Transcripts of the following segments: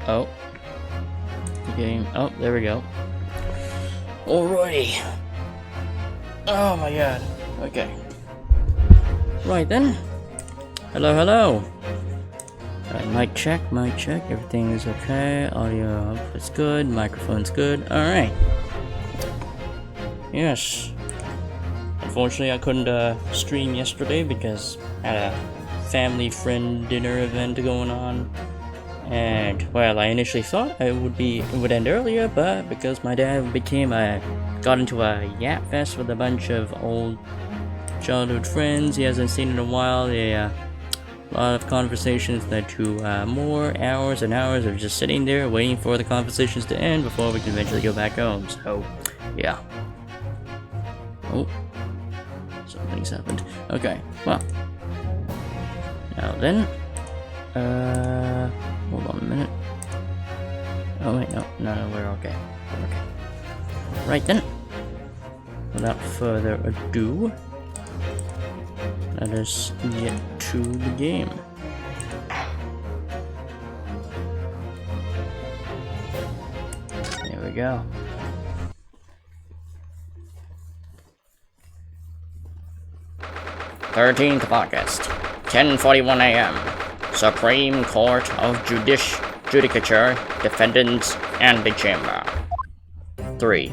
Oh. The game. Oh, there we go. Alrighty. Oh my god. Okay. Right then. Hello, hello. Mic check, everything is okay, audio output's good, microphone's good, alright. Yes. Unfortunately, I couldn't stream yesterday because I had a family friend dinner event going on. And, well, I initially thought it would end earlier, but because my dad got into a yap fest with a bunch of old childhood friends he hasn't seen in a while, a lot of conversations led to more hours and hours of just sitting there waiting for the conversations to end before we can eventually go back home. So, yeah. Oh, something's happened. Okay, well. Now then, hold on a minute. Oh wait, no, we're okay. We're okay. Right then. Without further ado, let us get to the game. There we go. "13th of August, 10:41 a.m. Supreme Court of Judicature, Defendants, Antechamber. 3.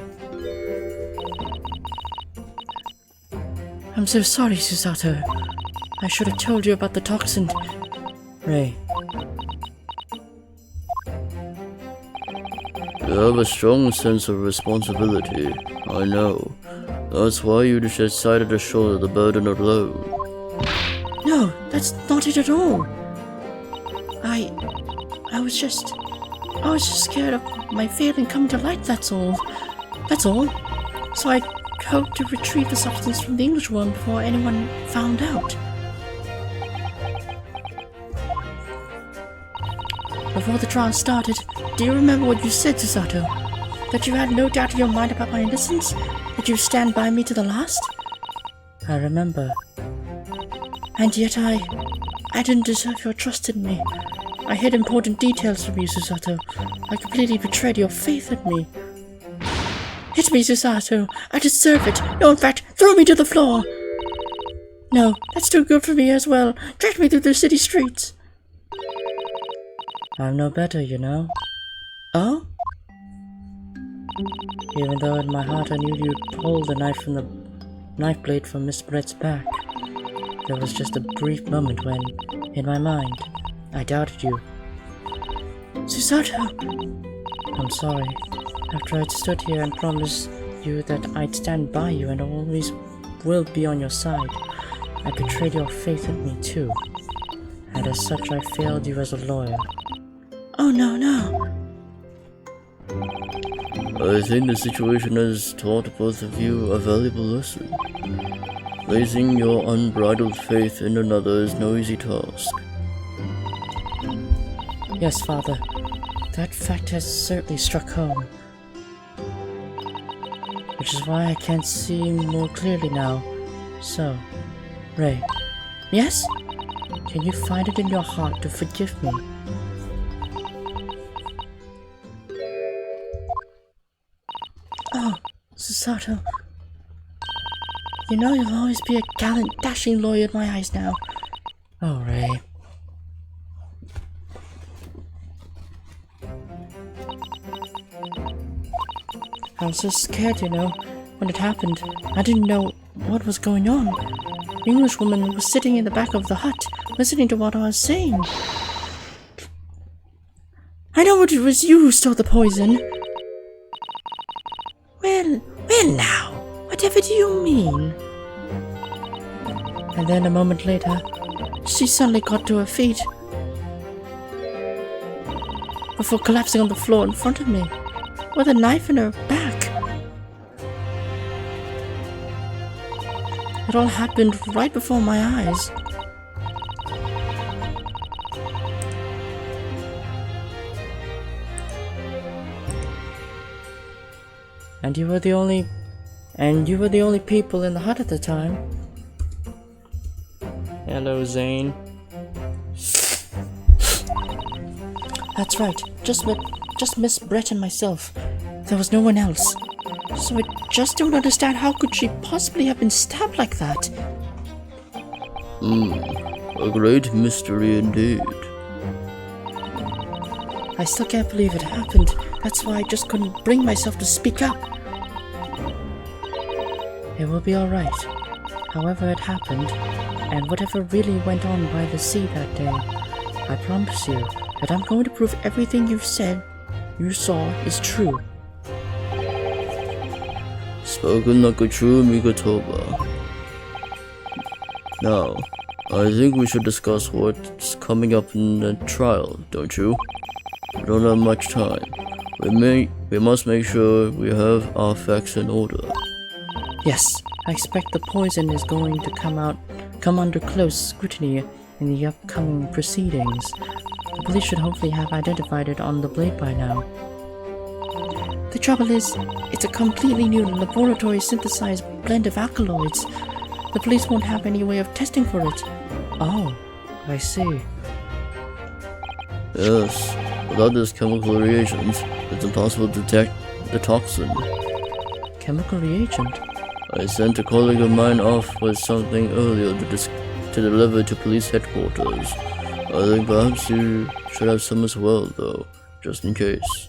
I'm so sorry, Susato. I should have told you about the toxin. Ray. You have a strong sense of responsibility, I know. That's why you decided to shoulder the burden alone. No, that's not it at all. I was just scared of my failing coming to light, that's all. That's all. So I hoped to retrieve the substance from the English one before anyone found out. Before the trial started, do you remember what you said, Susato? That you had no doubt in your mind about my innocence? That you stand by me to the last? I remember. And yet I didn't deserve your trust in me. I hid important details from you, Susato. I completely betrayed your faith in me. Hit me, Susato. I deserve it. No, in fact, throw me to the floor. No, that's too good for me as well. Drag me through the city streets. I'm no better, you know. Oh? Even though in my heart I knew you'd pull the knife blade from Miss Brett's back, there was just a brief moment when, in my mind, I doubted you. Susato! I'm sorry. After I'd stood here and promised you that I'd stand by you and always will be on your side, I betrayed your faith in me too. And as such, I failed you as a lawyer. Oh no. I think the situation has taught both of you a valuable lesson. Placing your unbridled faith in another is no easy task. Yes, Father. That fact has certainly struck home. Which is why I can't see more clearly now. So, Ray. Yes? Can you find it in your heart to forgive me? Oh, Susato. You know you'll always be a gallant, dashing lawyer in my eyes now. Oh, Ray. I was so scared, you know, when it happened. I didn't know what was going on. The Englishwoman was sitting in the back of the hut, listening to what I was saying. I know it was you who stole the poison. Well now, whatever do you mean? And then a moment later, she suddenly got to her feet before collapsing on the floor in front of me, with a knife in her back. It all happened right before my eyes. And you were the only people in the hut at the time. Hello, Zane. That's right. Just Miss Brett and myself. There was no one else. So I just don't understand how could she possibly have been stabbed like that? A great mystery indeed. I still can't believe it happened. That's why I just couldn't bring myself to speak up. It will be alright. However it happened, and whatever really went on by the sea that day, I promise you that I'm going to prove everything you saw is true. Spoken like a true Migatoba. Now, I think we should discuss what's coming up in the trial, don't you? We don't have much time. We must make sure we have our facts in order. Yes, I expect the poison is going to come under close scrutiny in the upcoming proceedings. The police should hopefully have identified it on the blade by now. The trouble is, it's a completely new laboratory synthesized blend of alkaloids. The police won't have any way of testing for it. Oh, I see. Yes, without this chemical reagent, it's impossible to detect the toxin. Chemical reagent? I sent a colleague of mine off with something earlier to deliver to police headquarters. I think perhaps you should have some as well, though, just in case.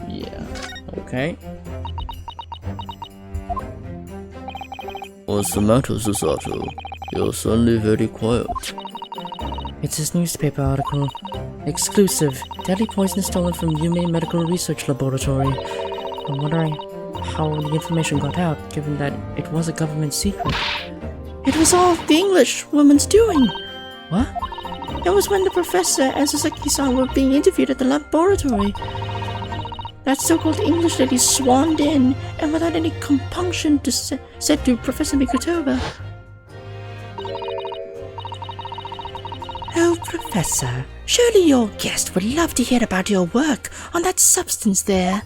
Yeah. Okay. What's the matter, Susato? You're suddenly very quiet. It's this newspaper article. Exclusive. Deadly poison stolen from Yume Medical Research Laboratory. I'm wondering how the information got out, given that it was a government secret. It was all the English woman's doing. What? It was when the professor and Sasaki-san were being interviewed at the laboratory. That so-called English lady swarmed in, and without any compunction said to Professor Mikotoba, "Oh, Professor, surely your guest would love to hear about your work on that substance there."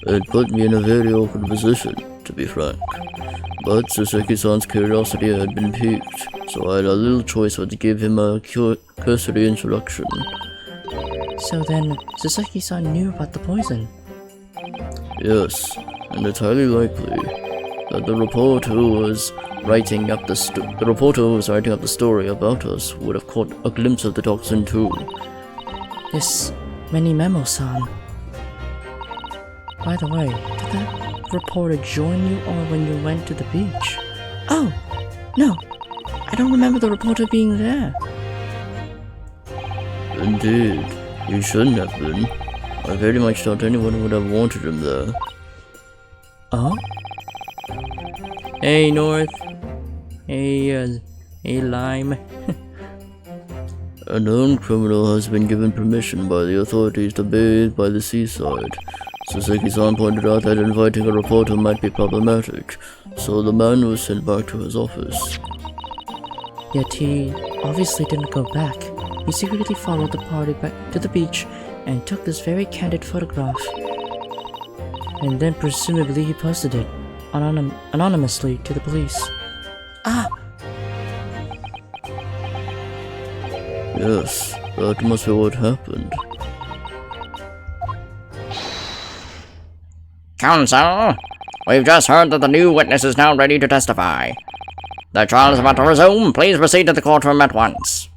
It put me in a very awkward position, to be frank. But Sasaki-san's curiosity had been piqued, so I had a little choice but to give him a cursory introduction. So then, Sasaki-san knew about the poison? Yes, and it's highly likely that the reporter who was writing up the story about us would have caught a glimpse of the toxin too. This Many Memo-san. By the way, did that reporter join you all when you went to the beach? Oh, no. I don't remember the reporter being there. Indeed, he shouldn't have been. I very much thought anyone would have wanted him there. Oh? Hey, North. Hey, Lime. A known criminal has been given permission by the authorities to bathe by the seaside. Sasaki-san pointed out that inviting a reporter might be problematic, so the man was sent back to his office. Yet he obviously didn't go back. He secretly followed the party back to the beach and took this very candid photograph. And then presumably he posted it anonymously to the police. Ah! Yes, that must be what happened. Counsel, we've just heard that the new witness is now ready to testify. The trial is about to resume. Please proceed to the courtroom at once.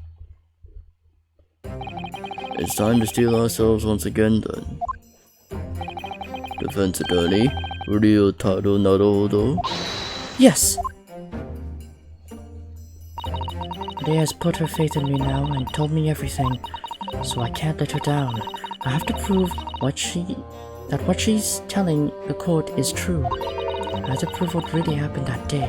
It's time to steel ourselves once again then. Defense attorney, Ryotaro Naruhodo. Yes! Ria has put her faith in me now and told me everything, so I can't let her down. I have to prove that what she's telling the court is true. I have to prove what really happened that day.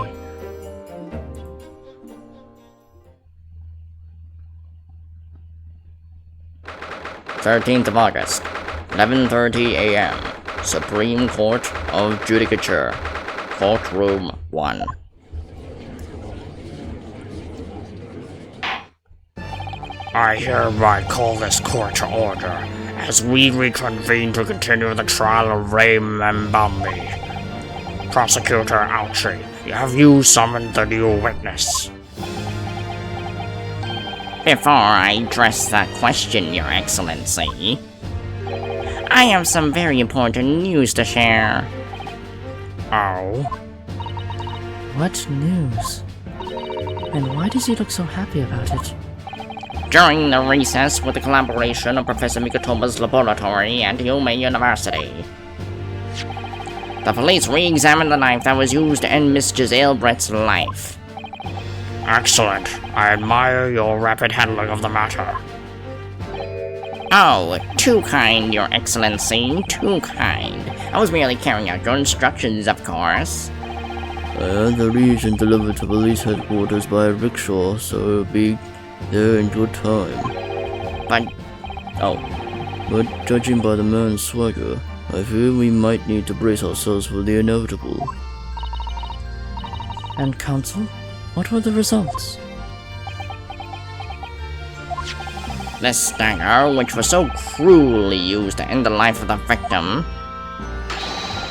"13th of August, 11:30 a.m. Supreme Court of Judicature, Courtroom 1. I hereby call this court to order, as we reconvene to continue the trial of Ray Mbambi. Prosecutor Ouchie, have you summoned the new witness? Before I address that question, Your Excellency, I have some very important news to share. Oh? What news? And why does he look so happy about it? During the recess with the collaboration of Professor Mikotoma's laboratory at Yume University, the police re-examined the knife that was used to end Miss Giselle Brett's life. Excellent. I admire your rapid handling of the matter. Oh, too kind, Your Excellency, too kind. I was merely carrying out your instructions, of course. I had the reagent delivered to police headquarters by a rickshaw, so it'll be there in good time. But, But judging by the man's swagger, I fear we might need to brace ourselves for the inevitable. And counsel? What were the results? this dagger, which was so cruelly used to end the life of the victim,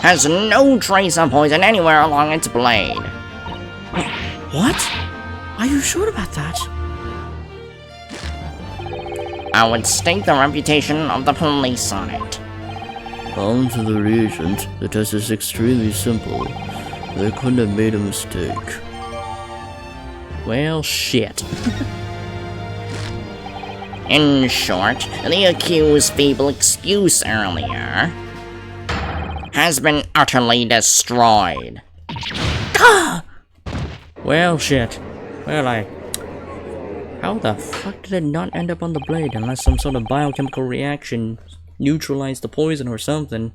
has no trace of poison anywhere along its blade. What? Are you sure about that? I would stake the reputation of the police on it. On to the reagent. The test is extremely simple. They couldn't have made a mistake. Well, shit. In short, the accused's feeble excuse earlier has been utterly destroyed. Well, shit. Well, how the fuck did it not end up on the blade unless some sort of biochemical reaction neutralized the poison or something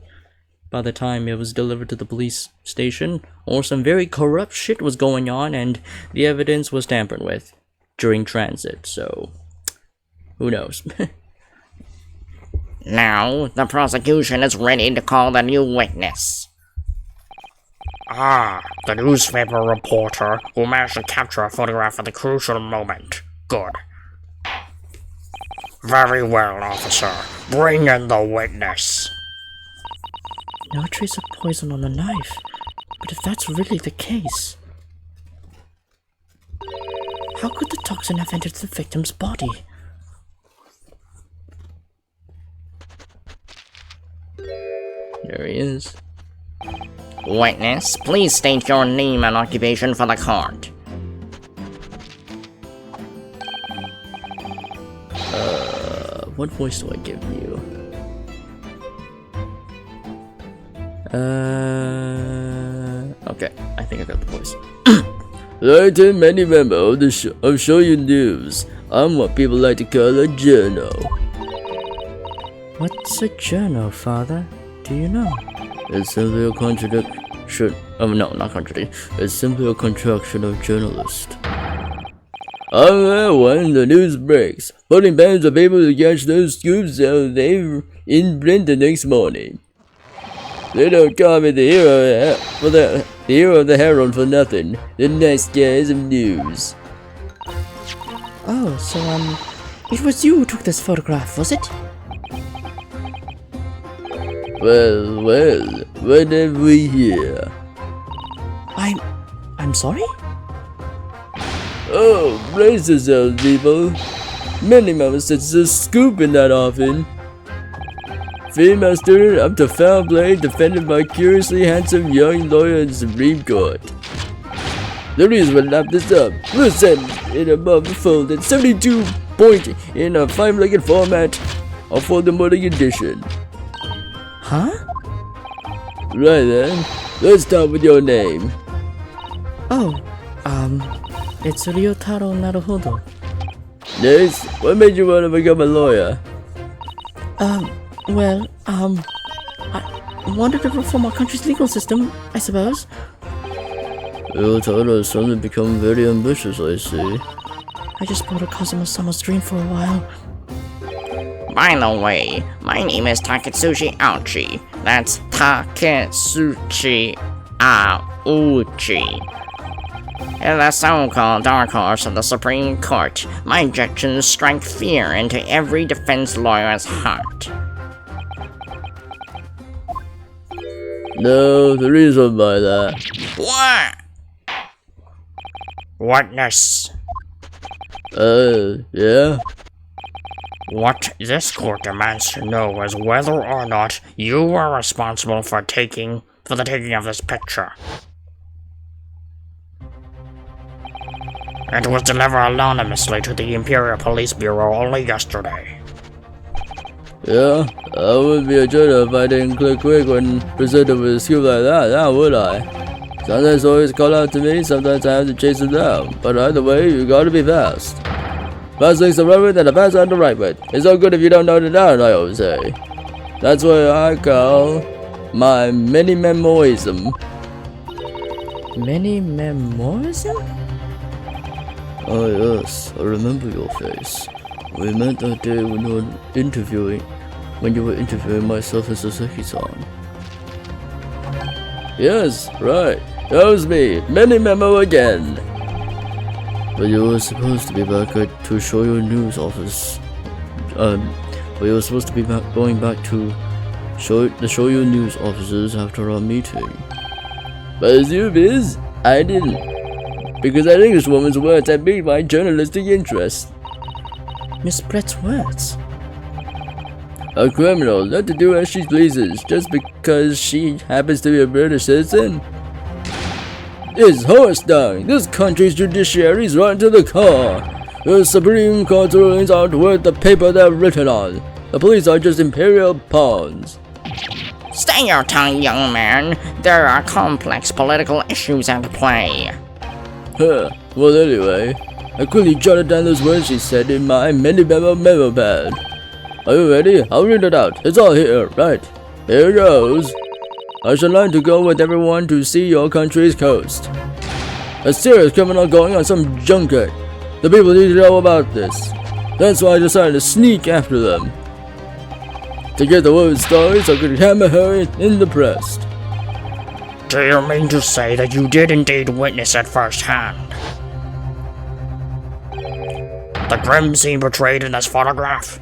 by the time it was delivered to the police station, or some very corrupt shit was going on and the evidence was tampered with during transit, so who knows. Now, the prosecution is ready to call the new witness. Ah, the newspaper reporter who managed to capture a photograph at the crucial moment. Good. Very well, officer. Bring in the witness. No trace of poison on the knife. But if that's really the case, how could the toxin have entered the victim's body? There he is. Witness, please state your name and occupation for the court. What voice do I give you? Okay, I think I got the voice. Like many members of the Shoyu News, I'm what people like to call a journal. What's a journal, Father? Do you know? It's simply a contradiction. Oh no, not contradiction. It's simply a contraction of journalist. When the news breaks, putting bands of people to catch those scoops so they're in print the next morning. They don't call me the hero of the Herald for nothing. The nice guys of news. Oh, so, it was you who took this photograph, was it? Well, what have we here? I'm sorry? Oh, brace yourselves, people. Many members such a scooping that often. Female student up to foul play defended by curiously handsome young lawyer in Supreme Court. The reason we lap this up was sent in above folded 72 point in a 5-legged format for the morning edition. Huh? Right then, let's start with your name. Oh, it's Ryotaro Naruhodo. Next, what made you want to become a lawyer? Well, I wanted to reform our country's legal system, I suppose. Ryotaro has suddenly become very ambitious, I see. I just bought a Kazuma-sama's dream for a while. By the way, my name is Taketsuchi Aochi. That's Taketsuchi Aochi. In the so-called dark horse of the Supreme Court, my objections strike fear into every defense lawyer's heart. No, the reason by that. What? Witness. Yeah? What this court demands to know is whether or not you were responsible for the taking of this picture. It was delivered anonymously to the Imperial Police Bureau only yesterday. Yeah? I wouldn't be a joker if I didn't click quick when presented with a scoop like that, now would I? Sometimes always call out to me, sometimes I have to chase it down. But either way, you gotta be fast. Fast things to run with and a fast on the right with. It's so good if you don't know it down, I always say. That's what I call my mini-memoism. Mini-memoism? Oh yes, I remember your face. We met that day when you were interviewing myself as Saseki-san. Yes, right. That was me. Mini-memo again. But you were supposed to be back to Shoyo News office. But you were supposed to be going back to the Shoyo News offices after our meeting. But as you biz, I didn't. Because that Englishwoman's words had piqued my journalistic interest. Miss Brett's words? A criminal, not to do as she pleases, just because she happens to be a British citizen? It's horse dung! This country's judiciary's run to the core! The Supreme Court's rulings aren't worth the paper they're written on. The police are just imperial pawns. Stay your tongue, young man. There are complex political issues at play. Huh, well anyway, I quickly jotted down those words she said in my memo pad. Are you ready? I'll read it out. It's all here, right? Here goes. I should like to go with everyone to see your country's coast. A serious criminal going on some junket. The people need to know about this. That's why I decided to sneak after them. To get the woman's story so I could hammer her in the press. Do you mean to say that you did indeed witness it firsthand? The grim scene portrayed in this photograph?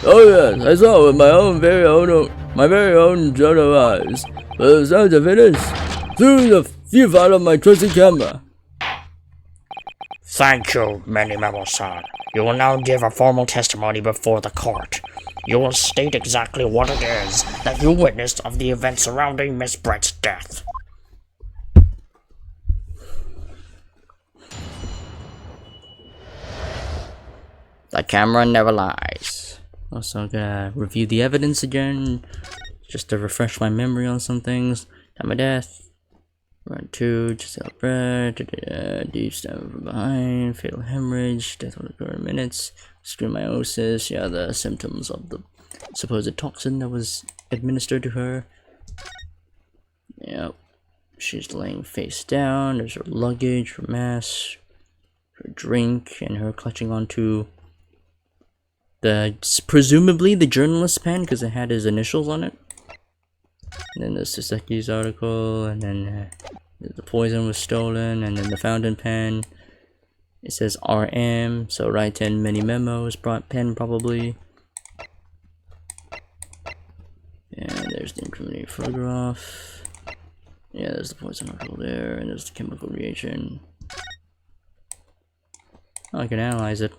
Oh yes, I saw it with my very own Jodo eyes. But it was time to finish through the viewfinder of my trusty camera. Thank you, Mini-Memo-san. You will now give a formal testimony before the court. You will state exactly what it is that you witnessed of the events surrounding Miss Brett's death. The camera never lies. Also, I'm gonna review the evidence again, just to refresh my memory on some things. Time of death. Run 2, Giselle Brett, deep stab from behind, fatal hemorrhage, death will occur in minutes, screenmyosis, yeah, the symptoms of the supposed toxin that was administered to her. Yep, she's laying face down, there's her luggage, her mask, her drink, and her clutching onto presumably the journalist's pen, because it had his initials on it. And then there's Saseki's article, and then the poison was stolen, and then the fountain pen. It says RM, so write in many memos, pen probably. And there's the incriminating photograph. Yeah, there's the poison article there, and there's the chemical reagent. Oh, I can analyze it.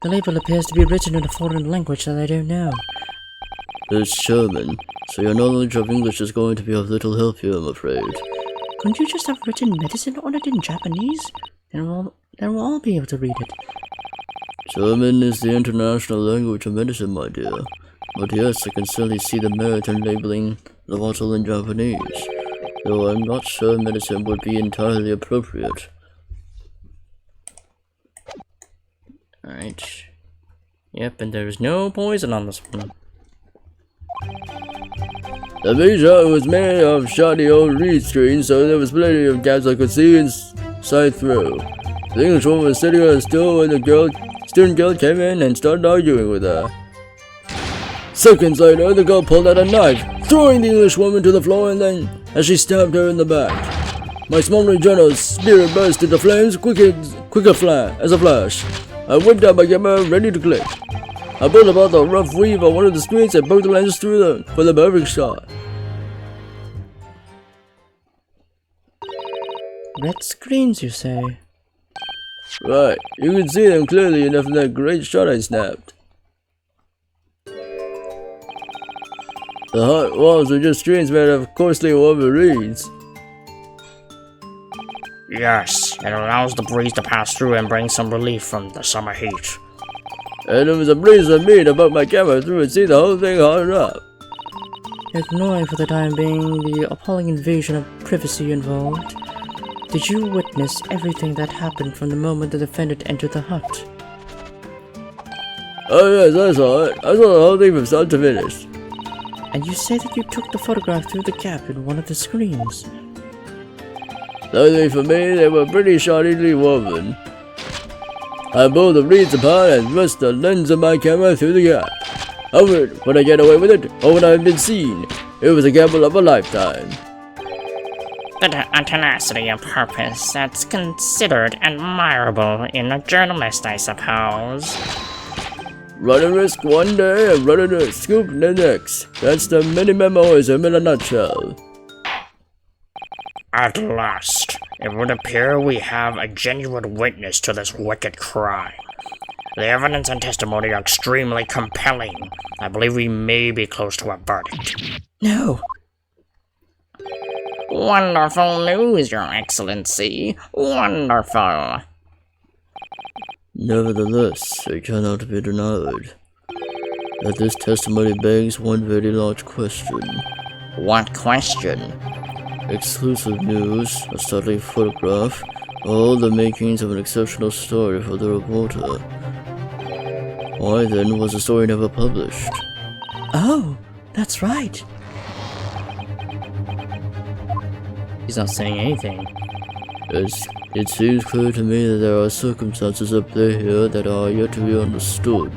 The label appears to be written in a foreign language that I don't know. It's German, so your knowledge of English is going to be of little help here, I'm afraid. Couldn't you just have written medicine on it in Japanese? Then we'll all be able to read it. German is the international language of medicine, my dear. But yes, I can certainly see the merit in labeling the bottle in Japanese, though I'm not sure medicine would be entirely appropriate. Alright. Yep, and there's no poison on this one. The picture was made of shoddy old reed screen, so there was plenty of gaps I could see and sight through. The Englishwoman was sitting on a stool when the student girl came in and started arguing with her. Seconds later, the girl pulled out a knife, throwing the Englishwoman to the floor, and then as she stabbed her in the back. My smoldering journal's spirit burst into flames quick as a flash. I whipped out my camera, ready to click. I pulled about the rough weave on one of the screens and poked the lenses through them for the perfect shot. Red screens, you say? Right, you can see them clearly enough in that great shot I snapped. The hot walls are just screens made of coarsely woven reeds. Yes, it allows the breeze to pass through and bring some relief from the summer heat. And it was a breeze for me to put my camera through and see the whole thing hard up. Ignoring for the time being the appalling invasion of privacy involved, did you witness everything that happened from the moment the defendant entered the hut? Oh yes, I saw it. I saw the whole thing from start to finish. And you say that you took the photograph through the gap in one of the screens. Luckily for me, they were pretty shoddily woven. I pulled the reeds apart and thrust the lens of my camera through the gap. However, would I get away with it, or would I have been seen? It was a gamble of a lifetime. A tenacity of purpose that's considered admirable in a journalist, I suppose. Run a risk one day and run a scoop the next. That's the mini-memoism in a nutshell. At last, it would appear we have a genuine witness to this wicked crime. The evidence and testimony are extremely compelling. I believe we may be close to a verdict. No! Wonderful news, Your Excellency. Wonderful. Nevertheless, it cannot be denied that this testimony begs one very large question. What question? Exclusive news, a startling photograph, all the makings of an exceptional story for the reporter. Why then was the story never published? Oh, that's right. He's not saying anything. It seems clear to me that there are circumstances at play here that are yet to be understood.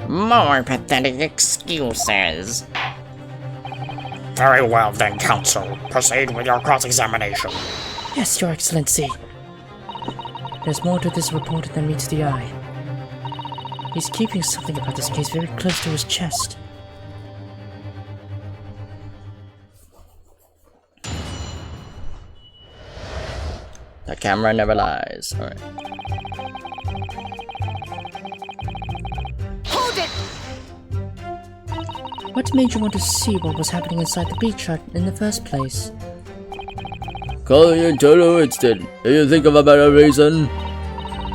More pathetic excuses. Very well then, counsel. Proceed with your cross-examination. Yes, Your Excellency. There's more to this report than meets the eye. He's keeping something about this case very close to his chest. The camera never lies. Alright. What made you want to see what was happening inside the beach hut in the first place? Calling in total instant. Do you think of a better reason?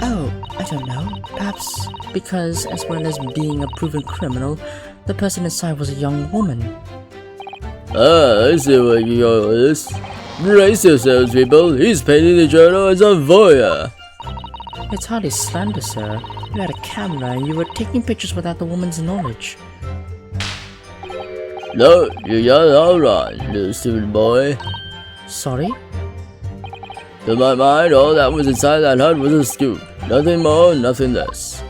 Oh, I don't know. Perhaps because, as well as being a proven criminal, the person inside was a young woman. Ah, I see where you go with this. Brace yourselves, people. He's painting the journal as a voyeur. It's hardly slander, sir. You had a camera and you were taking pictures without the woman's knowledge. No, you got it all wrong, little stupid boy. Sorry? To my mind, all that was inside that hut was a scoop. Nothing more, nothing less.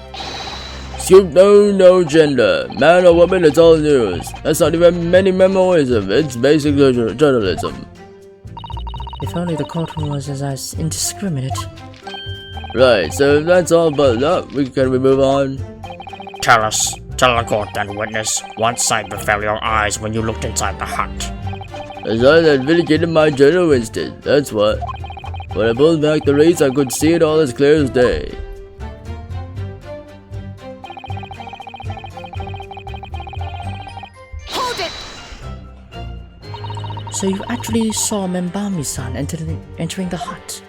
Scoop no gender. Man or woman, it's all news. That's not even many memoism. It's basic journalism. If only the courtroom was as indiscriminate. Right, so if that's all buttoned up, can we move on? Tell the court then, witness, what sight befell your eyes when you looked inside the hut? As I had vindicated my general instinct, that's what. When I pulled back the reeds, I could see it all as clear as day. So you actually saw Membami-san entering the hut?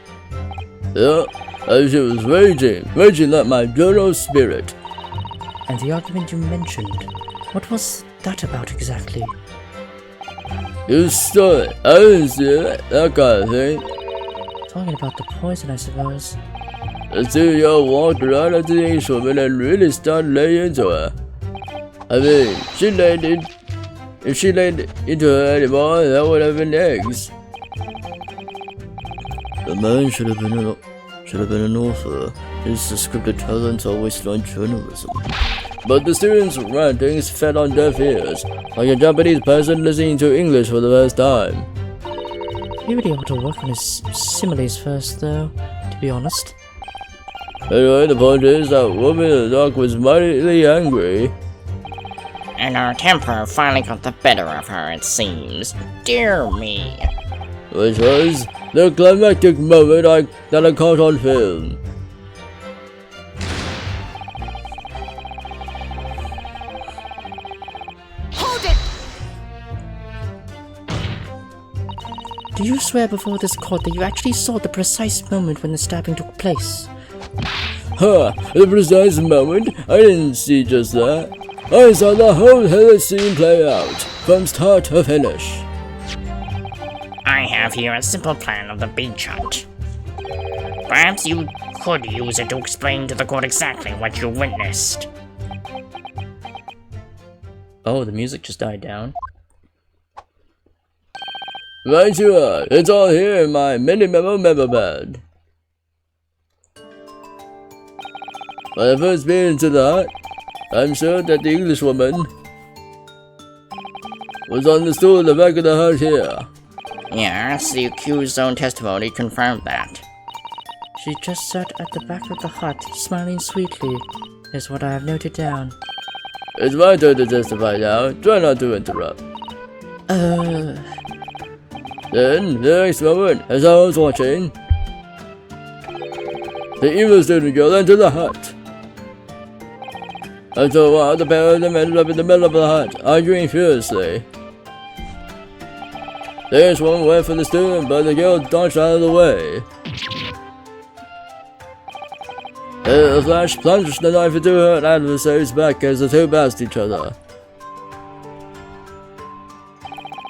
Yeah, as she was raging like my general spirit. And the argument you mentioned, what was that about exactly? You stole it, I didn't steal it, that kind of thing. Talking about the poison, I suppose. The two of y'all walked around after the Englishwoman and really started laying into her. I mean, if she laid into her anymore, that would have been eggs. The man should have been an author. His scripted talents are wasted on journalism. But the students' rantings fell on deaf ears, like a Japanese person listening to English for the first time. He really ought to work on his similes first, though, to be honest. Anyway, the point is that woman in the dark was mightily angry. And her temper finally got the better of her, it seems. Dear me. Which was the climactic moment that I caught on film. Do you swear before this court that you actually saw the precise moment when the stabbing took place? Ha! The precise moment? I didn't see just that. I saw the whole hellish scene play out, from start to finish. I have here a simple plan of the beach hunt. Perhaps you could use it to explain to the court exactly what you witnessed. Oh, the music just died down. Right you are. It's all here in my mini-memo pad. When I first peered into the hut, I'm sure that the Englishwoman was on the stool in the back of the hut here. Yes, the accused's own testimony confirmed that. She just sat at the back of the hut, smiling sweetly, is what I have noted down. It's my turn to testify now. Try not to interrupt. Then, the next moment, as I was watching, the evil student girl entered the hut. After a while, the pair of them ended up in the middle of the hut, arguing furiously. The next one went for the student, but the girl dodged out of the way. The Flash plunged the knife into her adversary's back as the two passed each other.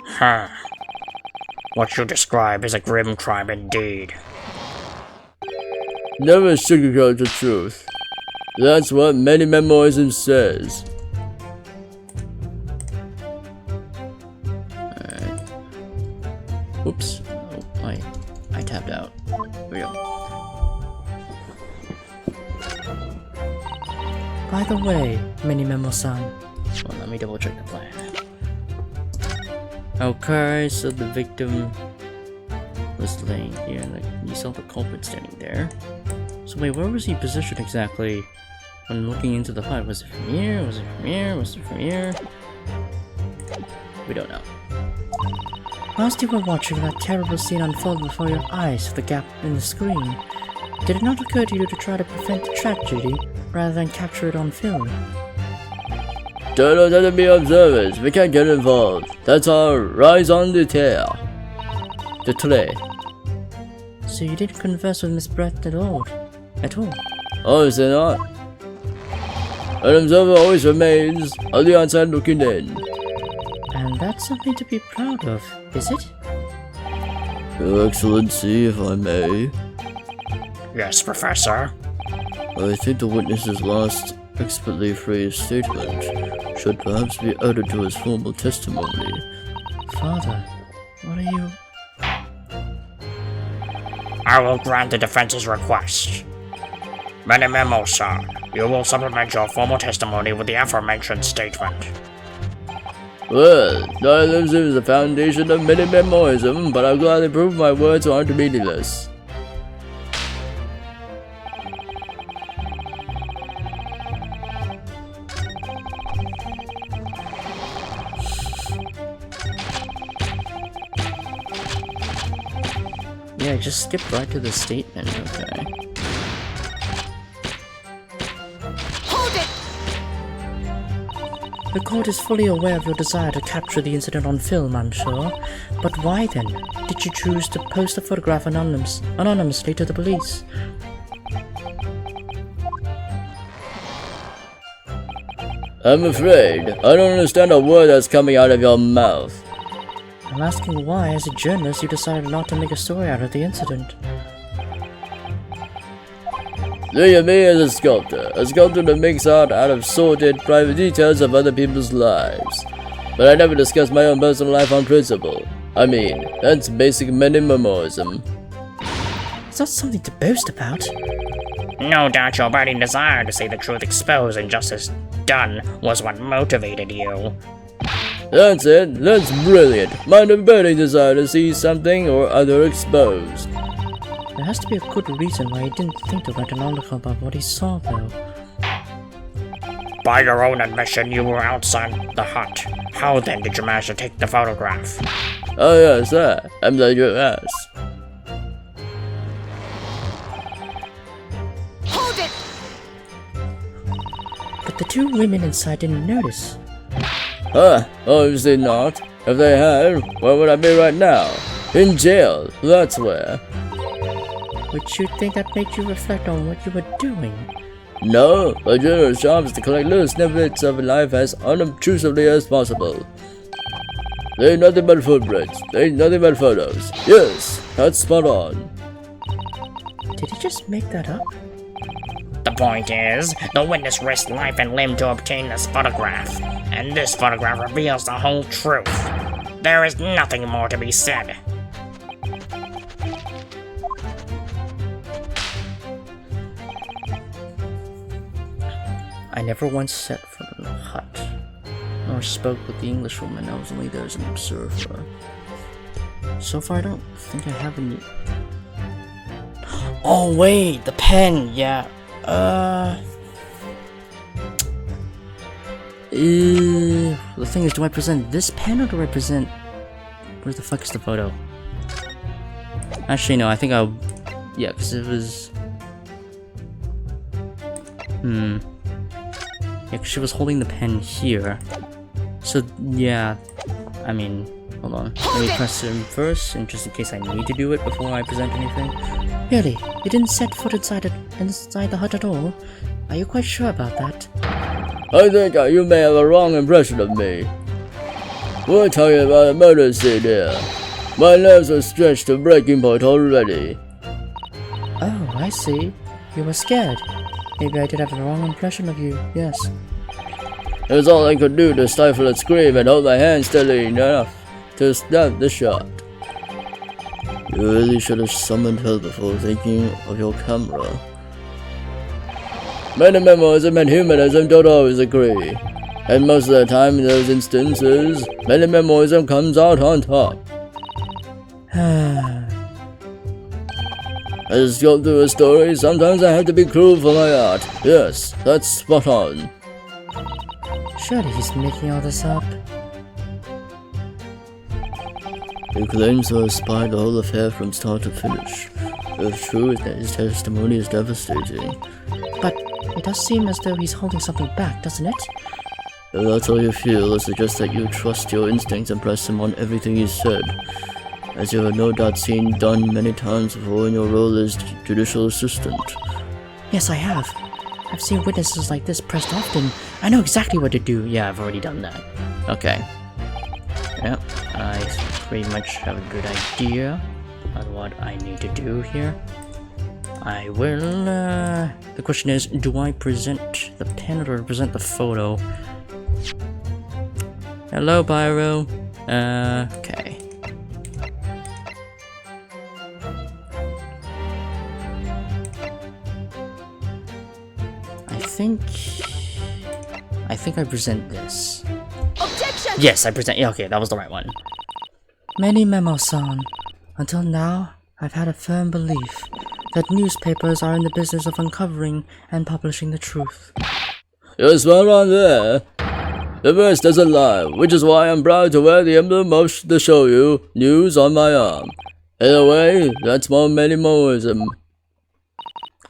Huh. What you describe is a grim crime indeed. Never sugarcoat the truth. That's what Many-Memoism says. Oops. Oh, I tapped out. There we go. By the way, Mini-Memo-san, Well, let me double check the plan. Okay, so the victim was laying here, and you saw the culprit standing there. So wait, where was he positioned exactly when looking into the hut? Was it from here? Was it from here? Was it from here? We don't know. whilst you were watching that terrible scene unfold before your eyes through the gap in the screen, did it not occur to you to try to prevent the tragedy rather than capture it on film? Don't let them be observers. We can't get involved. That's our raison d'etre. So you didn't converse with Miss Brett at all? Obviously not. An observer always remains on the outside looking in. And that's something to be proud of, is it? Your Excellency, if I may, Yes, Professor. I think the witness's last expertly phrased statement should perhaps be added to his formal testimony. Father, what are you... I will grant the defense's request. Many-Memo-san, you will supplement your formal testimony with the aforementioned statement. Well, nihilism is the foundation of Many-Memoism, but I'll gladly prove my words aren't meaningless. Yeah, just skip right to the statement, okay. The court is fully aware of your desire to capture the incident on film, I'm sure. But why then did you choose to post the photograph anonymously to the police? I'm afraid I don't understand a word that's coming out of your mouth. I'm asking why, as a journalist, you decided not to make a story out of the incident. Think of me as a sculptor that makes art out of sordid private details of other people's lives. But I never discuss my own personal life on principle. I mean, that's basic Many-Memoism. It's not something to boast about. No doubt your burning desire to see the truth exposed and justice done was what motivated you. That's it, that's brilliant. My burning desire to see something or other exposed. There has to be a good reason why he didn't think to write an article about what he saw, though. By your own admission, you were outside the hut. How then did you manage to take the photograph? Oh yes, sir. I'm glad you asked. Hold it! But the two women inside didn't notice. Obviously not. If they had, where would I be right now? In jail, that's where. Would you think that made you reflect on what you were doing? No, my general's job is to collect little snippets of life as unobtrusively as possible. They ain't nothing but footprints. They ain't nothing but photos. Yes, that's spot on. Did he just make that up? The point is, the witness risked life and limb to obtain this photograph, and this photograph reveals the whole truth. There is nothing more to be said. I never once set foot in the hut, nor spoke with the Englishwoman. I was only there as an observer. So far, I don't think I have any. Oh wait, the pen. Yeah. The thing is, do I present this pen or do I present? Where the fuck is the photo? Actually, no. I think I'll. Yeah, because it was. Yeah, 'cause she was holding the pen here. So, yeah. I mean, hold on. Let me press him first, and just in case I need to do it before I present anything. Really? You didn't set foot inside the hut at all? Are you quite sure about that? I think you may have a wrong impression of me. We're talking about a murder scene here. My nerves are stretched to breaking point already. Oh, I see. You were scared. Maybe I did have the wrong impression of you, yes. It was all I could do to stifle a scream and hold my hand steady enough to snap the shot. You really should have summoned help before thinking of your camera. Metamemoism and humanism don't always agree. And most of the time in those instances, metamemoism comes out on top. I just go through a story, sometimes I have to be cruel for my art. Yes, that's spot on. Surely he's making all this up. He claims to have spied the whole affair from start to finish. If true, his testimony is devastating. But it does seem as though he's holding something back, doesn't it? If that's how you feel, I suggest that you trust your instincts and press him on everything he said, as you have no doubt seen done many times before in your role as judicial assistant. Yes, I have. I've seen witnesses like this pressed often. I know exactly what to do. Yeah, I've already done that. Okay. Yep, I pretty much have a good idea on what I need to do here. I will, the question is, do I present the pen or present the photo? Hello, Pyro. Okay. I think I present this. Objection! Yes, I present. Yeah, okay, that was the right one. Many Memo-san. Until now, I've had a firm belief that newspapers are in the business of uncovering and publishing the truth. You're spot on there. The verse doesn't lie, which is why I'm proud to wear the emblem of the Shoyu news on my arm. In a way, that's more minimalism.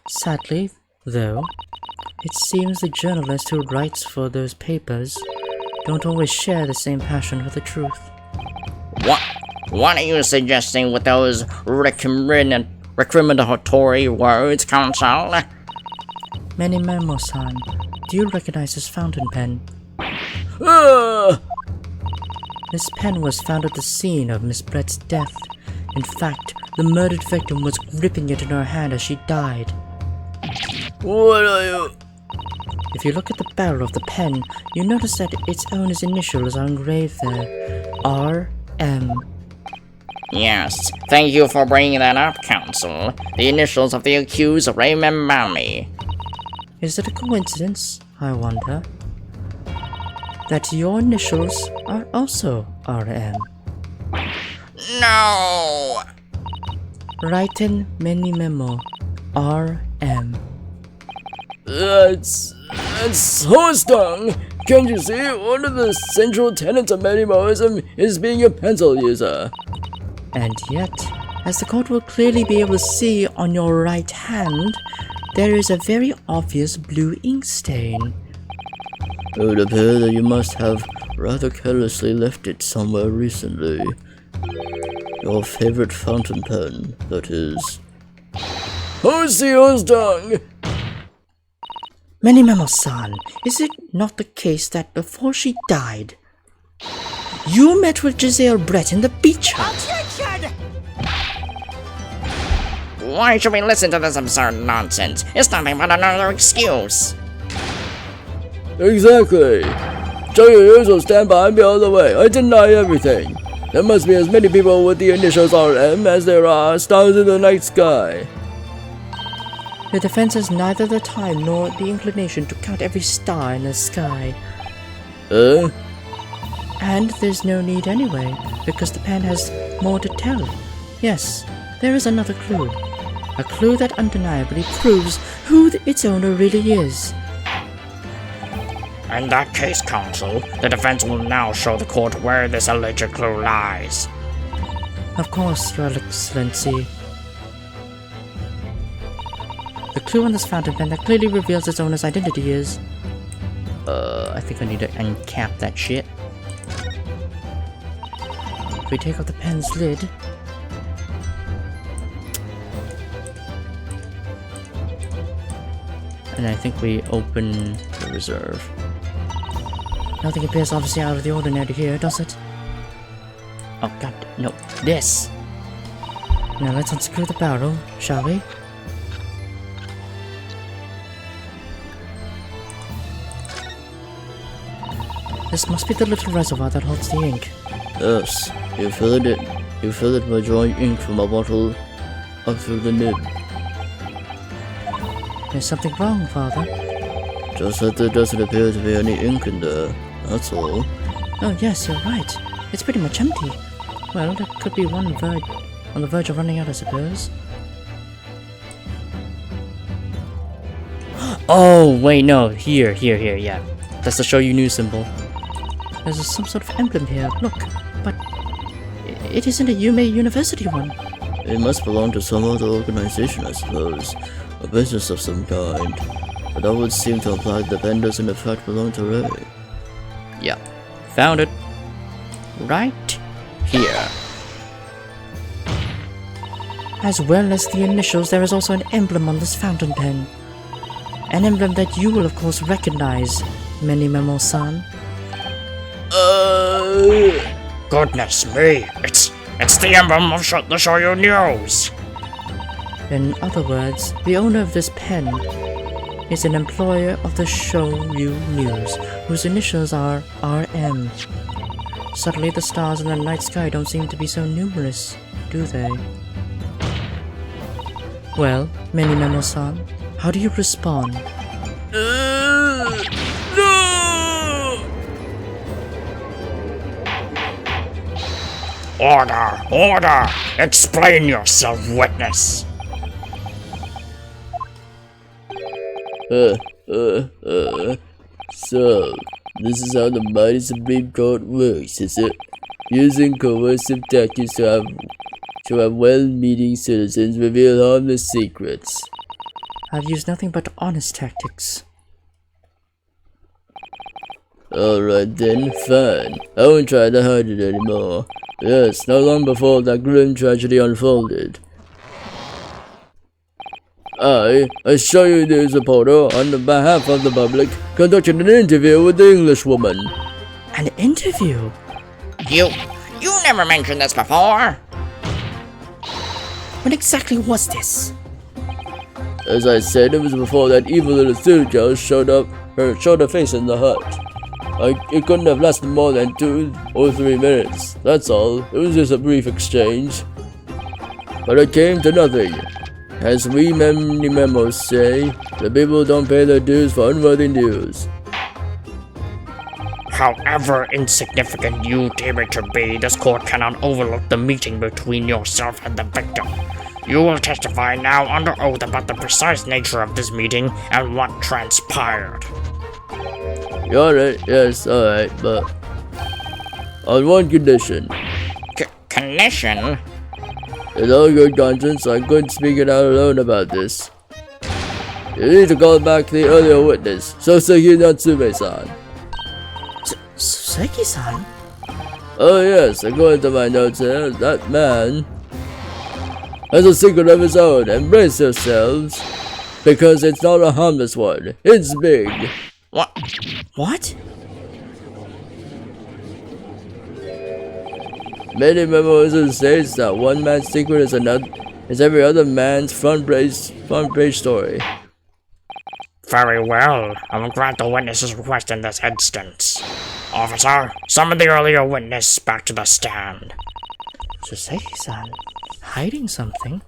Sadly, though, it seems the journalist who writes for those papers don't always share the same passion for the truth. What are you suggesting with those recriminatory words, Counsel? Many Memo-san, do you recognize this fountain pen? Ah! This pen was found at the scene of Miss Brett's death. In fact, the murdered victim was gripping it in her hand as she died. What are you? If you look at the barrel of the pen, you notice that its owner's initials are engraved there. R.M. Yes, thank you for bringing that up, Counsel. The initials of the accused remember me. Is it a coincidence, I wonder, that your initials are also R.M.? No! Written Mini Memo. RM. That's horse dung! Can't you see? One of the central tenets of minimalism is being a pencil user. And yet, as the court will clearly be able to see on your right hand, there is a very obvious blue ink stain. It would appear that you must have rather carelessly left it somewhere recently. Your favorite fountain pen, that is. Who's the horse dung? Mini Memo-san, is it not the case that before she died, you met with Giselle Brett in the beach hut? Why should we listen to this absurd nonsense? It's nothing but another excuse. Exactly. Show your usual stand behind me all the way. I deny everything. There must be as many people with the initials RM as there are stars in the night sky. The defense has neither the time nor the inclination to count every star in the sky. And there's no need anyway, because the pen has more to tell. Yes, there is another clue. A clue that undeniably proves who its owner really is. In that case, counsel, the defense will now show the court where this alleged clue lies. Of course, Your Excellency. The clue on this fountain pen that clearly reveals its owner's identity is... I think I need to uncap that shit. If we take off the pen's lid... And I think we open the reserve. Nothing appears obviously out of the ordinary here, does it? Oh god, no. This! Now let's unscrew the barrel, shall we? This must be the little reservoir that holds the ink. Yes, you fill it by drawing ink from a bottle up through the nib. There's something wrong, Father. Just that there doesn't appear to be any ink in there, that's all. Oh yes, you're right. It's pretty much empty. Well, there could be one on the verge of running out, I suppose. Oh, wait, no. Here, yeah. That's the show you knew symbol. There's some sort of emblem here, look. But it isn't a Yume University one. It must belong to some other organization, I suppose. A business of some kind. But that would seem to imply that the pen doesn't in fact belong to Ray. Yeah. Found it. Right here. As well as the initials, there is also an emblem on this fountain pen. An emblem that you will of course recognize, Mini Memo-san. Goodness me, it's the emblem of the Shoyu News. In other words, the owner of this pen is an employer of the Shoyu News, whose initials are RM. Suddenly the stars in the night sky don't seem to be so numerous, do they? Well, Mini Memo-san, how do you respond? Order! Order! Explain yourself, witness! So, this is how the mighty Supreme Court works, is it? Using coercive tactics to have well-meaning citizens reveal harmless secrets. I've used nothing but honest tactics. Alright then, fine. I won't try to hide it anymore. Yes, not long before that grim tragedy unfolded, I, a Shoyu News reporter, on the behalf of the public, conducted an interview with the Englishwoman. An interview? You never mentioned this before. When exactly was this? As I said, it was before that evil little Tsujo showed her face in the hut. It couldn't have lasted more than 2 or 3 minutes, that's all. It was just a brief exchange. But it came to nothing. As we Mini Memos say, the people don't pay their dues for unworthy news. However insignificant you deem it to be, this court cannot overlook the meeting between yourself and the victim. You will testify now under oath about the precise nature of this meeting and what transpired. Alright, yes, alright, but on one condition. Condition? In all good conscience, I couldn't speak it out alone about this. You need to call back the earlier witness, Soseki Natsume-san. Soseki-san? Oh yes, according to my notes here, that man has a secret of his own. Embrace yourselves, because it's not a harmless one. It's big. What? Many memoirs states that one man's secret is every other man's front page story. Very well. I will grant the witness's request in this instance. Officer, summon the earlier witness back to the stand. Soseki-san? Hiding something?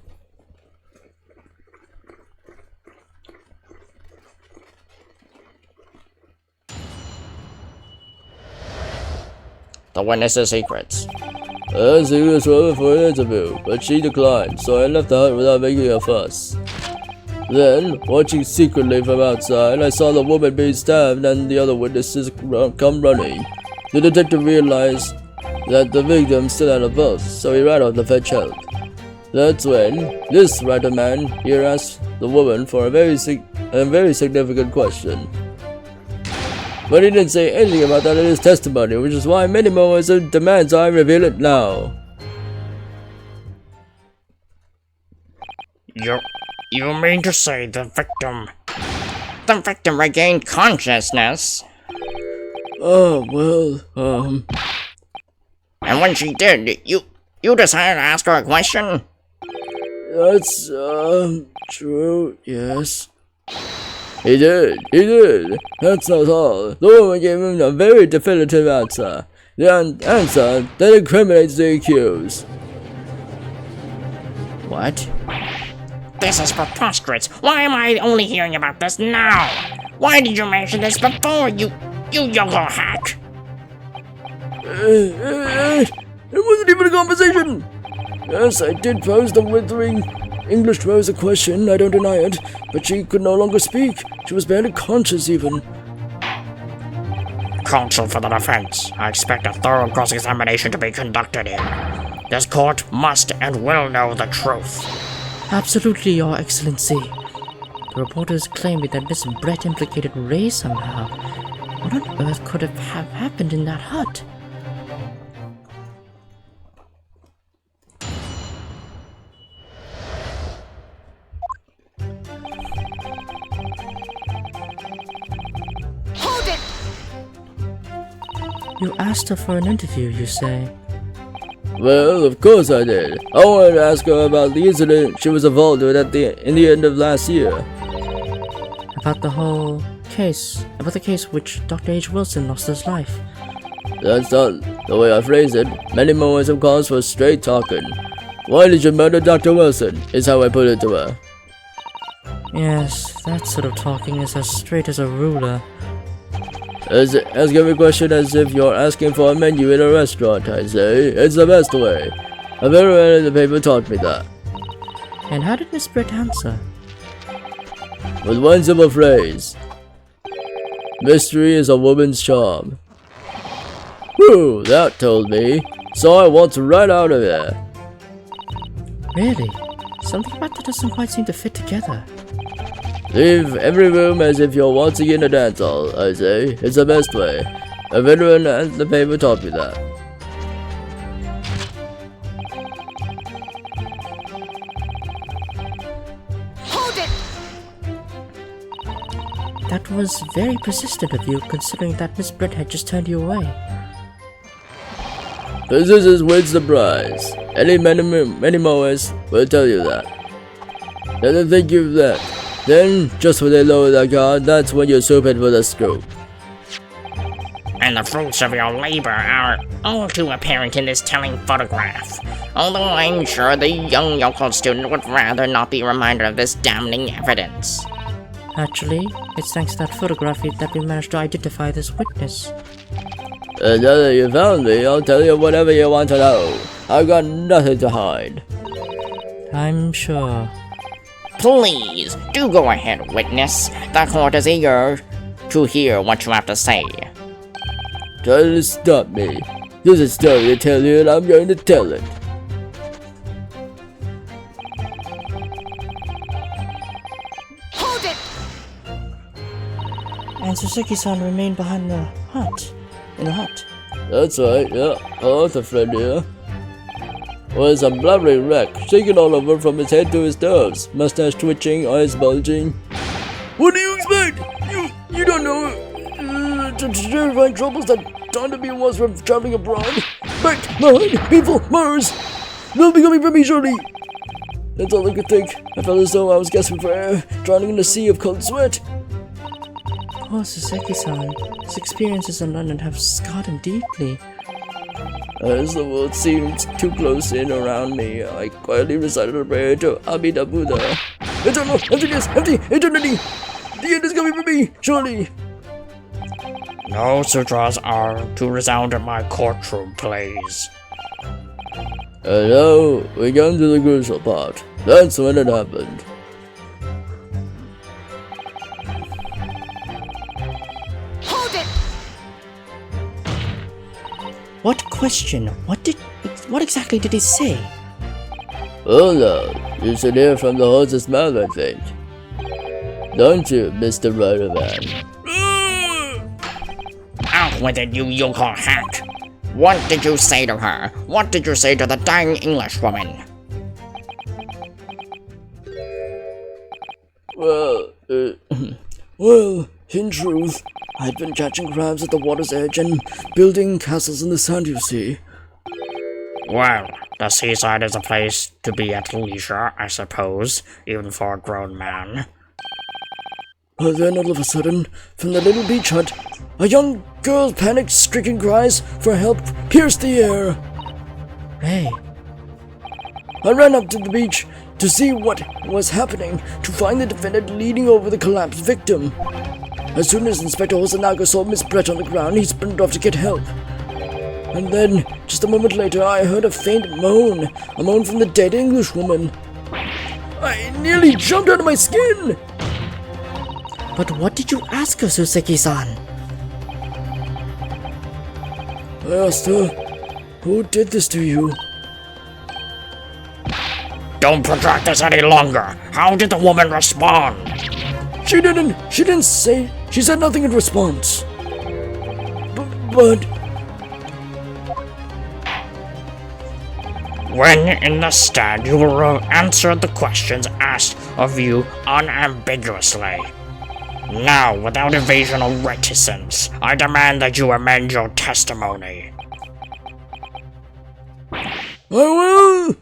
The witness's secrets. I asked English woman for an interview, but she declined, so I left the hut without making a fuss. Then, watching secretly from outside, I saw the woman being stabbed and the other witnesses come running. The detective realized that the victim still had a pulse, so he ran off to fetch help. That's when this writer man here asked the woman for a very significant question. But he didn't say anything about that in his testimony, which is why many moments demands I reveal it now. You mean to say the victim... The victim regained consciousness. Oh, well, And when she did, you decided to ask her a question? that's, true, yes. He did. That's not all. The woman gave him a very definitive answer. The answer that incriminates the accused. What? This is preposterous. Why am I only hearing about this now? Why did you mention this before, you young hack? It wasn't even a conversation. Yes, I did pose the withering English Rose a question, I don't deny it, but she could no longer speak. She was barely conscious even. Counsel for the defense. I expect a thorough cross-examination to be conducted here. This court must and will know the truth. Absolutely, Your Excellency. The reporters claim that Miss Brett implicated Ray somehow. What on earth could have happened in that hut? You asked her for an interview, you say? Well, of course I did. I wanted to ask her about the incident she was involved with in the end of last year. About the case which Dr. H. Wilson lost his life. That's not the way I phrased it. Many moments of cause for straight talking. Why did you murder Dr. Wilson? Is how I put it to her. Yes, that sort of talking is as straight as a ruler. Ask every question as if you're asking for a menu in a restaurant, I say. It's the best way. A veteran in the paper taught me that. And how did Miss Brett answer? With one simple phrase. Mystery is a woman's charm. Whew, that told me. So I waltzed right out of there. Really? Something about that doesn't quite seem to fit together. Leave every room as if you're waltzing in a dance hall, I say. It's the best way. A veteran at the paper taught me that. That was very persistent of you, considering that Miss Brett had just turned you away. Persistence wins the prize. Many mowers will tell you that. Let them think you've that. Then, just when they lower their guard, that's when you swoop in with a scoop. And the fruits of your labor are all too apparent in this telling photograph. Although I'm sure the young Yokel student would rather not be reminded of this damning evidence. Actually, it's thanks to that photography that we managed to identify this witness. And now that you found me, I'll tell you whatever you want to know. I've got nothing to hide. I'm sure. Please, do go ahead, witness. The court is eager to hear what you have to say. Try to stop me. There's a story to tell you and I'm going to tell it. And Soseki-san remained behind the hut. In the hut. That's right, yeah. Oh, the friend here. Was a blubbering wreck, shaking all over from his head to his toes, mustache twitching, eyes bulging. What do you expect? You don't know terrifying troubles that time to be was from traveling abroad. Back, behind, people, Mars. They'll be coming for me shortly. That's all I could think. I felt as though I was gasping for air, drowning in a sea of cold sweat. Poor Soseki-san. His experiences in London have scarred him deeply. As the world seemed too close in around me, I quietly recited a prayer to Amida Buddha. Eternal, emptiness, empty, eternity! The end is coming for me, surely! No sutras are to resound in my courtroom, please. And now, we come to the crucial part. That's when it happened. What question? What exactly did he say? Oh no, you should hear from the horse's mouth, I think. Don't you, Mr. Riderman? Out with it, you Yoko hack! What did you say to her? What did you say to the dying Englishwoman? Well, well, in truth, I'd been catching crabs at the water's edge and building castles in the sand, you see. Well, the seaside is a place to be at leisure, I suppose, even for a grown man. But then all of a sudden, from the little beach hut, a young girl's panic-stricken cries for help pierced the air. Hey, I ran up to the beach to see what was happening, to find the defendant leaning over the collapsed victim. As soon as Inspector Hosonaga saw Miss Brett on the ground, he sprinted off to get help. And then, just a moment later, I heard a faint moan, a moan from the dead Englishwoman. I nearly jumped out of my skin! but what did you ask her, Soseki-san? I asked her, who did this to you? Don't protract this any longer! How did the woman respond? She didn't say, she said nothing in response. But... When in the stand, you will answer the questions asked of you unambiguously. Now, without evasion or reticence, I demand that you amend your testimony. I will!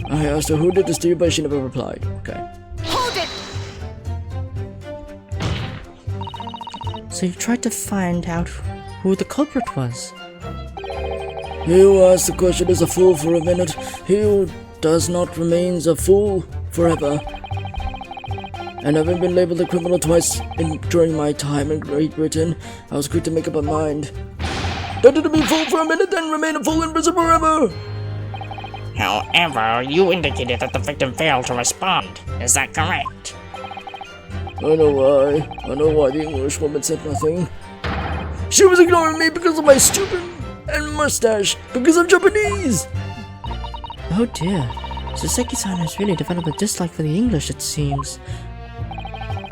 I asked her who did this to you, but she never replied. Okay. So you tried to find out who the culprit was? He who asks the question is a fool for a minute. He who does not remains a fool forever. And having been labeled a criminal twice during my time in Great Britain, I was quick to make up my mind. Better to be a fool for a minute than remain a fool in prison forever! However, you indicated that the victim failed to respond. Is that correct? I know why. I know why the Englishwoman said nothing. She was ignoring me because of my stupid and mustache, because I'm Japanese! Oh dear. Soseki-san has really developed a dislike for the English, it seems.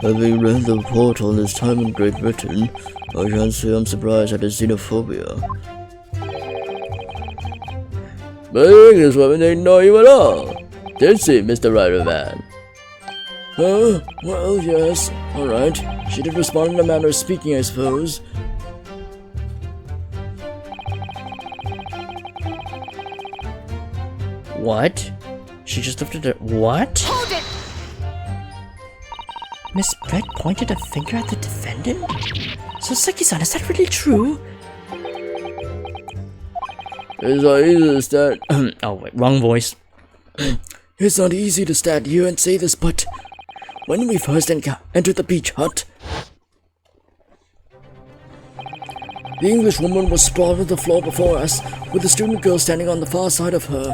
Having read the report on his time in Great Britain, I can't say I'm surprised at his xenophobia. But the Englishwoman didn't know you at all, did she, Mr. Riderman? Well, yes, alright. She did respond in a manner of speaking, I suppose. What? She just lifted it. What? Miss Brett pointed a finger at the defendant? Soseki-san, is that really true? It's not easy to stand. Oh, wait, wrong voice. It's not easy to stand here and say this, but when we first entered the beach hut, The Englishwoman was sprawled on the floor before us, with the student girl standing on the far side of her.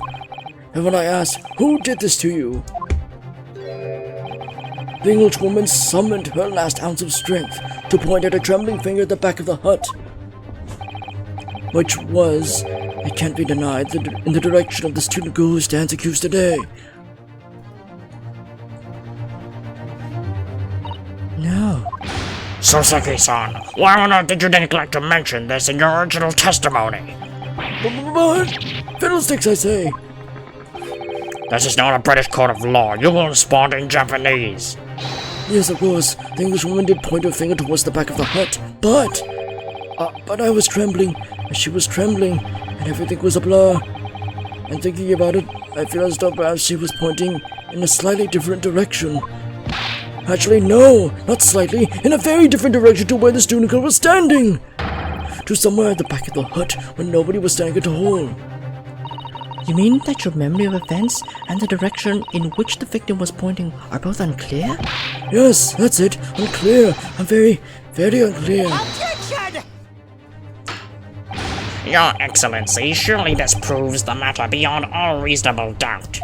And when I asked, "Who did this to you?" the Englishwoman summoned her last ounce of strength to point at a trembling finger at the back of the hut, which was, it can't be denied, in the direction of the student girl who stands accused today. No. Soseki-san, why on earth did you neglect to mention this in your original testimony? But fiddlesticks, I say. This is not a British court of law. You will respond in Japanese. Yes, of course, the Englishwoman did point her finger towards the back of the hut, but I was trembling, and she was trembling, and everything was a blur. And thinking about it, I feel as though perhaps she was pointing in a slightly different direction. Actually, no, not slightly, in a very different direction to where the student girl was standing. To somewhere at the back of the hut when nobody was standing at all. You mean that your memory of events and the direction in which the victim was pointing are both unclear? Yes, that's it, unclear. I'm very, very unclear. Your Excellency, surely this proves the matter beyond all reasonable doubt.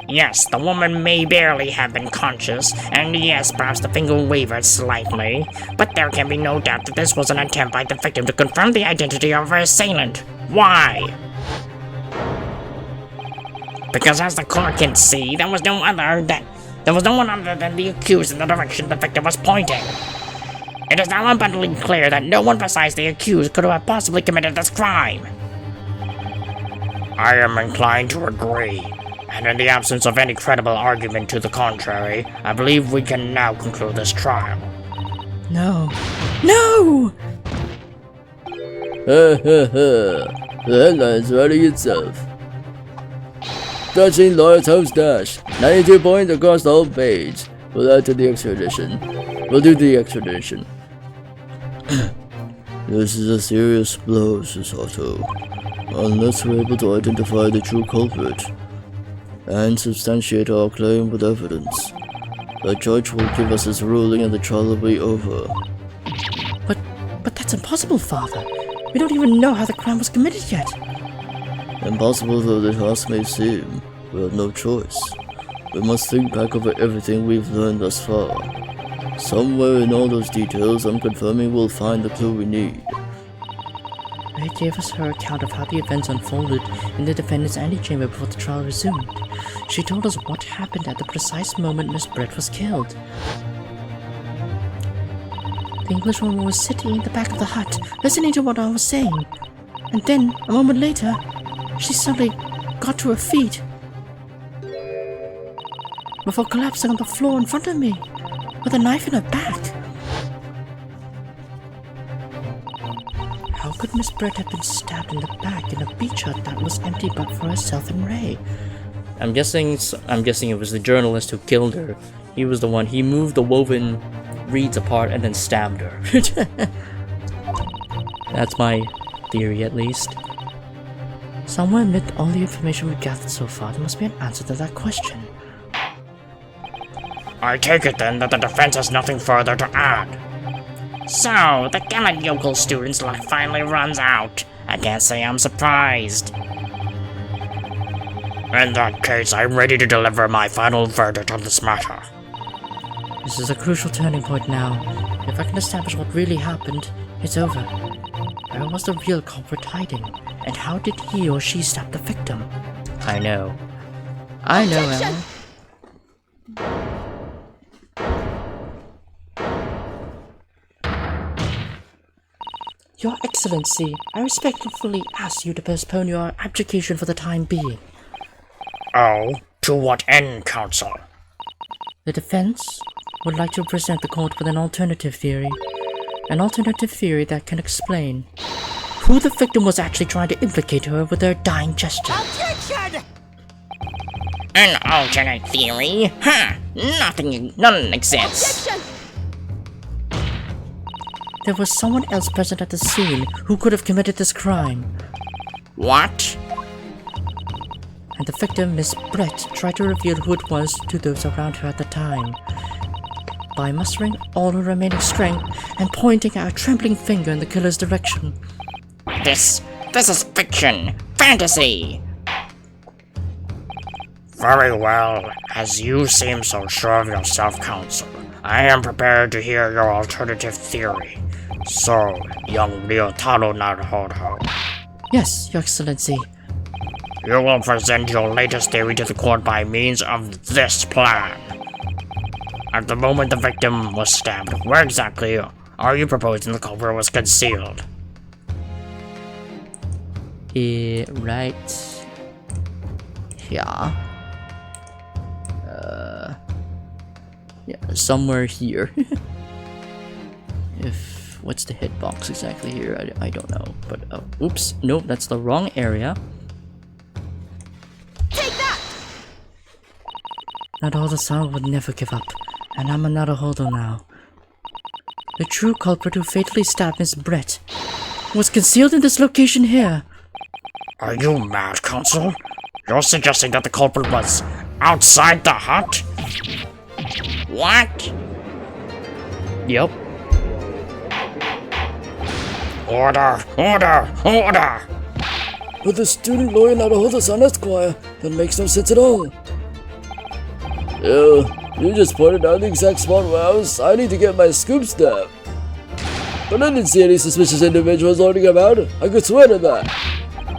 Yes, the woman may barely have been conscious, and yes, perhaps the finger wavered slightly, but there can be no doubt that this was an attempt by the victim to confirm the identity of her assailant. Why? Because as the court can see, there was no one other than the accused in the direction the victim was pointing. It is now abundantly clear that no one besides the accused could have possibly committed this crime. I am inclined to agree. And in the absence of any credible argument to the contrary, I believe we can now conclude this trial. No. No! Ha ha ha. The headline's writing itself. Touching Lawrence House Dash. 92 points across the whole page. We'll add to the extradition. We'll do the extradition. This is a serious blow, Susato. Unless we're able to identify the true culprit and substantiate our claim with evidence, the judge will give us his ruling and the trial will be over. But that's impossible, Father. We don't even know how the crime was committed yet. Impossible though the task may seem, we have no choice. We must think back over everything we've learned thus far. Somewhere in all those details, I'm confirming we'll find the clue we need. Ray gave us her account of how the events unfolded in the defendant's antechamber before the trial resumed. She told us what happened at the precise moment Miss Brett was killed. The Englishwoman was sitting in the back of the hut, listening to what I was saying. And then, a moment later, she suddenly got to her feet before collapsing on the floor in front of me, with a knife in her back. How could Miss Brett have been stabbed in the back in a beach hut that was empty but for herself and Ray? I'm guessing it was the journalist who killed her. He was the one. He moved the woven reeds apart and then stabbed her. That's my theory, at least. Somewhere amid all the information we've gathered so far, there must be an answer to that question. I take it then that the defense has nothing further to add. So, the gallant yokel student's luck finally runs out. I can't say I'm surprised. In that case, I'm ready to deliver my final verdict on this matter. This is a crucial turning point now. If I can establish what really happened, it's over. Where was the real culprit hiding? And how did he or she stab the victim? I know, Ellen. Your Excellency, I respectfully ask you to postpone your abdication for the time being. Oh, to what end, counsel? The defense would like to present the court with an alternative theory. An alternative theory that can explain who the victim was actually trying to implicate her with her dying gesture. An alternate theory? Huh! None exists. There was someone else present at the scene who could have committed this crime. What? And the victim, Miss Brett, tried to reveal who it was to those around her at the time. by mustering all her remaining strength and pointing our trembling finger in the killer's direction. This is fiction! Fantasy! Very well. As you seem so sure of yourself, Counsel, I am prepared to hear your alternative theory. So, young Ryotaro Naruhodo, Yes, Your Excellency. you will present your latest theory to the court by means of this plan. At the moment the victim was stabbed, where exactly are you proposing the culprit was concealed? Right here. Yeah, somewhere here. What's the hitbox exactly here? I don't know. But, oops. Nope, that's the wrong area. Take that! Naruhodo-san would never give up, and I'm a Naruhodo now. The true culprit who fatally stabbed Miss Brett was concealed in this location here. Are you mad, Counsel? You're suggesting that the culprit was outside the hut? What? Yep. Order! Order! Order! But the student lawyer Naruhodo-san, Esquire, that makes no sense at all. Yeah, you just pointed out the exact spot where I need to get my scoop stabbed. But I didn't see any suspicious individuals loading about. I could swear to that.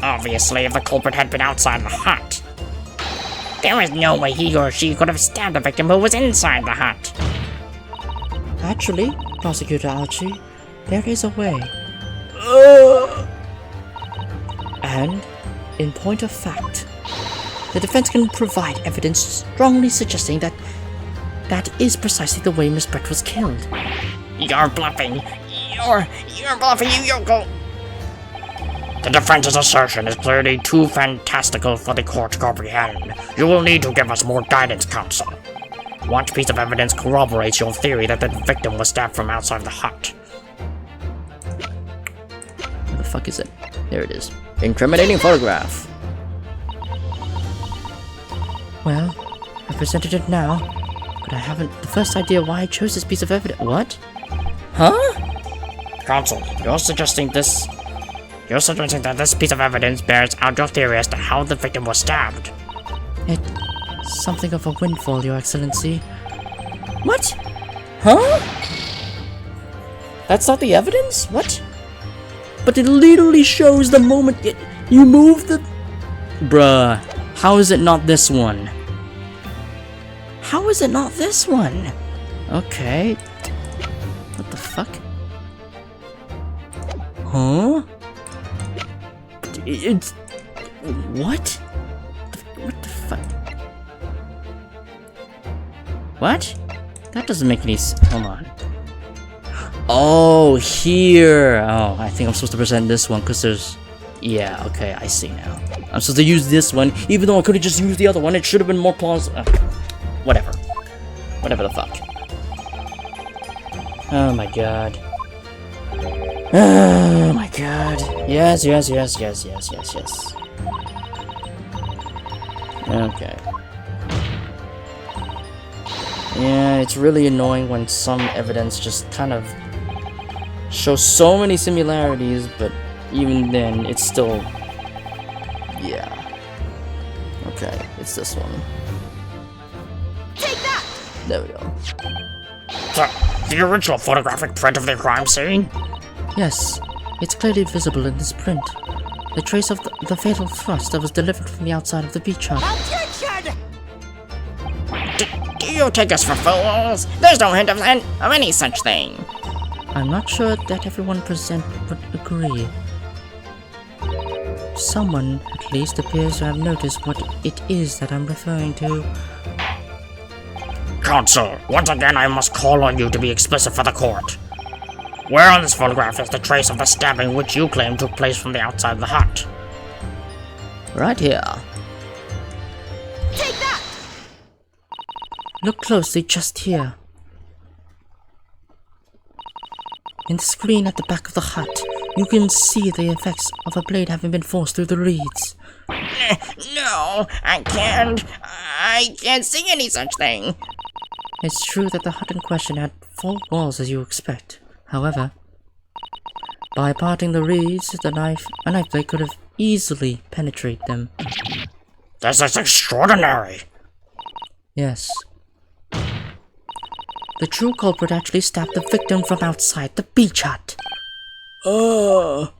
Obviously, if the culprit had been outside the hut, there is no way he or she could have stabbed the victim who was inside the hut. Actually, Prosecutor Archie, there is a way. And, in point of fact, the defense can provide evidence strongly suggesting that that is precisely the way Miss Brett was killed. You're bluffing. You're bluffing, Yoko. The defense's assertion is clearly too fantastical for the court to comprehend. You will need to give us more guidance, Counsel. What piece of evidence corroborates your theory that the victim was stabbed from outside the hut? Where the fuck is it? There it is. Incriminating photograph. Well, I presented it now, but I haven't the first idea why I chose this piece of evidence. What? Huh? Counsel, you're suggesting that this piece of evidence bears out your theory as to how the victim was stabbed. It's something of a windfall, Your Excellency. What? Huh? That's not the evidence? What? But it literally shows the moment you move the... Bruh, how is it not this one? How is it not this one? Okay. What the fuck? Huh? It's... What? What the fuck? What? That doesn't make any sense. Hold on. Oh, here. Oh, I think I'm supposed to present this one because there's... Yeah, okay, I see now. I'm supposed to use this one, even though I could have just used the other one. It should have been more plausible. Whatever. Whatever the fuck. Oh my god. Oh my god. Yes, yes, yes, yes, yes, yes, yes. Okay. Yeah, it's really annoying when some evidence just kind of shows so many similarities, but even then, it's still... Yeah. Okay, it's this one. Take that! There we go. The original photographic print of the crime scene? Yes, it's clearly visible in this print. The trace of the fatal thrust that was delivered from the outside of the beach hut. Do you take us for fools? There's no hint of any such thing. I'm not sure that everyone present would agree. Someone, at least, appears to have noticed what it is that I'm referring to. Counsel, once again I must call on you to be explicit for the court. Where on this photograph is the trace of the stabbing which you claim took place from the outside of the hut? Right here. Take that! Look closely just here. In the screen at the back of the hut, you can see the effects of a blade having been forced through the reeds. No, I can't see any such thing. It's true that the hut in question had 4 walls as you expect. However, by parting the reeds, a knife blade could have easily penetrated them. This is extraordinary. Yes. The true culprit actually stabbed the victim from outside the beach hut. Ah!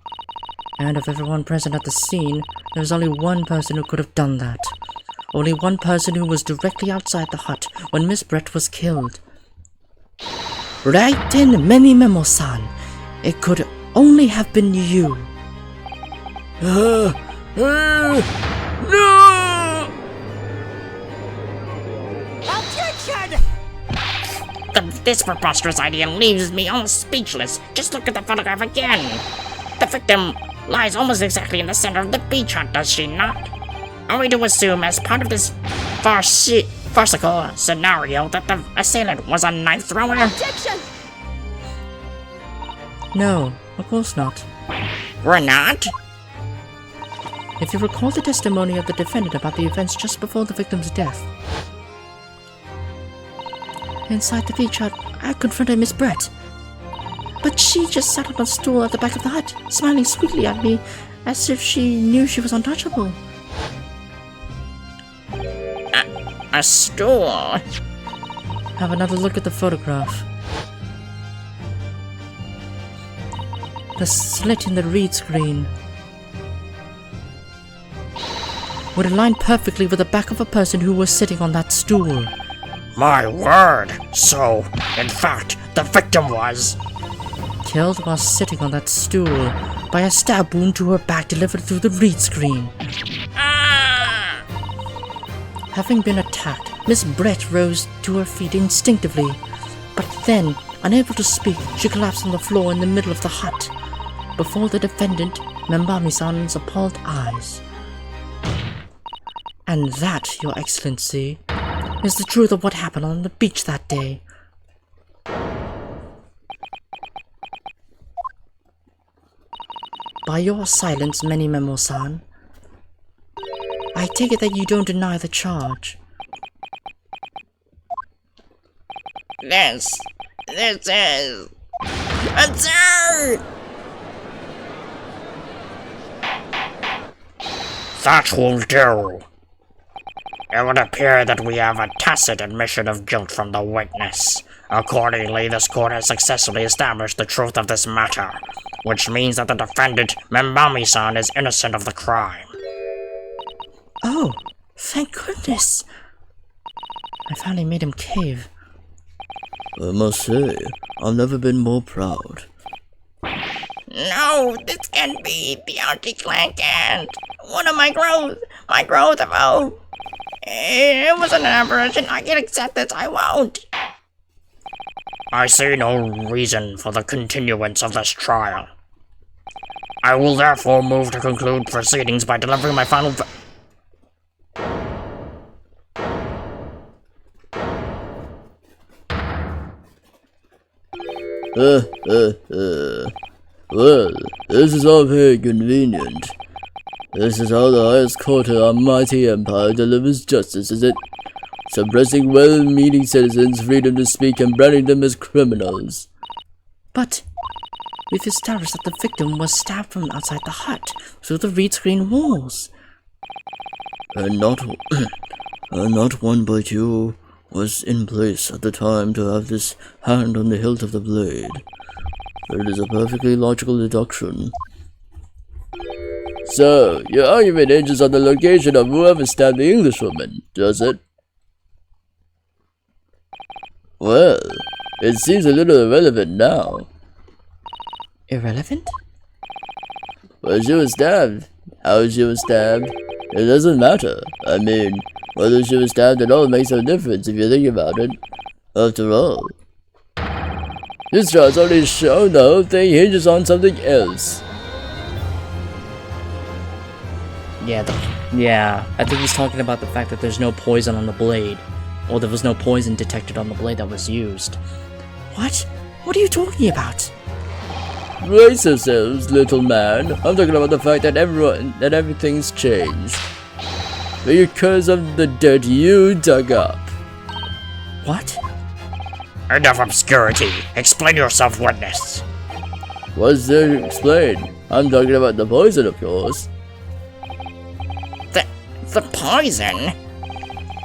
And of everyone present at the scene, there was only one person who could have done that. Only one person who was directly outside the hut when Miss Brett was killed. Right in Memi Memo-san. It could only have been you. No! This preposterous idea leaves me almost speechless. Just look at the photograph again. The victim lies almost exactly in the center of the beach hut, does she not? Are we to assume, as part of this farcical scenario, that the assailant was a knife thrower? Objection! No, of course not. We're not? If you recall the testimony of the defendant about the events just before the victim's death. Inside the beach hut, I confronted Miss Brett. But she just sat on a stool at the back of the hut, smiling sweetly at me, as if she knew she was untouchable. A stool? Have another look at the photograph. The slit in the reed screen would align perfectly with the back of a person who was sitting on that stool. My word! So, in fact, the victim was... Killed while sitting on that stool by a stab wound to her back delivered through the reed screen. Ah! Having been attacked, Miss Brett rose to her feet instinctively, but then, unable to speak, she collapsed on the floor in the middle of the hut, before the defendant, Membami-san's appalled eyes. And that, Your Excellency, is the truth of what happened on the beach that day. By your silence, Meni Memo-san, I take it that you don't deny the charge. This is absurd! That will do. It would appear that we have a tacit admission of guilt from the witness. Accordingly, this court has successfully established the truth of this matter, which means that the defendant, Membami-san, is innocent of the crime. Oh, thank goodness! I finally made him cave. I must say, I've never been more proud. No, this can't be. The Archie clan can't. What am my growth? My growth of hope. It was an aberration. I can't accept this. I won't. I see no reason for the continuance of this trial. I will therefore move to conclude proceedings by delivering my final Well, this is all very convenient. This is how the highest court of our mighty empire delivers justice, is it? Suppressing well-meaning citizens' freedom to speak and branding them as criminals. But we've established that the victim was stabbed from outside the hut through the reed screen walls. And not one but you was in place at the time to have this hand on the hilt of the blade. It is a perfectly logical deduction. So, your argument hinges on the location of whoever stabbed the Englishwoman, does it? Well, it seems a little irrelevant now. Irrelevant? Well, she was stabbed. How she was stabbed? It doesn't matter. I mean, whether she was stabbed at all makes no difference if you think about it. After all, this trial's already shown the whole thing hinges on something else. Yeah, I think he's talking about the fact that there's no poison on the blade. Or there was no poison detected on the blade that was used. What? What are you talking about? Brace yourselves, little man. I'm talking about the fact that everything's changed. Because of the dirt you dug up. What? Enough obscurity. Explain yourself, witness. What's there to explain? I'm talking about the poison, of course. The poison?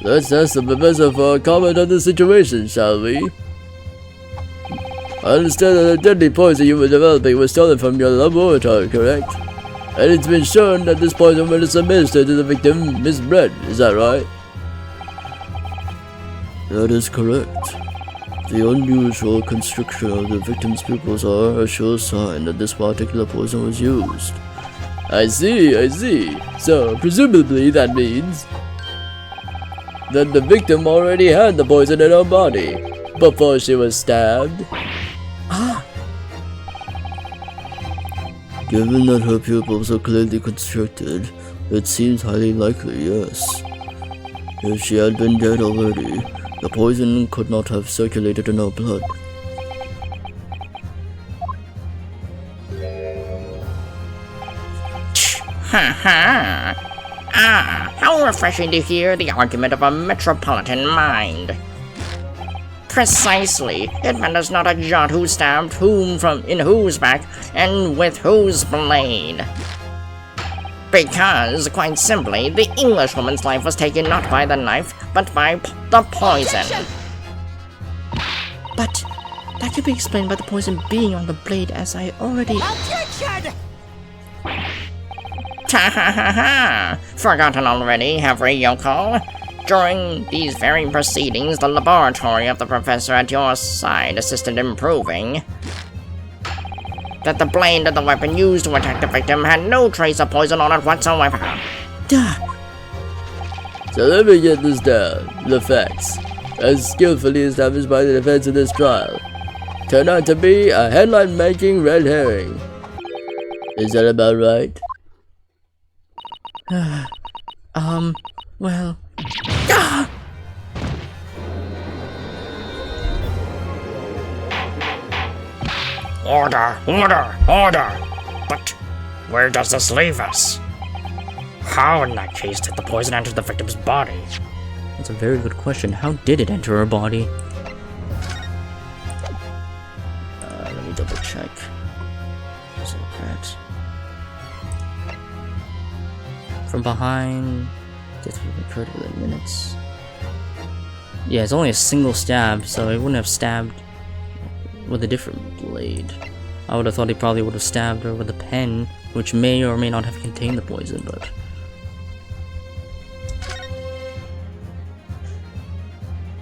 Let's ask the professor for a comment on the situation, shall we? I understand that the deadly poison you were developing was stolen from your laboratory, correct? And it's been shown that this poison was administered to the victim, Miss Brett, is that right? That is correct. The unusual constriction of the victim's pupils are a sure sign that this particular poison was used. I see. So, presumably that means that the victim already had the poison in her body before she was stabbed. Given that her pupils are clearly constricted, it seems highly likely, yes. If she had been dead already, the poison could not have circulated in her blood. Ha ha! Ah, how refreshing to hear the argument of a metropolitan mind. Precisely. It matters not a jot who stabbed whom from in whose back and with whose blade. Because, quite simply, the Englishwoman's life was taken not by the knife, but by the poison. But that can be explained by the poison being on the blade, as I already... Ha ha ha ha! Forgotten already, have we, Yoko? During these very proceedings, the laboratory of the professor at your side assisted in proving that the blade of the weapon used to attack the victim had no trace of poison on it whatsoever. Duh! So let me get this down. The facts, as skillfully established by the defense in this trial, turn out to be a headline-making red herring. Is that about right? Well... Order! But where does this leave us? How, in that case, did the poison enter the victim's body? That's a very good question. How did it enter her body? Let me double check. Let's look at... From behind... Death would have occurred within minutes. Yeah, it's only a single stab, so it wouldn't have stabbed with a different blade. I would have thought he probably would have stabbed her with a pen, which may or may not have contained the poison, but...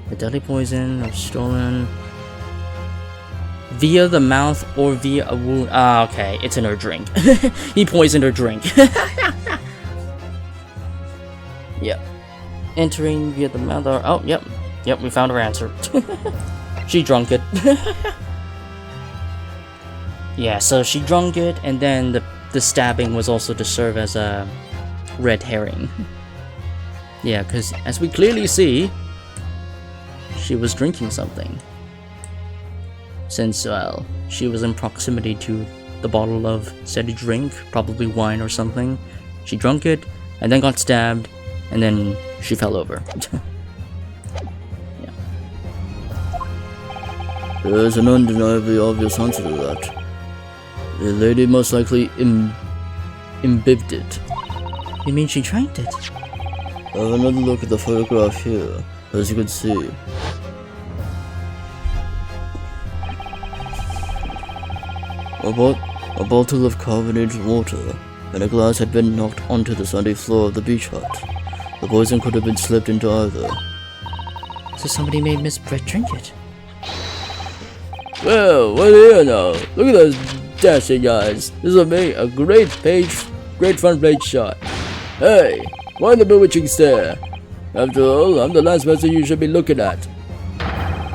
The deadly poison was stolen via the mouth or via a wound. Ah, okay, it's in her drink. He poisoned her drink. Yep. Entering via the mouth or... Oh, yep. Yep, we found her answer. She drunk it. Yeah, so she drunk it, and then the stabbing was also to serve as a red herring. Yeah, because as we clearly see, she was drinking something. Since, well, she was in proximity to the bottle of said drink, probably wine or something. She drank it, and then got stabbed, and then she fell over. Yeah. There's an undeniably obvious answer to that. The lady most likely imbibed it. You mean she drank it? Have another look at the photograph here, as you can see. A bottle of carbonated water and a glass had been knocked onto the sandy floor of the beach hut. The poison could have been slipped into either. So somebody made Miss Brett drink it. Well, what do you know? Look at those dashing eyes. This will make a great front page shot. Hey, why the bewitching stare? After all, I'm the last person you should be looking at.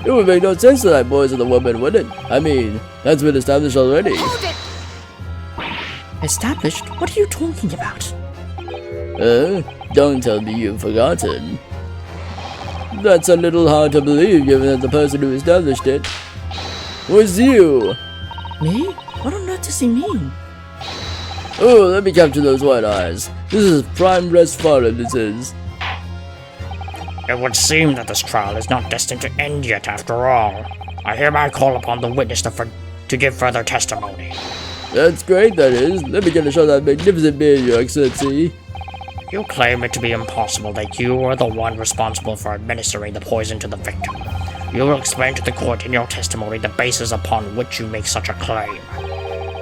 It would make no sense that I poisoned the woman, would it? I mean, that's been established already. Established? What are you talking about? Don't tell me you've forgotten. That's a little hard to believe given that the person who established it was you. Me? What on earth does he mean? Oh, let me capture those white eyes. This is prime breast foreign, this is. It would seem that this trial is not destined to end yet after all. I hereby call upon the witness to give further testimony. That's great, that is. Let me get a shot at that magnificent beard, Your Excellency. You claim it to be impossible that you were the one responsible for administering the poison to the victim. You will explain to the court in your testimony the basis upon which you make such a claim.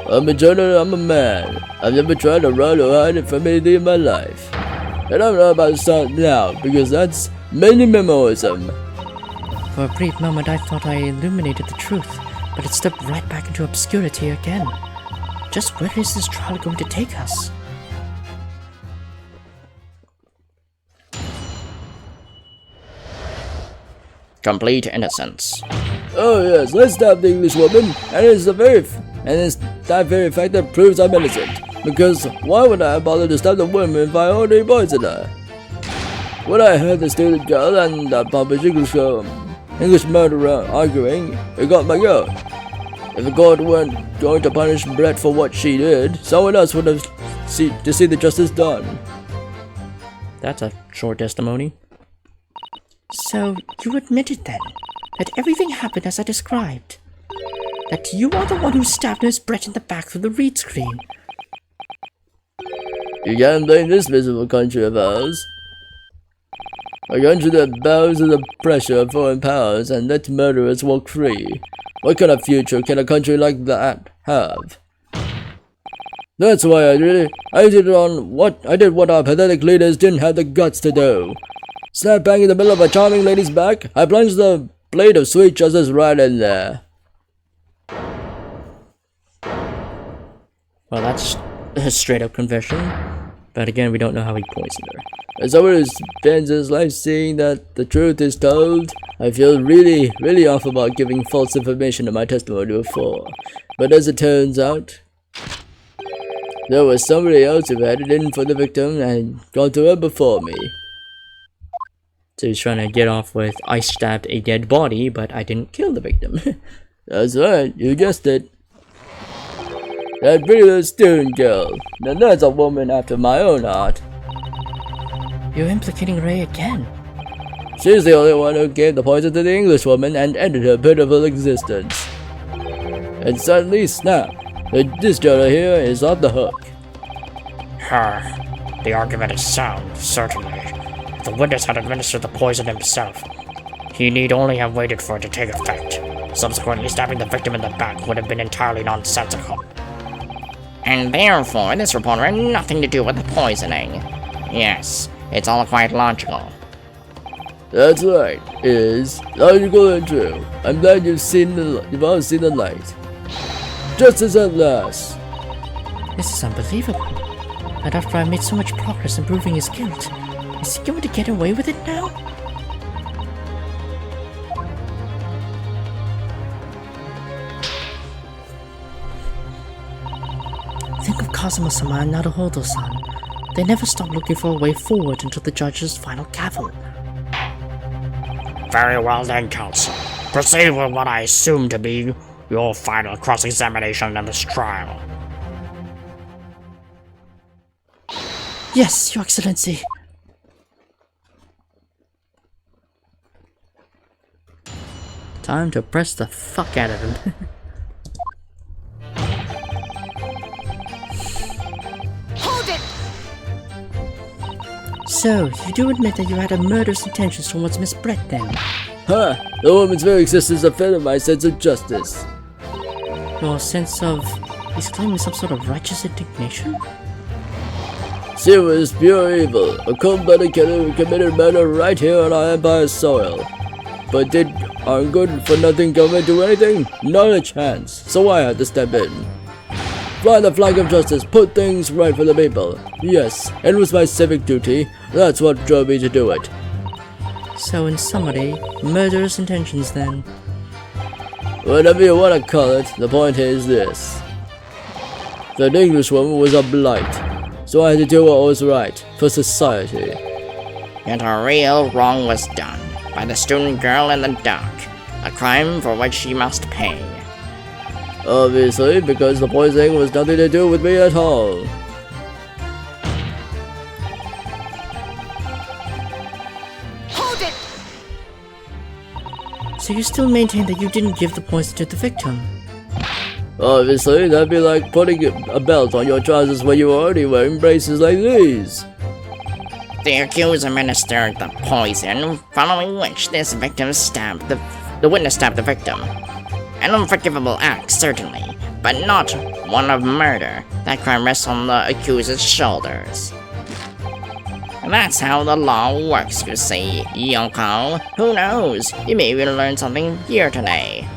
I'm a journalist, I'm a man. I've never tried to run or hide from anything in my life. And I'm not about to start now, because that's minimalism. For a brief moment, I thought I illuminated the truth, but it stepped right back into obscurity again. Just where is this trial going to take us? Complete innocence. Oh yes, let's stab the English woman, and it's that very fact that proves I'm innocent. Because why would I bother to stab the woman if I already poisoned her? When I heard the student girl and the pompous English murderer arguing, it got my goat. If the court weren't going to punish Brett for what she did, someone else would have to see the justice done. That's a short testimony. So, you admitted then that everything happened as I described? That you are the one who stabbed Miss Brett in the back through the reed screen? You can't blame this miserable country of ours. A country that bows to the pressure of foreign powers and lets murderers walk free. What kind of future can a country like that have? That's why I did what our pathetic leaders didn't have the guts to do. Snap bang in the middle of a charming lady's back, I plunged the blade of sweet justice right in there. Well, that's a straight up confession. But again, we don't know how he poisoned her. As someone who spends his life seeing that the truth is told, I feel really off about giving false information in my testimony before. But as it turns out, there was somebody else who had it in for the victim and got to her before me. So he's trying to get off with, I stabbed a dead body, but I didn't kill the victim. That's right, you guessed it. That pretty little student girl. Now that's a woman after my own heart. You're implicating Ray again. She's the only one who gave the poison to the English woman and ended her pitiful existence. And suddenly, snap, this juror here is off the hook. The argument is sound, certainly. If the witness had administered the poison himself, he need only have waited for it to take effect. Subsequently, stabbing the victim in the back would have been entirely nonsensical. And therefore, this report had nothing to do with the poisoning. Yes, it's all quite logical. That's right, it is logical and true. I'm glad you've all seen the light. Justice at last. This is unbelievable. And after I made so much progress in proving his guilt, is he going to get away with it now? Think of Kazuma-sama and Naruhodo-san. They never stop looking for a way forward until the judge's final gavel. Very well then, counsel. Proceed with what I assume to be your final cross-examination in this trial. Yes, Your Excellency. Time to press the fuck out of him. So, you do admit that you had a murderous intentions towards Miss Brett then? Huh, the woman's very existence offended my sense of justice. Your sense of... he's claiming some sort of righteous indignation? She was pure evil, a cold-blooded killer who committed murder right here on our Empire's soil. But did our good-for-nothing government do anything? Not a chance, so I had to step in. Fly the flag of justice, put things right for the people. Yes, it was my civic duty. That's what drove me to do it. So in summary, murderous intentions then. Whatever you want to call it, the point is this. That Englishwoman was a blight, so I had to do what was right for society. Yet a real wrong was done by the student girl in the dark, a crime for which she must pay. Obviously, because the poisoning was nothing to do with me at all. So you still maintain that you didn't give the poison to the victim? Obviously, that'd be like putting a belt on your trousers when you're already wearing braces like these. The accused administered the poison, following which this victim stabbed the witness stabbed the victim. An unforgivable act, certainly, but not one of murder. That crime rests on the accused's shoulders. That's how the law works, you see, Yoko. Who knows? You may even learn something here today.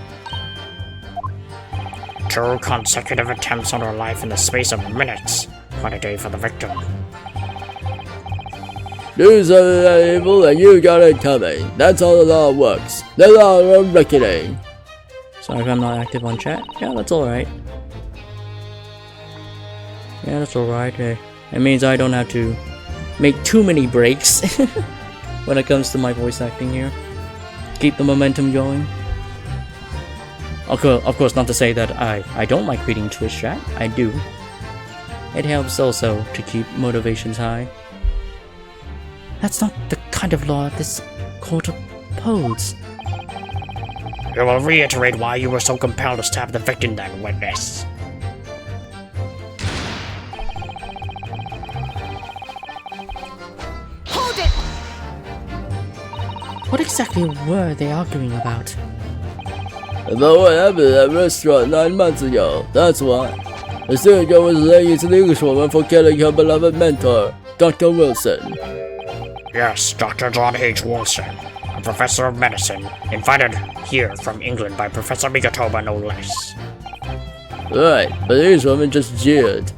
2 consecutive attempts on her life in the space of minutes. Quite a day for the victim. Do something that evil and you got it coming. That's how the law works. The law of reckoning. Sorry if I'm not active on chat. Yeah, that's alright. Yeah, that's alright. It means I don't have to make too many breaks when it comes to my voice acting here. Keep the momentum going. Of course, not to say that I don't like reading Twitch chat. I do. It helps also to keep motivations high. That's not the kind of law this court upholds. You will reiterate why you were so compelled to stab the victim then, witness. What exactly were they arguing about? About what happened at that restaurant 9 months ago, that's why. The student girl was laying into the Englishwoman for killing her beloved mentor, Dr. Wilson. Yes, Dr. John H. Wilson, a professor of medicine, invited here from England by Professor Migatoba no less. Right, but these women just jeered.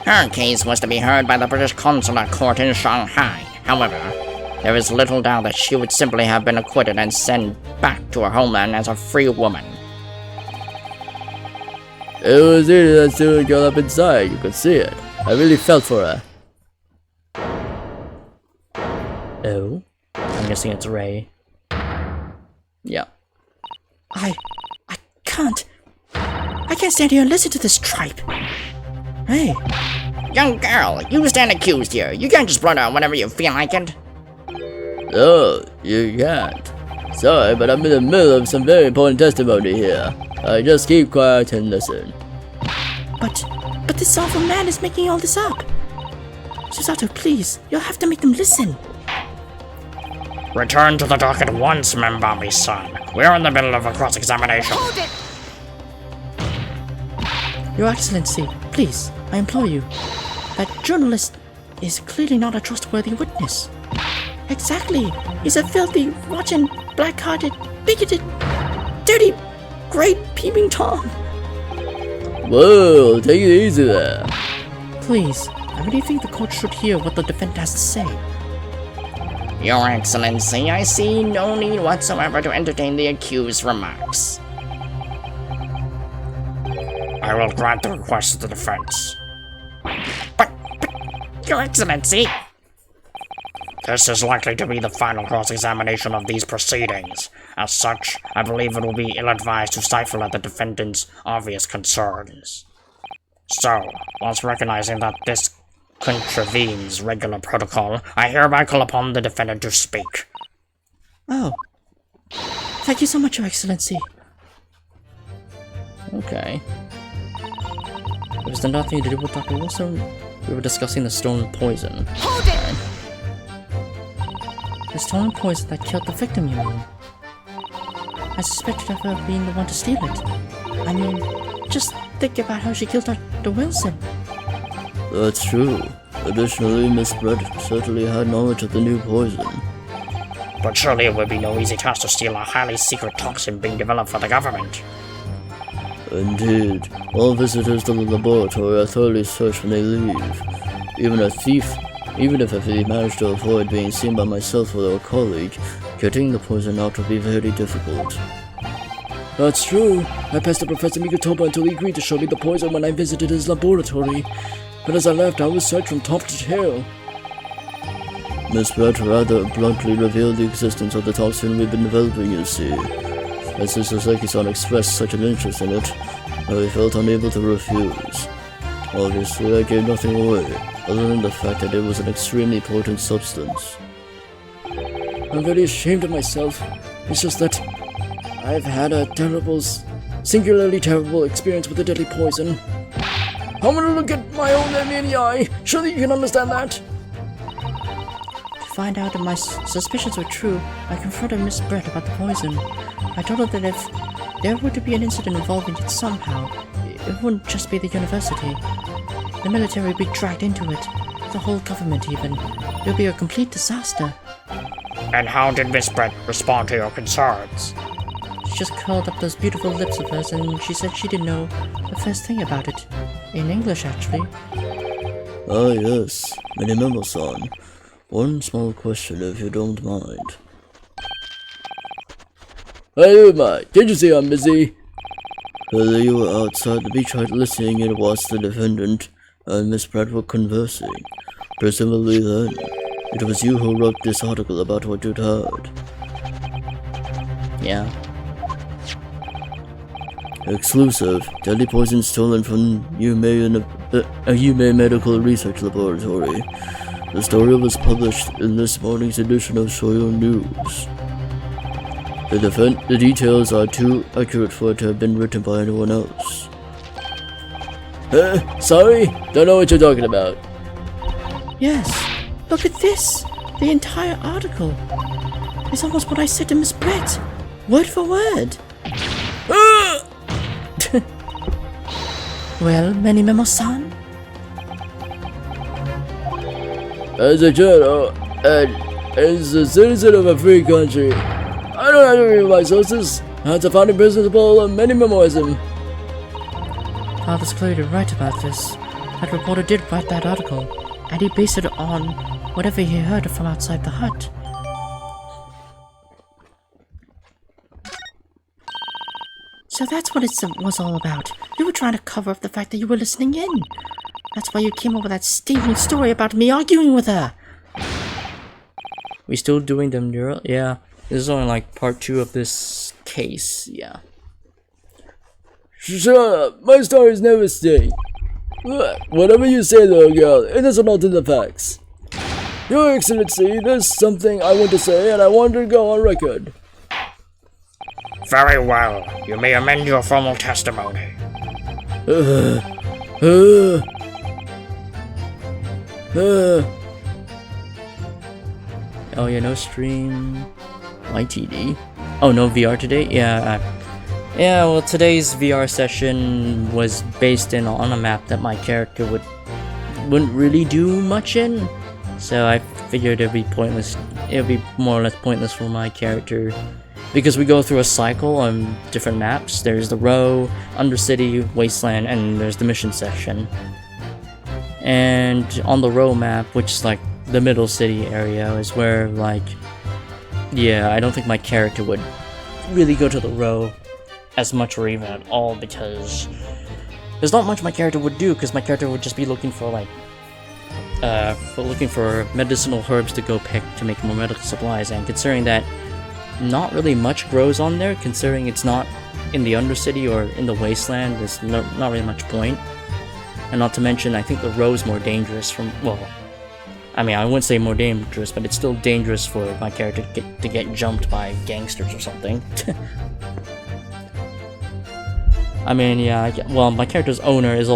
Her case was to be heard by the British Consular Court in Shanghai. However, there is little doubt that she would simply have been acquitted and sent back to her homeland as a free woman. It was really that student girl up inside, you could see it. I really felt for her. Oh? I'm guessing it's Ray. Yeah. I can't stand here and listen to this tripe. Hey, Young girl, you stand accused here. You can't just blurt out whenever you feel like it. Oh, you can't. Sorry, but I'm in the middle of some very important testimony here. Just keep quiet and listen. but this awful man is making all this up. Susato, please, you'll have to make them listen. Return to the dock at once, Membami-san. We're in the middle of a cross-examination. Your Excellency, please, I implore you. That journalist is clearly not a trustworthy witness. Exactly. He's a filthy, rotten, black-hearted, bigoted, dirty, great peeping Tom. Whoa, take it easy there. Please, I really think the court should hear what the defendant has to say. Your Excellency, I see no need whatsoever to entertain the accused's remarks. I will grant the request of the defense. But, Your Excellency, This is likely to be the final cross-examination of these proceedings. As such, I believe it will be ill-advised to stifle at the defendant's obvious concerns. So, whilst recognizing that this contravenes regular protocol, I hereby call upon the defendant to speak. Oh. Thank you so much, Your Excellency. Okay. It was nothing to do with Dr. Wilson. We were discussing the stolen poison. The stolen poison that killed the victim, you mean? I suspected of her being the one to steal it. I mean, just think about how she killed Dr. Wilson. That's true. Additionally, Miss Brett certainly had knowledge of the new poison. But surely it would be no easy task to steal a highly secret toxin being developed for the government. Indeed, all visitors to the laboratory are thoroughly searched when they leave. Even if a thief managed to avoid being seen by myself or a colleague, getting the poison out would be very difficult. That's true. I pestered Professor Migatoba until he agreed to show me the poison when I visited his laboratory. But as I left, I was searched from top to tail. Miss Brett rather bluntly revealed the existence of the toxin we've been developing, you see. As Sister Seki-san expressed such an interest in it, I felt unable to refuse. Obviously, I gave nothing away, other than the fact that it was an extremely potent substance. I'm very ashamed of myself. It's just that I've had a singularly terrible experience with a deadly poison. I'm gonna look at my own enemy in the eye. Surely you can understand that. To find out if my suspicions were true, I confronted Miss Brett about the poison. I told her that if there were to be an incident involving it somehow, it wouldn't just be the university. The military would be dragged into it. The whole government even. It would be a complete disaster. And how did Miss Brett respond to your concerns? She just curled up those beautiful lips of hers and she said she didn't know the first thing about it. In English, actually. Ah, yes. Minimemo-san. One small question, if you don't mind. Hey, mate. Did you see I'm busy? Whether you were outside the beachhead listening and watched the defendant and Miss Pratt were conversing. Presumably then, it was you who wrote this article about what you'd heard. Yeah. Exclusive. Deadly poison stolen from Yume Medical Research Laboratory. The story was published in this morning's edition of Shoyo News. The details are too accurate for it to have been written by anyone else. Sorry? Don't know what you're talking about. Yes, look at this. The entire article. It's almost what I said to Miss Brett. Word for word. Well, Minimemo-san? As a journal, and as a citizen of a free country, I don't have to read my sources. That's a founding principle of Minimemoism. Father's clearly right about this. That reporter did write that article, and he based it on whatever he heard from outside the hut. So that's what it was all about. You were trying to cover up the fact that you were listening in. That's why you came up with that stinking story about me arguing with her. We still doing them, Neural? Yeah. This is only like part 2 of this case, yeah. Shut up, my stories never stink. Whatever you say, little girl, it doesn't alter the facts. Your Excellency, there's something I want to say and I want to go on record. Very well. You may amend your formal testimony. Oh yeah, no stream. YTD. Oh, no VR today? Yeah, yeah, well, today's VR session was based on a map that my character wouldn't really do much in. So I figured it'd be pointless. It'd be more or less pointless for my character. Because we go through a cycle on different maps. There's the Row, Undercity, Wasteland, and there's the mission section. And on the Row map, which is like the middle city area, is where like, yeah, I don't think my character would really go to the Row as much or even at all, because there's not much my character would do, because my character would just be looking for like looking for medicinal herbs to go pick to make more medical supplies, and considering that not really much grows on there, considering it's not in the Undercity or in the Wasteland, there's not really much point. And not to mention, I think the Row's more dangerous from, well, I mean, I wouldn't say more dangerous, but it's still dangerous for my character to get jumped by gangsters or something. I mean, yeah, well, my character's owner is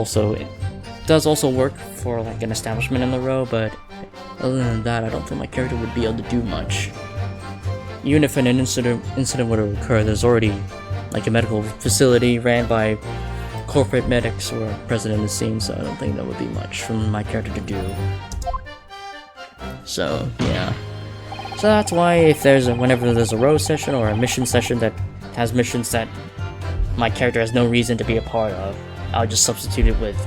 does also work for like an establishment in the Row, but other than that, I don't think my character would be able to do much. Even if an incident were to occur, there's already like a medical facility ran by corporate medics or present in the scene, so I don't think that would be much for my character to do. So yeah, so that's why if whenever there's a Row session or a mission session that has missions that my character has no reason to be a part of, I'll just substitute it with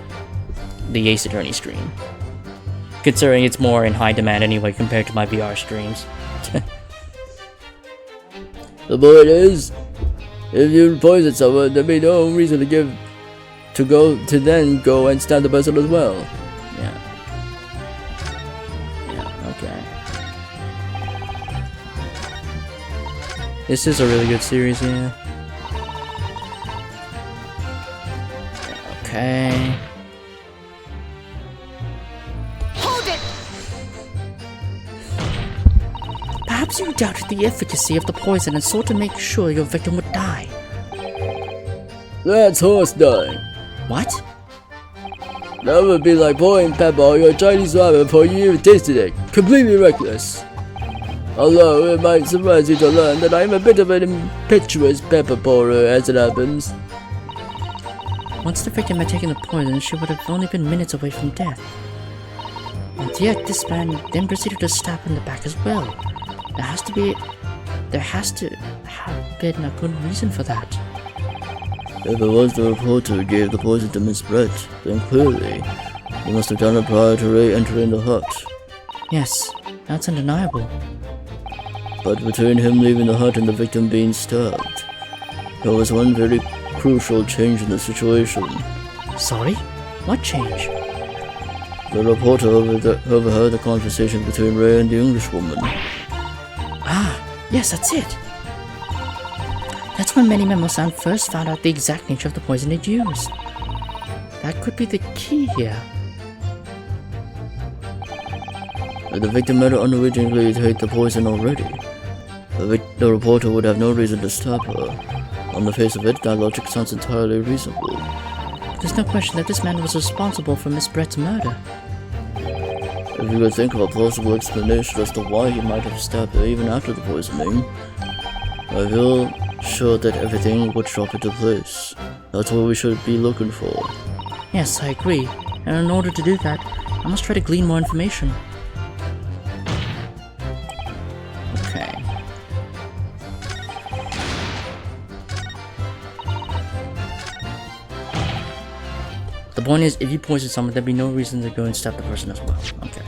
the Ace Attorney stream, considering it's more in high demand anyway compared to my VR streams. The point is, if you poison someone, there'd be no reason to then go and stab the person as well. Yeah. Yeah, okay. This is a really good series, yeah. Okay. Perhaps you doubted the efficacy of the poison and sought to make sure your victim would die. That's horse dying. What? That would be like pouring pepper on your Chinese ramen before you even tasted it. Completely reckless. Although it might surprise you to learn that I'm a bit of an impetuous pepper pourer as it happens. Once the victim had taken the poison, she would have only been minutes away from death. And yet this man then proceeded to stab her in the back as well. There has to have been a good reason for that. If it was the reporter who gave the poison to Miss Brett, then clearly he must have done it prior to Ray entering the hut. Yes, that's undeniable. But between him leaving the hut and the victim being stabbed, there was one very crucial change in the situation. Sorry? What change? The reporter overheard the conversation between Ray and the Englishwoman. Ah, yes, that's it. That's when Manny Memo-san first found out the exact nature of the poison it used. That could be the key here. If the victim had unwittingly taken the poison already, the reporter would have no reason to stop her. On the face of it, that logic sounds entirely reasonable. There's no question that this man was responsible for Miss Brett's murder. If you could think of a plausible explanation as to why he might have stabbed her even after the poisoning, I feel sure that everything would drop into place. That's what we should be looking for. Yes, I agree. And in order to do that, I must try to glean more information. Okay. The point is, if you poison someone, there'd be no reason to go and stab the person as well. Okay.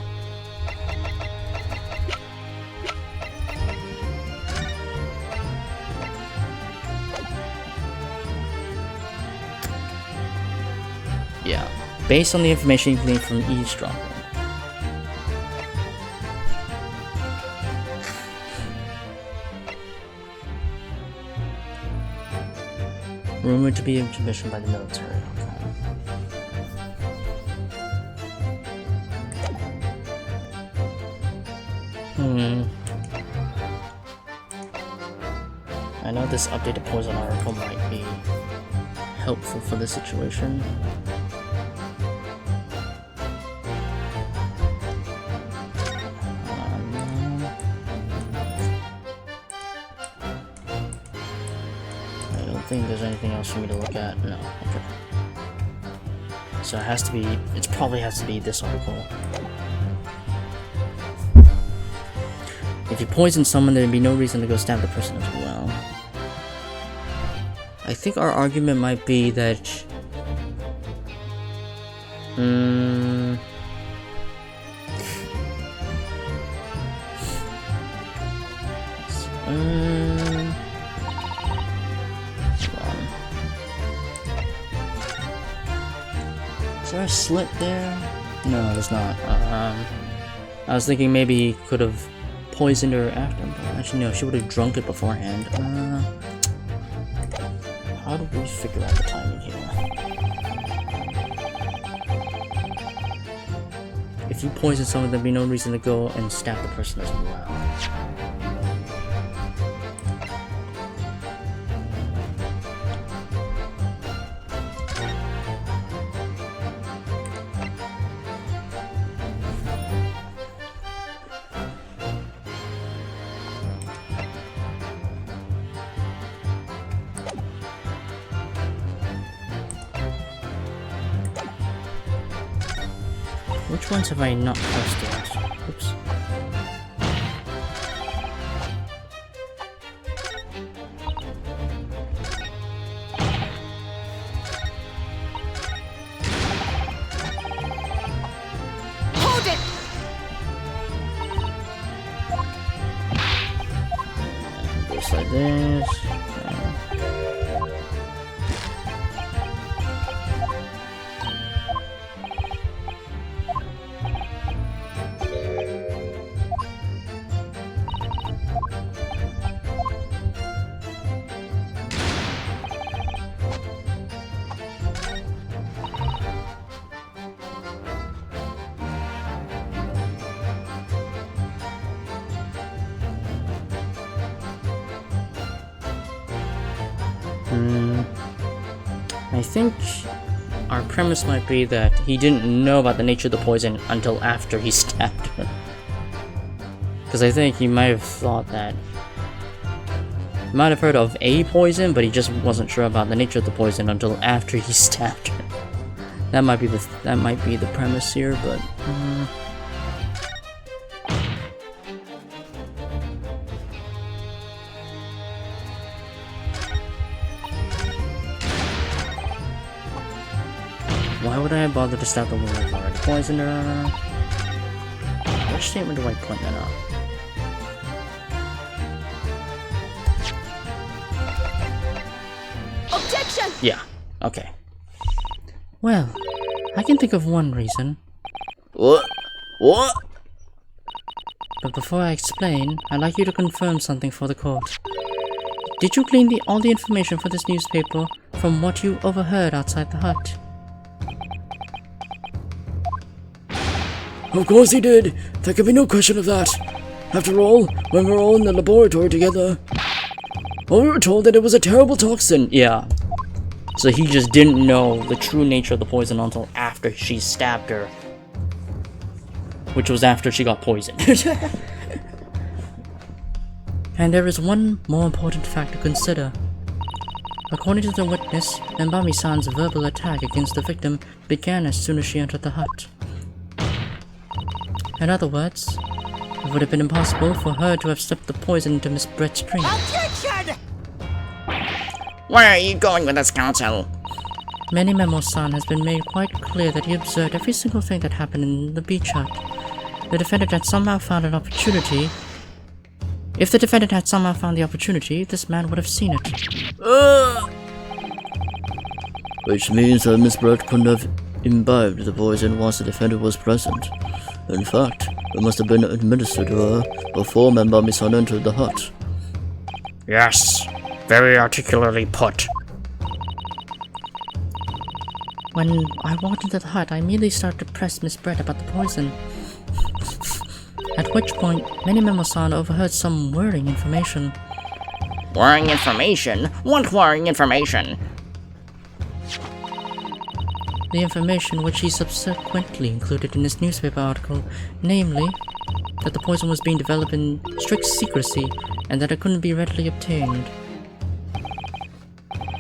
Yeah. Based on the information you gleaned from eavesdropping. Rumored to be commissioned by the military. Okay. I know this updated poison article might be helpful for this situation. I don't think there's anything else for me to look at. No. Okay. So it has to be. It probably has to be this article. If you poison someone, there'd be no reason to go stab the person as well. I think our argument might be that... Is there a slit there? No, there's not. I was thinking maybe he could have poisoned her after, but actually no, she would have drunk it beforehand. How do we figure out the timing here? If you poison someone, there'd be no reason to go and stab the person as well. Which ones have I not pressed yet? Oops. Hold it! Just like this. I think our premise might be that he didn't know about the nature of the poison until after he stabbed her. Because I think he might have thought that... He might have heard of a poison, but he just wasn't sure about the nature of the poison until after he stabbed her. That might be the premise here, but... Why would I bother to stab the woman who's already poisoned her? Which statement do I point that out? Objection! Yeah, okay. Well, I can think of one reason, What? What? but before I explain, I'd like you to confirm something for the court. Did you glean all the information for this newspaper from what you overheard outside the hut? Of course he did. There can be no question of that. After all, when we were all in the laboratory together, Well, we were told that it was a terrible toxin. Yeah. So he just didn't know the true nature of the poison until after she stabbed her. Which was after she got poisoned. And there is one more important fact to consider. According to the witness, Mbami-san's verbal attack against the victim began as soon as she entered the hut. In other words, it would have been impossible for her to have slipped the poison into Miss Brett's drink. Objection! Where are you going with this, counsel? Many Memo-san has been made quite clear that he observed every single thing that happened in the beach hut. The defendant had somehow found an opportunity. If the defendant had somehow found the opportunity, this man would have seen it. which means that Miss Brett couldn't have imbibed the poison once the defendant was present. In fact, it must have been administered to her before Mbami-san entered the hut. Yes, very articulately put. When I walked into the hut, I immediately started to press Miss Brett about the poison. At which point, many Memo-san overheard some worrying information. Worrying information? What worrying information? The information which he subsequently included in his newspaper article, namely, that the poison was being developed in strict secrecy and that it couldn't be readily obtained.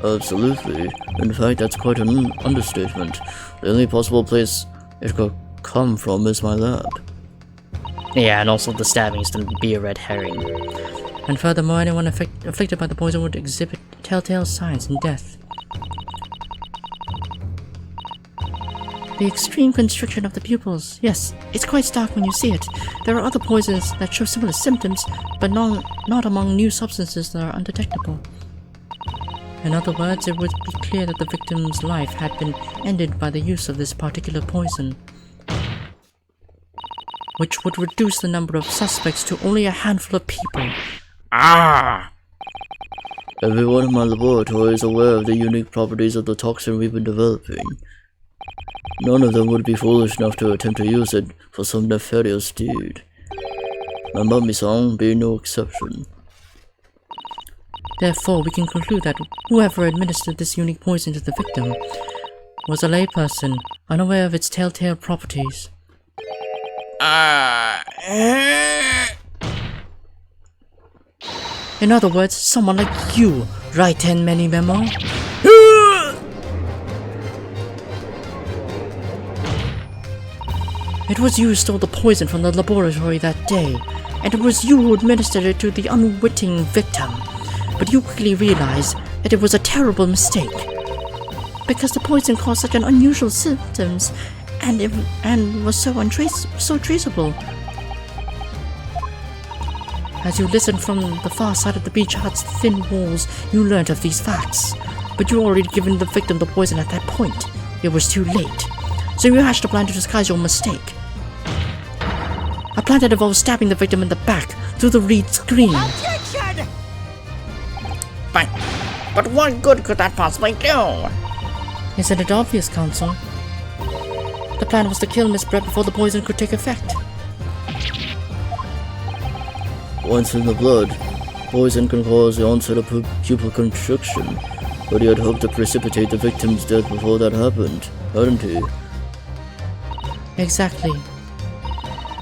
Absolutely. In fact, that's quite an understatement. The only possible place it could come from is my lab. Yeah, and also the stabbings to be a red herring. And furthermore, anyone afflicted by the poison would exhibit telltale signs in death. The extreme constriction of the pupils. Yes, it's quite stark when you see it. There are other poisons that show similar symptoms, but not among new substances that are undetectable. In other words, it would be clear that the victim's life had been ended by the use of this particular poison, which would reduce the number of suspects to only a handful of people. Ah! Everyone in my laboratory is aware of the unique properties of the toxin we've been developing. None of them would be foolish enough to attempt to use it for some nefarious deed. Mbami-san being no exception. Therefore, we can conclude that whoever administered this unique poison to the victim was a layperson, unaware of its telltale properties. In other words, someone like you, right, Many Memo? It was you who stole the poison from the laboratory that day, and it was you who administered it to the unwitting victim. But you quickly realized that it was a terrible mistake, because the poison caused such an unusual symptoms, and was so traceable. As you listened from the far side of the beach hut's thin walls, you learned of these facts. But you already given the victim the poison at that point. It was too late. So you hatched a plan to disguise your mistake. A plan that involved stabbing the victim in the back through the reed screen. Objection! But what good could that possibly do? Isn't it obvious, Counsel? The plan was to kill Miss Brett before the poison could take effect. Once in the blood, poison can cause the onset of pupil constriction. But he had hoped to precipitate the victim's death before that happened, hadn't he? Exactly.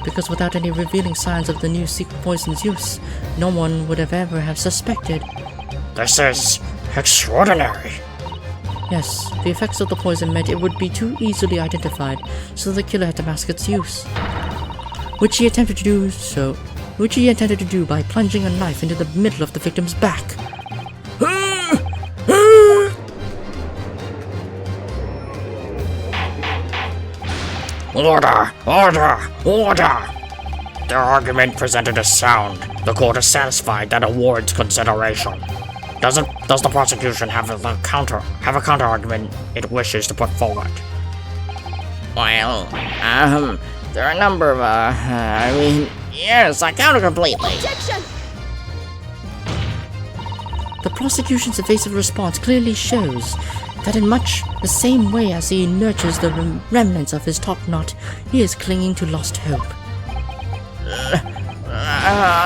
Because without any revealing signs of the new secret poison's use, no one would have ever have suspected. This is extraordinary. Yes, the effects of the poison meant it would be too easily identified, so the killer had to mask its use. Which he intended to do by plunging a knife into the middle of the victim's back. Order! Order! Order! Their argument presented is sound. The court is satisfied that awards consideration. Does the prosecution have a counter argument it wishes to put forward? Well, there are a number of, yes, I counter completely. Objection! The prosecution's evasive response clearly shows that in much the same way as he nurtures the remnants of his top knot, he is clinging to lost hope.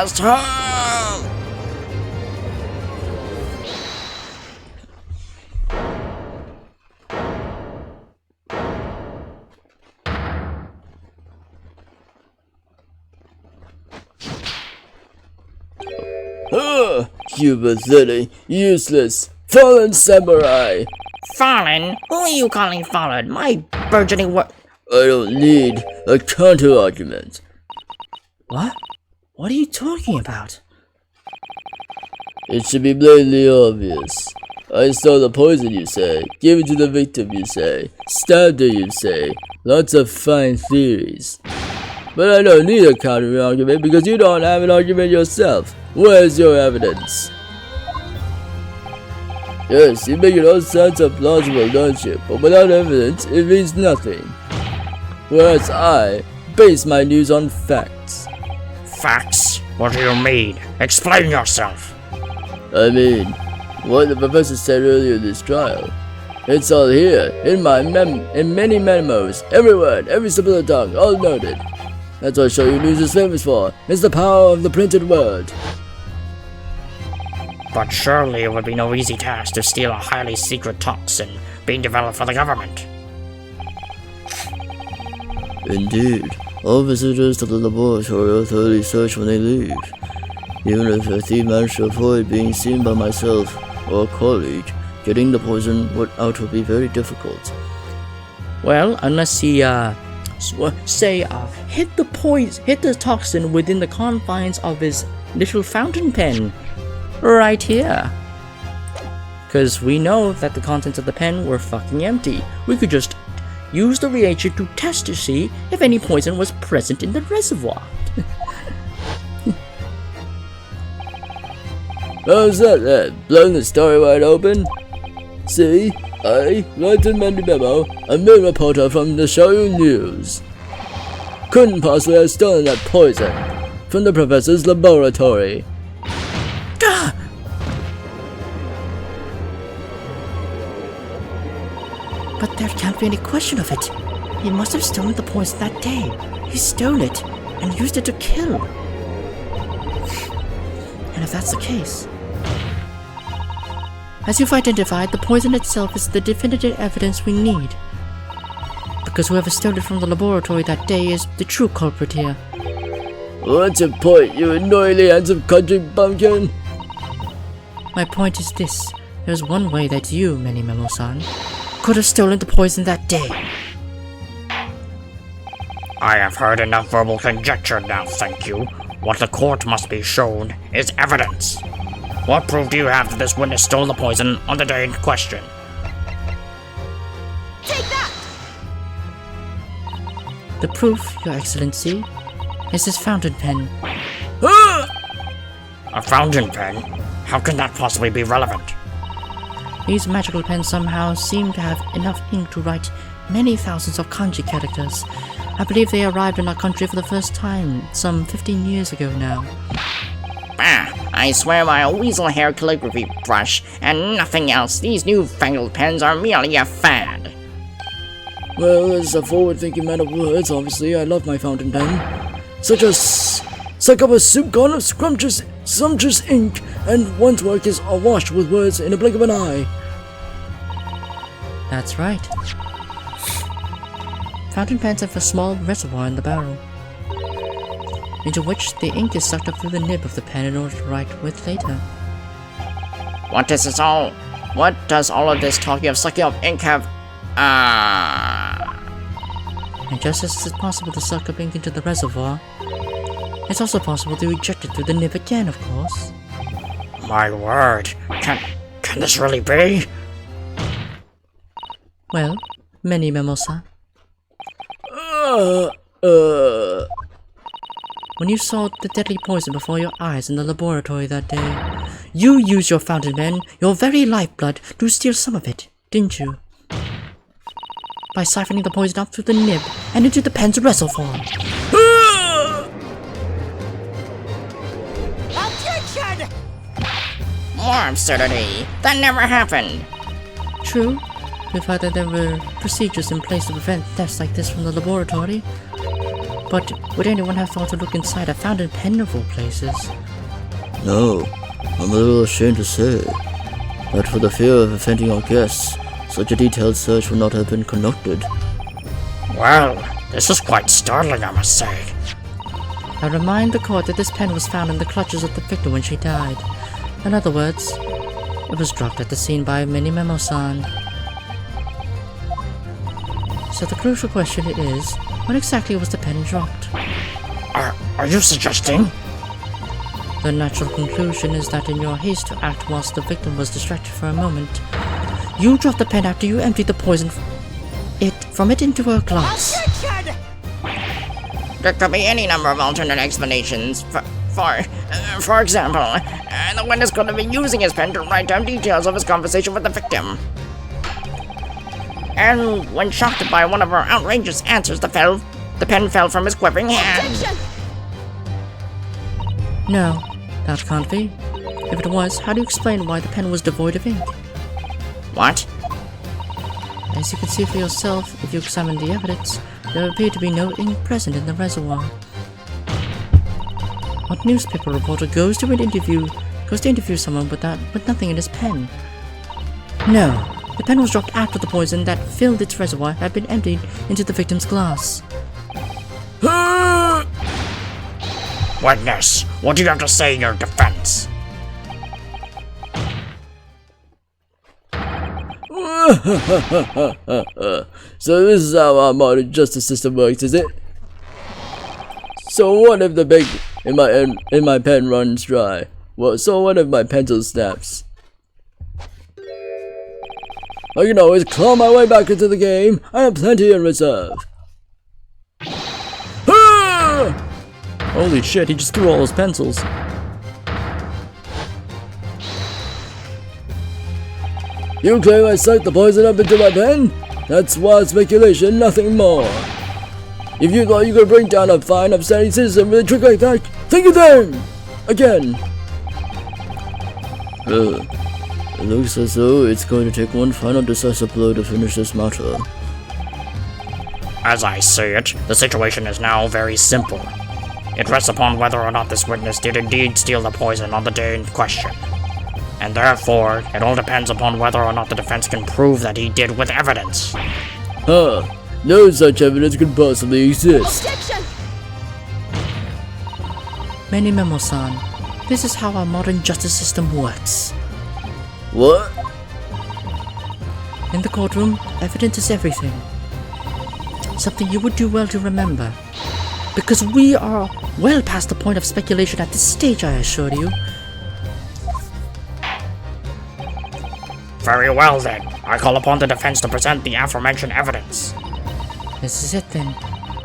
Stop! You pathetic, useless, fallen samurai! Fallen? Who are you calling fallen? My burgeoning work. I don't need a counter-argument. What? What are you talking about? It should be blatantly obvious. I stole the poison, you say. Gave it to the victim, you say. Stabbed her, you say. Lots of fine theories. But I don't need a counter-argument because you don't have an argument yourself. Where's your evidence? Yes, you make it all sound so plausible, don't you? But without evidence, it means nothing. Whereas I base my news on facts. Facts? What do you mean? Explain yourself. I mean, what the professor said earlier in this trial. It's all here, in many memos, every word, every slip of the tongue, all noted. That's what Show You News is famous for. It's the power of the printed word. But surely it would be no easy task to steal a highly secret toxin being developed for the government. Indeed, all visitors to the laboratory are thoroughly searched when they leave. Even if a thief managed to avoid being seen by myself or a colleague, getting the poison out would be very difficult. Well, unless he, hid the toxin within the confines of his little fountain pen. Right here. Because we know that the contents of the pen were fucking empty. We could just use the reagent to test to see if any poison was present in the reservoir. How's that then? Blowing the story wide open? See, I, Lighton Mendy Memo, a main reporter from the Show You News. Couldn't possibly have stolen that poison from the professor's laboratory. But there can't be any question of it. He must have stolen the poison that day. He stole it and used it to kill. And if that's the case, as you've identified, the poison itself is the definitive evidence we need. Because whoever stole it from the laboratory that day is the true culprit here. What's your point, you annoyingly handsome country bumpkin? My point is this. There's one way that you, Many Memo-san, could have stolen the poison that day. I have heard enough verbal conjecture now, thank you. What the court must be shown is evidence. What proof do you have that this witness stole the poison on the day in question? Take that! The proof, Your Excellency, is his fountain pen. A fountain pen? How can that possibly be relevant? These magical pens somehow seem to have enough ink to write many thousands of kanji characters. I believe they arrived in our country for the first time some 15 years ago now. I swear by a weasel hair calligraphy brush and nothing else, these newfangled pens are merely a fad. Well, as a forward-thinking man of words, obviously, I love my fountain pen. Suck up a soup gun of sumptuous ink, and one's work is awash with words in a blink of an eye. That's right. Fountain pens have a small reservoir in the barrel, into which the ink is sucked up through the nib of the pen in order to write with later. What does all of this talking of sucking up ink have? And just as it's possible to suck up ink into the reservoir, it's also possible to eject it through the nib again, of course. My word. Can this really be? Well, many Mimosa. When you saw the deadly poison before your eyes in the laboratory that day, you used your fountain pen, your very lifeblood, to steal some of it, didn't you? By siphoning the poison out through the nib and into the pen's reservoir. Objection! More absurdity. That never happened. True, we thought that there were procedures in place to prevent thefts like this from the laboratory. But would anyone have thought to look inside a fountain pen of all places? No, I'm a little ashamed to say. But for the fear of offending our guests, such a detailed search would not have been conducted. Well, this is quite startling, I must say. I remind the court that this pen was found in the clutches of the victim when she died. In other words, it was dropped at the scene by Mini Memo-san. So the crucial question is, when exactly was the pen dropped? Are you suggesting? The natural conclusion is that in your haste to act whilst the victim was distracted for a moment, you dropped the pen after you emptied the poison from it into her glass. Objection! There could be any number of alternate explanations. For example, the witness could have been using his pen to write down details of his conversation with the victim. And when shocked by one of her outrageous answers, the pen fell from his quivering hand. Objection! No, that can't be. If it was, how do you explain why the pen was devoid of ink? What? As you can see for yourself, if you examine the evidence, there appeared to be no ink present in the reservoir. What newspaper reporter goes to interview someone with nothing in his pen? No, the pen was dropped after the poison that filled its reservoir had been emptied into the victim's glass. Witness, what do you have to say in your defense? So this is how our modern justice system works, is it? So what if the big in my pen runs dry? Well, so what if my pencil snaps? I can always claw my way back into the game. I have plenty in reserve. Holy shit, he just threw all his pencils. You claim I sucked the poison up into my pen? That's wild speculation, nothing more. If you thought you could bring down a fine, upstanding citizen with a trick like that, think again! Again! It looks as though it's going to take one final decisive blow to finish this matter. As I see it, the situation is now very simple. It rests upon whether or not this witness did indeed steal the poison on the day in question. And therefore, it all depends upon whether or not the defense can prove that he did with evidence. Huh. No such evidence could possibly exist. Objection! Many Memo-san, this is how our modern justice system works. What? In the courtroom, evidence is everything. Something you would do well to remember. Because we are well past the point of speculation at this stage, I assure you. Very well then. I call upon the defense to present the aforementioned evidence. This is it then.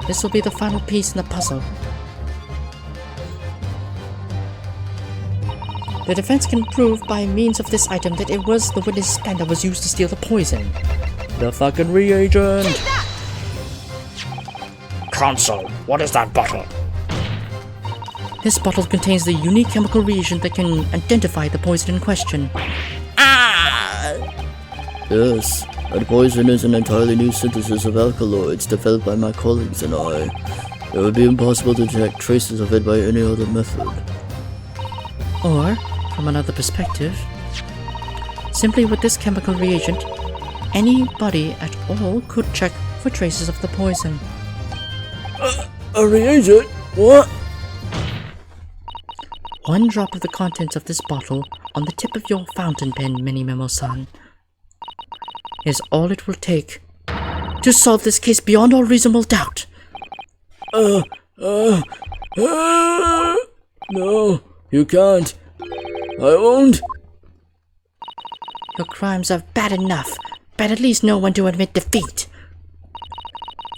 This will be the final piece in the puzzle. The defense can prove by means of this item that it was the witness's pen that was used to steal the poison. The fucking reagent! Take that! Counsel, what is that bottle? This bottle contains the unique chemical reagent that can identify the poison in question. Yes, that poison is an entirely new synthesis of alkaloids developed by my colleagues and I. It would be impossible to detect traces of it by any other method. Or, from another perspective, simply with this chemical reagent, Anybody at all could check for traces of the poison. A reagent? What? One drop of the contents of this bottle on the tip of your fountain pen, Mini-Memo-san, is all it will take to solve this case beyond all reasonable doubt. No, you can't. I won't. Your crimes are bad enough, but at least know when to admit defeat.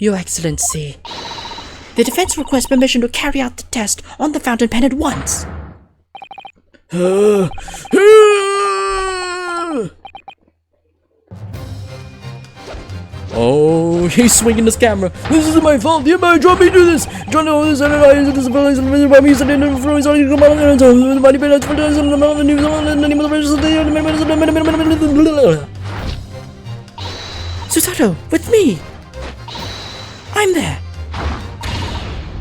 Your Excellency, the defense requests permission to carry out the test on the fountain pen at once. Oh, he's swinging his camera. This isn't my fault. You might drop me to do this. Trying to hold this and I use it as a police and visit by me. Sitting in the room. Sorry, come on. And so the body been for this and the news and the name of the Susato, with me! I'm there!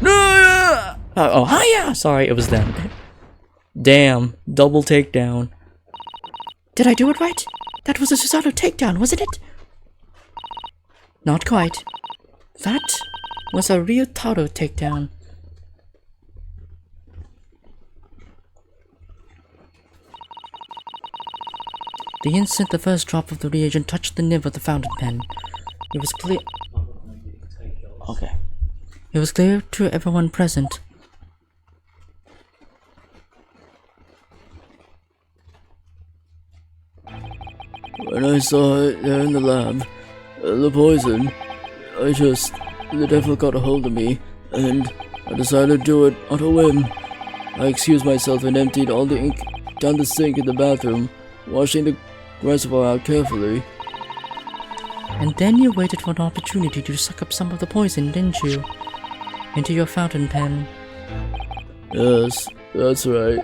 No! Oh, hiya! Sorry, it was them. Damn, double takedown. Did I do it right? That was a Susato takedown, wasn't it? Not quite. That was a Ryutaro takedown. The instant the first drop of the reagent touched the nib of the fountain pen, it was clear. Okay. It was clear to everyone present. When I saw it there in the lab, the poison, the devil got a hold of me, and I decided to do it on a whim. I excused myself and emptied all the ink down the sink in the bathroom, washing the reservoir out carefully. And then you waited for an opportunity to suck up some of the poison, didn't you? Into your fountain pen. Yes, that's right.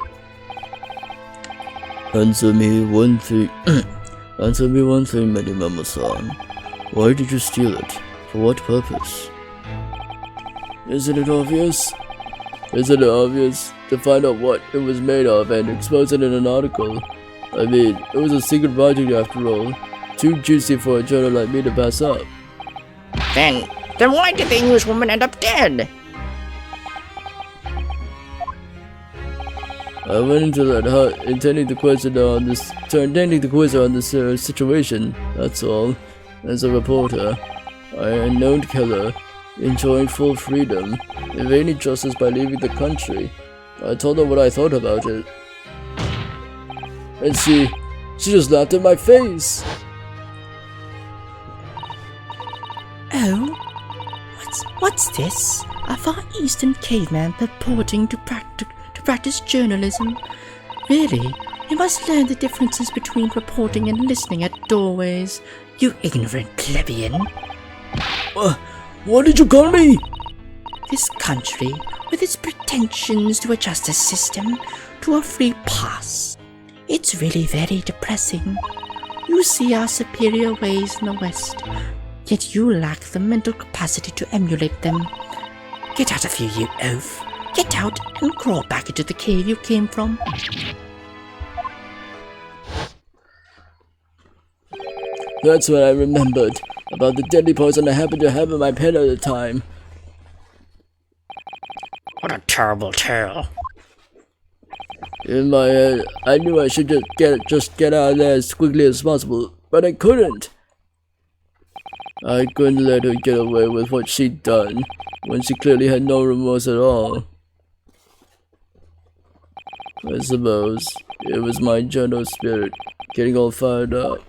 Answer me one thing. Answer me one thing, Mini-Memo-san. Why did you steal it? For what purpose? Isn't it obvious? Isn't it obvious? To find out what it was made of and expose it in an article. I mean, it was a secret project after all. Too juicy for a journal like me to pass up. Then why did the English woman end up dead? I went into that hut intending to quiz her on this situation, that's all. As a reporter, I am a known killer, enjoying full freedom, evading justice by leaving the country. I told her what I thought about it. And she just laughed in my face. Oh? What's this? A Far Eastern caveman purporting to practice journalism? Really? You must learn the differences between reporting and listening at doorways, you ignorant plebeian. What did you call me? This country, with its pretensions to a justice system, to a free pass. It's really very depressing. You see our superior ways in the West, yet you lack the mental capacity to emulate them. Get out of here, you oaf. Get out and crawl back into the cave you came from. That's what I remembered. About the deadly poison I happened to have in my pen at the time. What a terrible tale. In my head, I knew I should just get out of there as quickly as possible, but I couldn't. I couldn't let her get away with what she'd done, when she clearly had no remorse at all. I suppose it was my gentle spirit getting all fired up.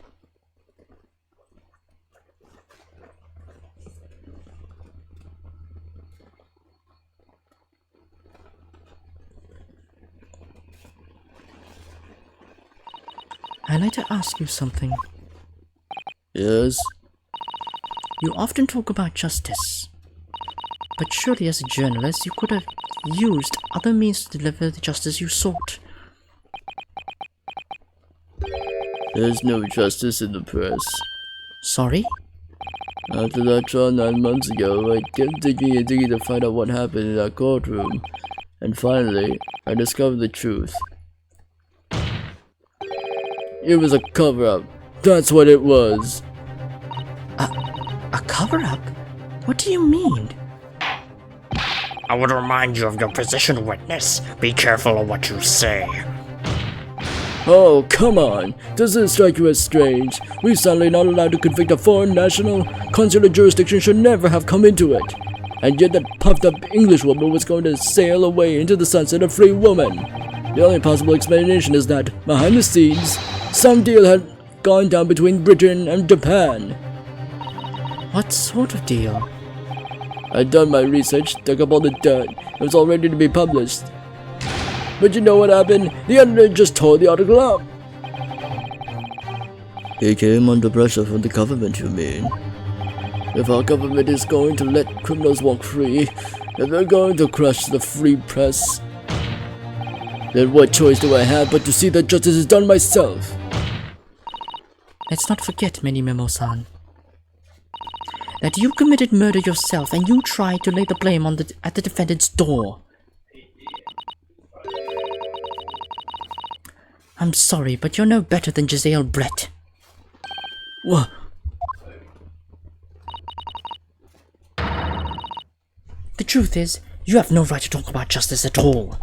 I'd like to ask you something. Yes? You often talk about justice. But surely as a journalist you could have used other means to deliver the justice you sought. There's no justice in the press. Sorry? After that trial 9 months ago, I kept digging and digging to find out what happened in that courtroom. And finally, I discovered the truth. It was a cover-up. That's what it was. A cover-up? What do you mean? I would remind you of your position, witness. Be careful of what you say. Oh, come on. Does this strike you as strange? We're suddenly not allowed to convict a foreign national. Consular jurisdiction should never have come into it. And yet that puffed-up Englishwoman was going to sail away into the sunset a free woman. The only possible explanation is that, behind the scenes, some deal had gone down between Britain and Japan. What sort of deal? I'd done my research, dug up all the dirt. It was all ready to be published. But you know what happened? The editor just tore the article up. He came under pressure from the government, you mean? If our government is going to let criminals walk free, if they're going to crush the free press, then what choice do I have but to see that justice is done myself? Let's not forget, Minimimo-san, that you committed murder yourself and you tried to lay the blame on at the defendant's door. I'm sorry, but you're no better than Giselle Brett. What? The truth is, you have no right to talk about justice at all.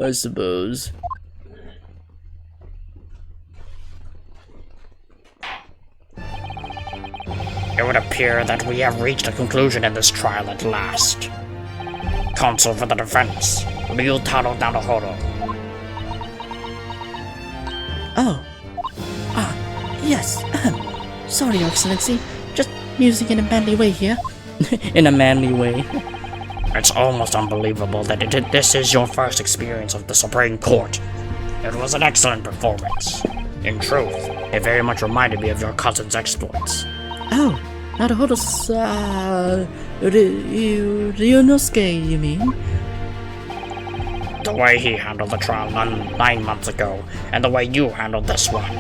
I suppose. It would appear that we have reached a conclusion in this trial at last. Counsel for the defense, Ryutaro Naruhodo. Oh. Yes. Sorry, Your Excellency. Just musing in a manly way here. In a manly way. It's almost unbelievable that this is your first experience of the Supreme Court. It was an excellent performance. In truth, it very much reminded me of your cousin's exploits. Oh, Naruhodo's, Ryunosuke, you mean? The way he handled the trial 9 months ago, and the way you handled this one,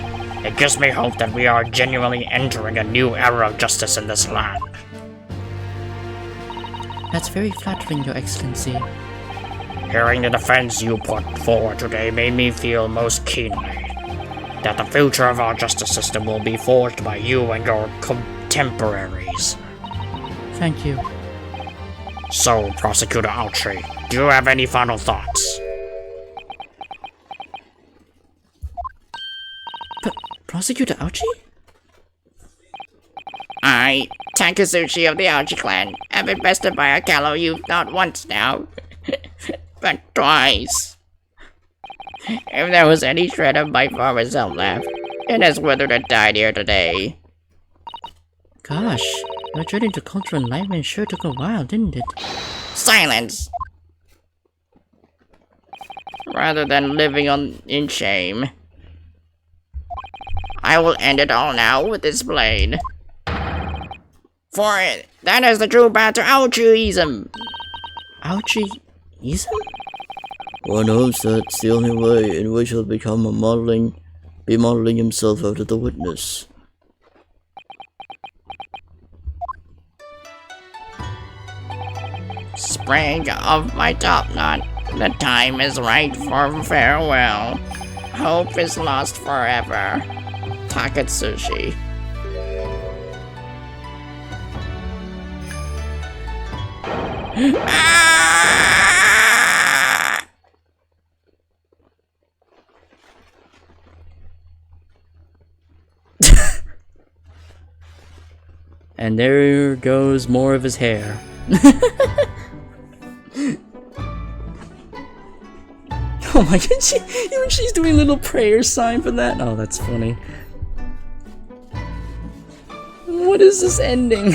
it gives me hope that we are genuinely entering a new era of justice in this land. That's very flattering, Your Excellency. Hearing the defense you put forward today made me feel most keenly that the future of our justice system will be forged by you and your contemporaries. Thank you. So, Prosecutor Aochi, do you have any final thoughts? Prosecutor Aochi? I, Takazuchi of the Aochi clan, have been bested by a callow youth not once now, but twice. If there was any shred of my former self left, it has withered and died here today. Gosh, your journey to cultural enlightenment sure took a while, didn't it? Silence! Rather than living in shame, I will end it all now with this blade. For that is the true path to Aochiism. Aochiism? One hopes that's the only way in which he'll be modeling himself out of the witness. Spring of my top knot, the time is right for farewell. Hope is lost forever. Takatsuchi. And there goes more of his hair. Oh my god, even she's doing a little prayer sign for that. Oh, that's funny. What is this ending?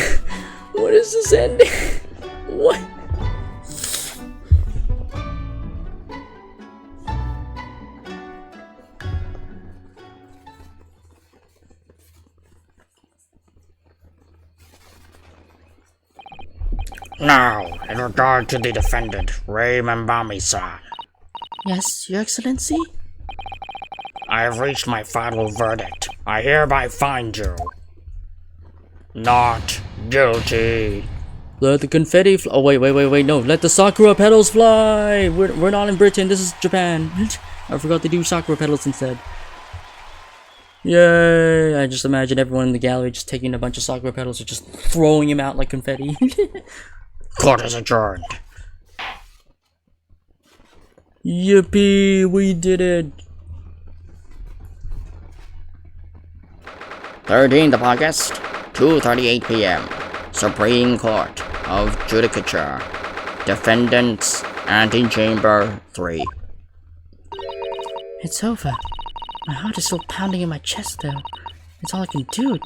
What is this ending? What? Now, in regard to the defendant, Rei Membami-san, Yes, Your Excellency? I have reached my final verdict. I hereby find you not guilty. Let the confetti fly. Oh, wait, no. Let the sakura petals fly. We're not in Britain. This is Japan. I forgot to do sakura petals instead. Yay! I just imagine everyone in the gallery just taking a bunch of Sakura petals and just throwing them out like confetti. Court is adjourned. Yippee! We did it! 13th of August, 2:38 p.m. Supreme Court of Judicature. Defendants, Antechamber 3. It's over. My heart is still pounding in my chest, though. It's all I can do.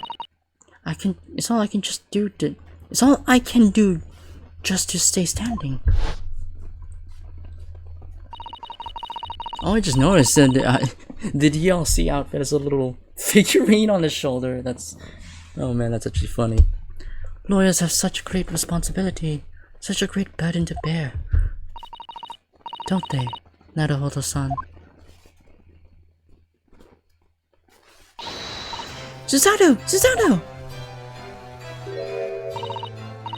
It's all I can just do to... It's all I can do just to stay standing. Oh, I just noticed that the DLC outfit has a little figurine on his shoulder. Oh man, that's actually funny. Lawyers have such great responsibility, such a great burden to bear. Don't they, Naruhodo-san? Susato! Susato!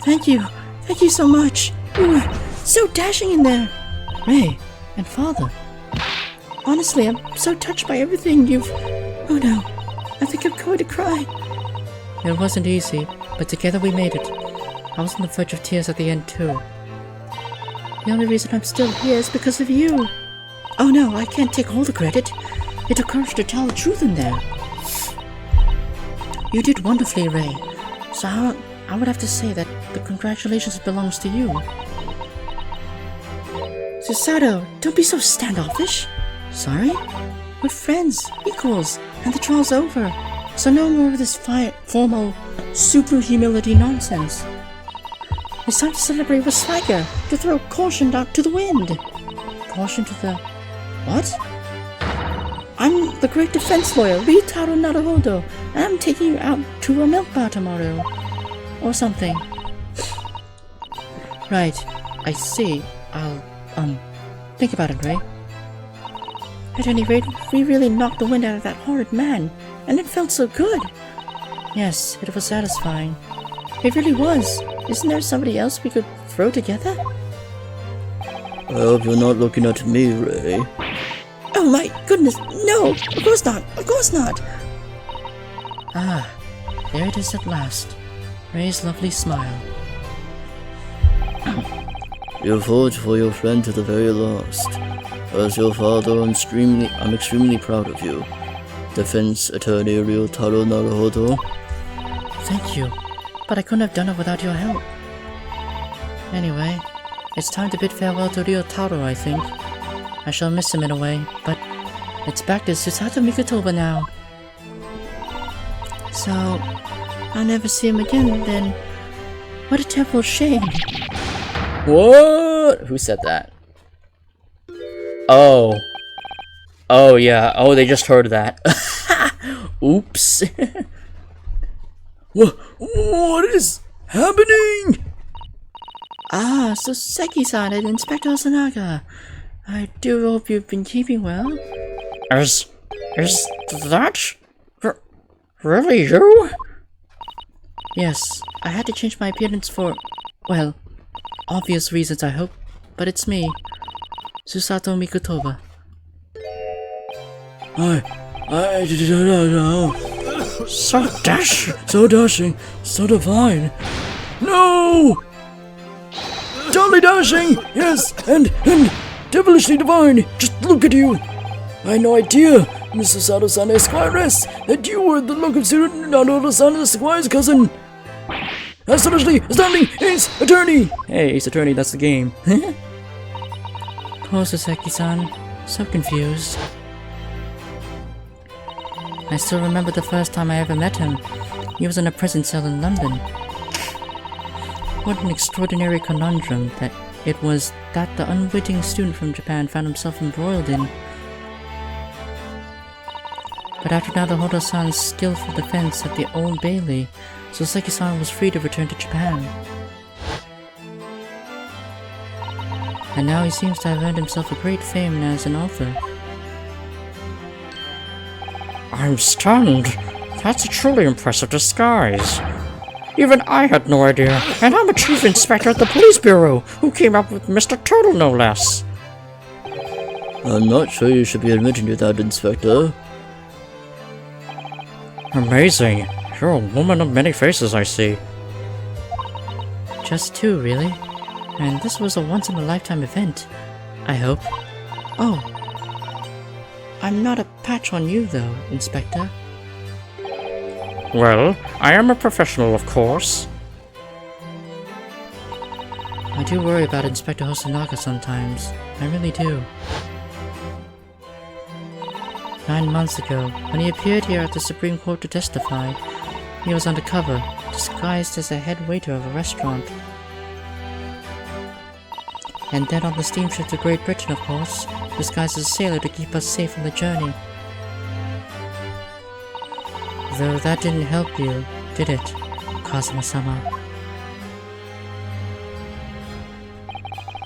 Thank you so much. You were so dashing in there. Ray and Father. Honestly, I'm so touched by everything you've... Oh no, I think I'm going to cry. It wasn't easy, but together we made it. I was on the verge of tears at the end too. The only reason I'm still here is because of you. Oh no, I can't take all the credit. It took courage to tell the truth in there. You did wonderfully, Ray. So I would have to say that the congratulations belongs to you. Susato, don't be so standoffish. Sorry? We're friends, equals, and the trial's over. So no more of this formal super humility nonsense. It's time to celebrate with swagger, to throw caution out to the wind. Caution to the... What? I'm the great defense lawyer, Ryutaro Naruhodo, and I'm taking you out to a milk bar tomorrow. Or something. Right, I see. I'll, think about it, Ray. At any rate, we really knocked the wind out of that horrid man, and it felt so good. Yes, it was satisfying. It really was. Isn't there somebody else we could throw together? I hope you're not looking at me, Ray. Oh my goodness, no! Of course not! Of course not! Ah, there it is at last. Ray's lovely smile. You fought for your friend to the very last. As your father, I'm extremely proud of you. Defense Attorney Ryutaro Naruhodo. Thank you, but I couldn't have done it without your help. Anyway, it's time to bid farewell to Ryutaro, I think. I shall miss him in a way, but it's back to Susato Mikotoba now. So, I'll never see him again then. What a terrible shame. What? Who said that? Oh. Oh yeah. Oh, they just heard that. Oops. What is happening? Ah, so Seki-san and Inspector Osanaga. I do hope you've been keeping well. Is that really you? Yes, I had to change my appearance for, well, obvious reasons I hope, but it's me, Susato Mikotoba. I don't know. So dashing. So dashing, so divine. No! Totally dashing, yes, and devilishly divine. Just look at you. I had no idea, Mr. Sato-san Esquires, that you were the look of Naruto-san Esquire's cousin. Astonishingly astounding Ace Attorney. Hey, Ace Attorney, that's the game. Poor Saseki-san, so confused. I still remember the first time I ever met him. He was in a prison cell in London. What an extraordinary conundrum that it was that the unwitting student from Japan found himself embroiled in. But after Naruhodo-san's skillful defense at the Old Bailey, Soseki-san was free to return to Japan. And now he seems to have earned himself a great fame as an author. I'm stunned. That's a truly impressive disguise. Even I had no idea, and I'm a chief inspector at the police bureau, who came up with Mr. Turtle no less. I'm not sure you should be admitting to that, Inspector. Amazing. You're a woman of many faces, I see. Just two, really. And this was a once-in-a-lifetime event. I hope. Oh. I'm not a patch on you, though, Inspector. Well, I am a professional, of course. I do worry about Inspector Hosonaga sometimes. I really do. 9 months ago, when he appeared here at the Supreme Court to testify, he was undercover, disguised as a head waiter of a restaurant. And then on the steamship to Great Britain, of course, disguised as a sailor to keep us safe on the journey. Though that didn't help you, did it, Kazuma-sama?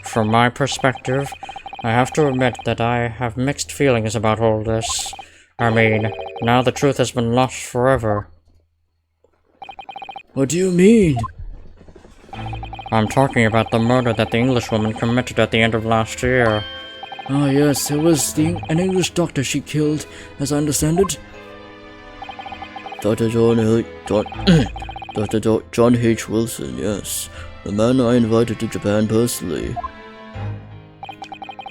From my perspective, I have to admit that I have mixed feelings about all this. I mean, now the truth has been lost forever. What do you mean? I'm talking about the murder that the Englishwoman committed at the end of last year. Ah, yes, it was an English doctor she killed, as I understand it. Dr. John H. Wilson, yes. The man I invited to Japan personally.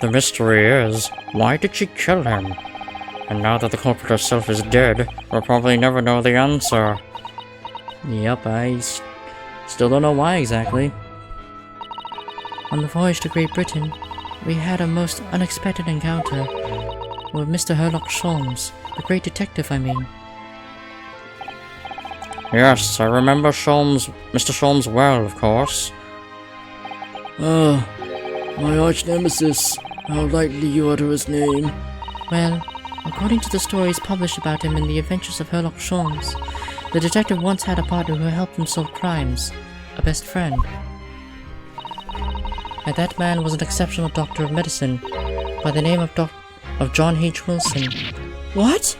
The mystery is, why did she kill him? And now that the culprit herself is dead, we'll probably never know the answer. Yep, I still don't know why exactly. On the voyage to Great Britain, we had a most unexpected encounter with Mr. Herlock Sholmes, the great detective, I mean. Yes, I remember Mr. Sholmes well, of course. Ah, my arch nemesis. How lightly you utter his name. Well, according to the stories published about him in the Adventures of Herlock Sholmes, the detective once had a partner who helped him solve crimes, a best friend. And that man was an exceptional doctor of medicine by the name of John H. Wilson. What?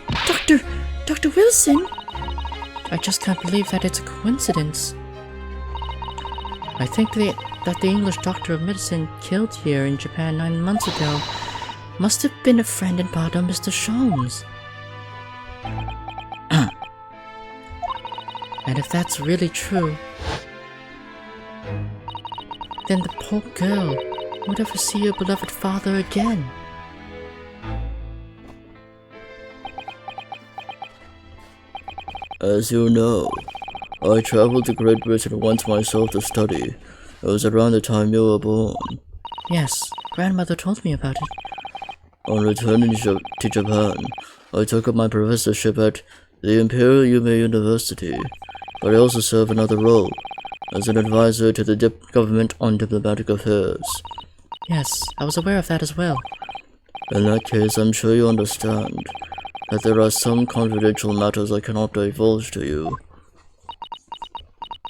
Dr. Wilson? I just can't believe that it's a coincidence. I think that the English doctor of medicine killed here in Japan 9 months ago must have been a friend and partner of Mr. Sholmes. And if that's really true, then the poor girl would never see her beloved father again. As you know, I traveled to Great Britain once myself to study. It was around the time you were born. Yes, grandmother told me about it. On returning to Japan, I took up my professorship at the Imperial Yume University, but I also serve another role, as an advisor to the government on diplomatic affairs. Yes, I was aware of that as well. In that case, I'm sure you understand that there are some confidential matters I cannot divulge to you.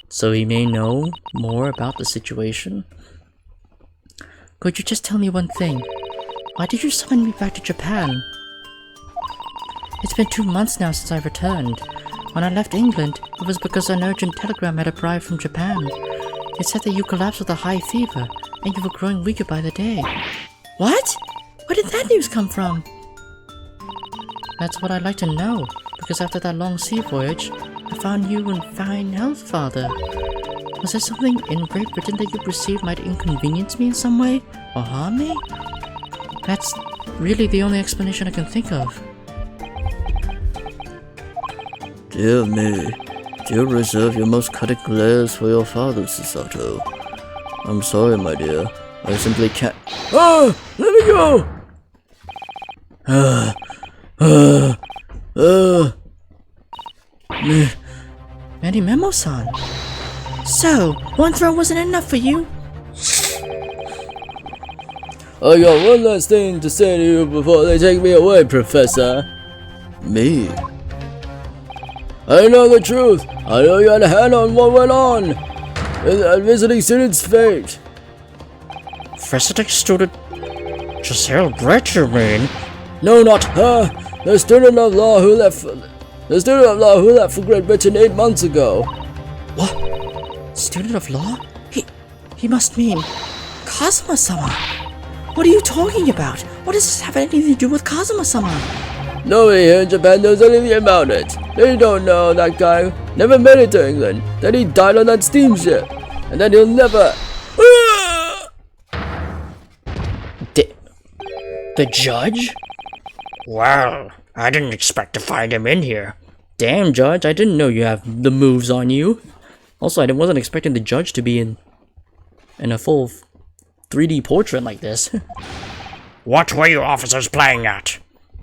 So he may know more about the situation? Could you just tell me one thing? Why did you summon me back to Japan? It's been 2 months now since I returned. When I left England, it was because an urgent telegram had arrived from Japan. It said that you collapsed with a high fever, and you were growing weaker by the day. What? Where did that news come from? That's what I'd like to know, because after that long sea voyage, I found you in fine health, Father. Was there something in Great Britain that you perceived might inconvenience me in some way, or harm me? That's really the only explanation I can think of. Dear me, do you reserve your most cutting glares for your father, Susato? I'm sorry, my dear. I simply can't— Ah! Let me go! Manny Memo-san. So, one throw wasn't enough for you? I got one last thing to say to you before they take me away, Professor. Me? I know the truth. I know you had a hand on what went on. A visiting student's fate. Visiting student Giselle Brett, you mean? No, not her. The student of law who left for Great Britain 8 months ago. What? Student of law? He must mean Kazuma-sama. What are you talking about? What does this have anything to do with Kazuma-sama? Nobody here in Japan knows anything about it. They don't know that guy never made it to England. Then he died on that steamship. And then he'll never... The judge? Well, I didn't expect to find him in here. Damn, Judge, I didn't know you have the moves on you. Also, I wasn't expecting the judge to be in a full 3D portrait like this. What were you officers playing at?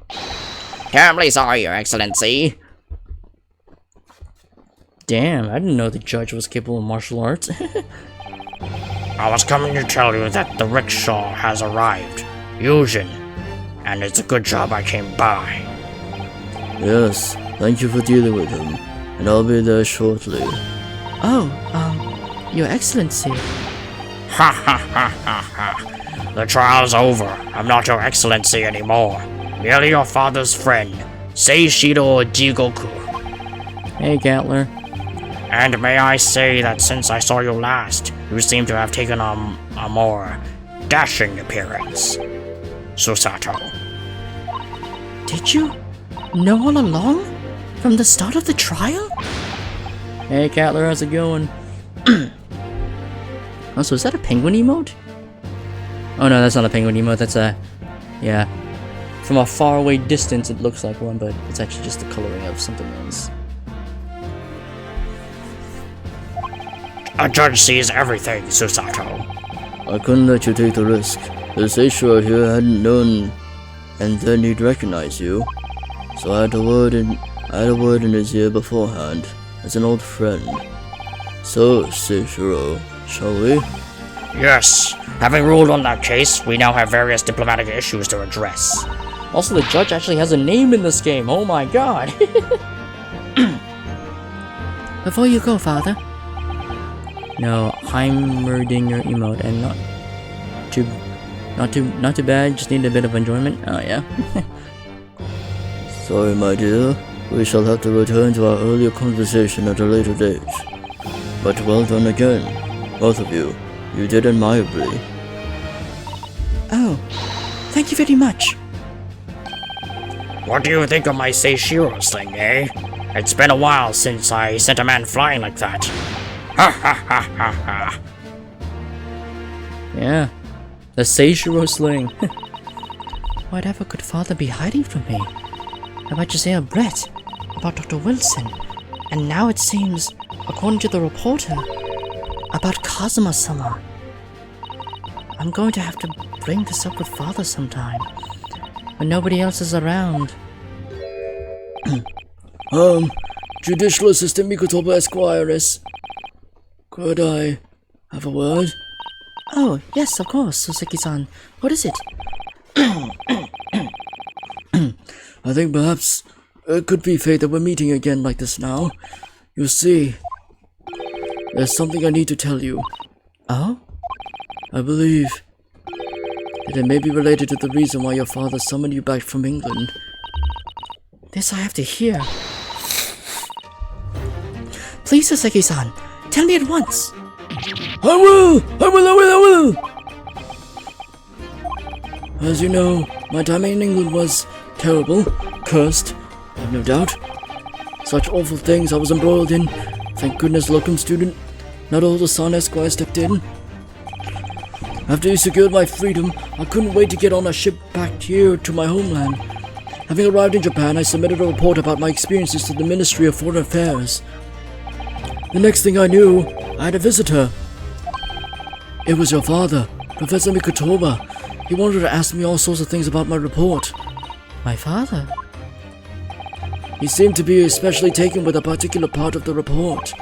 Terribly sorry, Your Excellency. Damn, I didn't know the judge was capable of martial arts. I was coming to tell you that the rickshaw has arrived. Yuzhin. And it's a good job I came by. Yes, thank you for dealing with him. And I'll be there shortly. Oh, Your Excellency. Ha ha ha ha ha. The trial's over. I'm not your excellency anymore. Merely your father's friend, Seishiro Jigoku. Hey, Gatler. And may I say that since I saw you last, you seem to have taken on a more dashing appearance. Susato. Did you know all along? From the start of the trial? Hey, Catler, how's it going? Also, is that a penguin emote? Oh no, that's not a penguin emote, that's a... Yeah. From a faraway distance it looks like one, but it's actually just the coloring of something else. A judge sees everything, Susato. I couldn't let you take the risk. The Seishiro here hadn't known, and then he'd recognize you. So I had a word in his ear beforehand, as an old friend. So, Seishiro, shall we? Yes. Having ruled on that case, we now have various diplomatic issues to address. Also, the judge actually has a name in this game, oh my god! Before you go, Father. No, Heimerdinger emote, and not too bad, just need a bit of enjoyment. Oh yeah. Sorry, my dear. We shall have to return to our earlier conversation at a later date. But well done again, both of you. You did admirably. Oh, thank you very much. What do you think of my Seishiro sling, eh? It's been a while since I sent a man flying like that. Ha ha ha ha ha. Yeah. The Seishiro sling. Whatever could Father be hiding from me? About Giselle Brett, about Dr. Wilson, and now it seems, according to the reporter, about Kazuma-sama. I'm going to have to bring this up with Father sometime, when nobody else is around. Judicial Assistant Mikotoba Esquires. Could I have a word? Oh, yes, of course, Suzuki-san. What is it? I think perhaps it could be fate that we're meeting again like this now. You see, there's something I need to tell you. Oh? I believe that it may be related to the reason why your father summoned you back from England. This I have to hear. Please, Suzuki-san, tell me at once. I will! As you know, my time in England was terrible, cursed, I have no doubt. Such awful things I was embroiled in. Thank goodness locum student, not all the San Esquire stepped in. After he secured my freedom, I couldn't wait to get on a ship back here to my homeland. Having arrived in Japan, I submitted a report about my experiences to the Ministry of Foreign Affairs. The next thing I knew, I had a visitor. It was your father, Professor Mikotoba. He wanted to ask me all sorts of things about my report. My father? He seemed to be especially taken with a particular part of the report.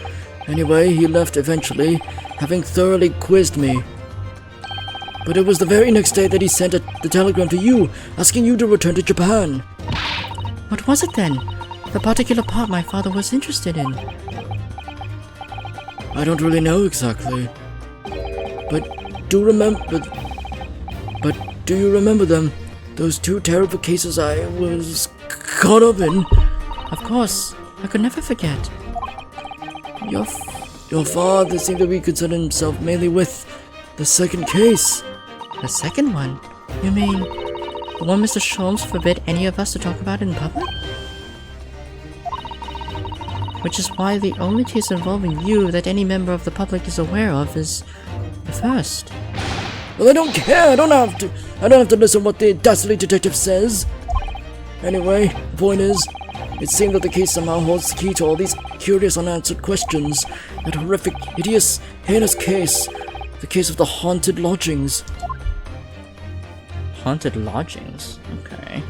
Anyway, he left eventually, having thoroughly quizzed me. But it was the very next day that he sent the telegram to you, asking you to return to Japan. What was it then? The particular part my father was interested in? I don't really know exactly. But do you remember them? Those two terrible cases I was caught up in? Of course, I could never forget. Your father seemed to be concerned himself mainly with the second case. The second one? You mean the one Mr. Sholmes forbid any of us to talk about in public? Which is why the only case involving you that any member of the public is aware of is the first. Well, I don't care. I don't have to listen what the dastardly detective says. Anyway, the point is, it seemed that the case somehow holds the key to all these curious unanswered questions. That horrific, hideous, heinous case. The case of the haunted lodgings. Haunted lodgings? Okay.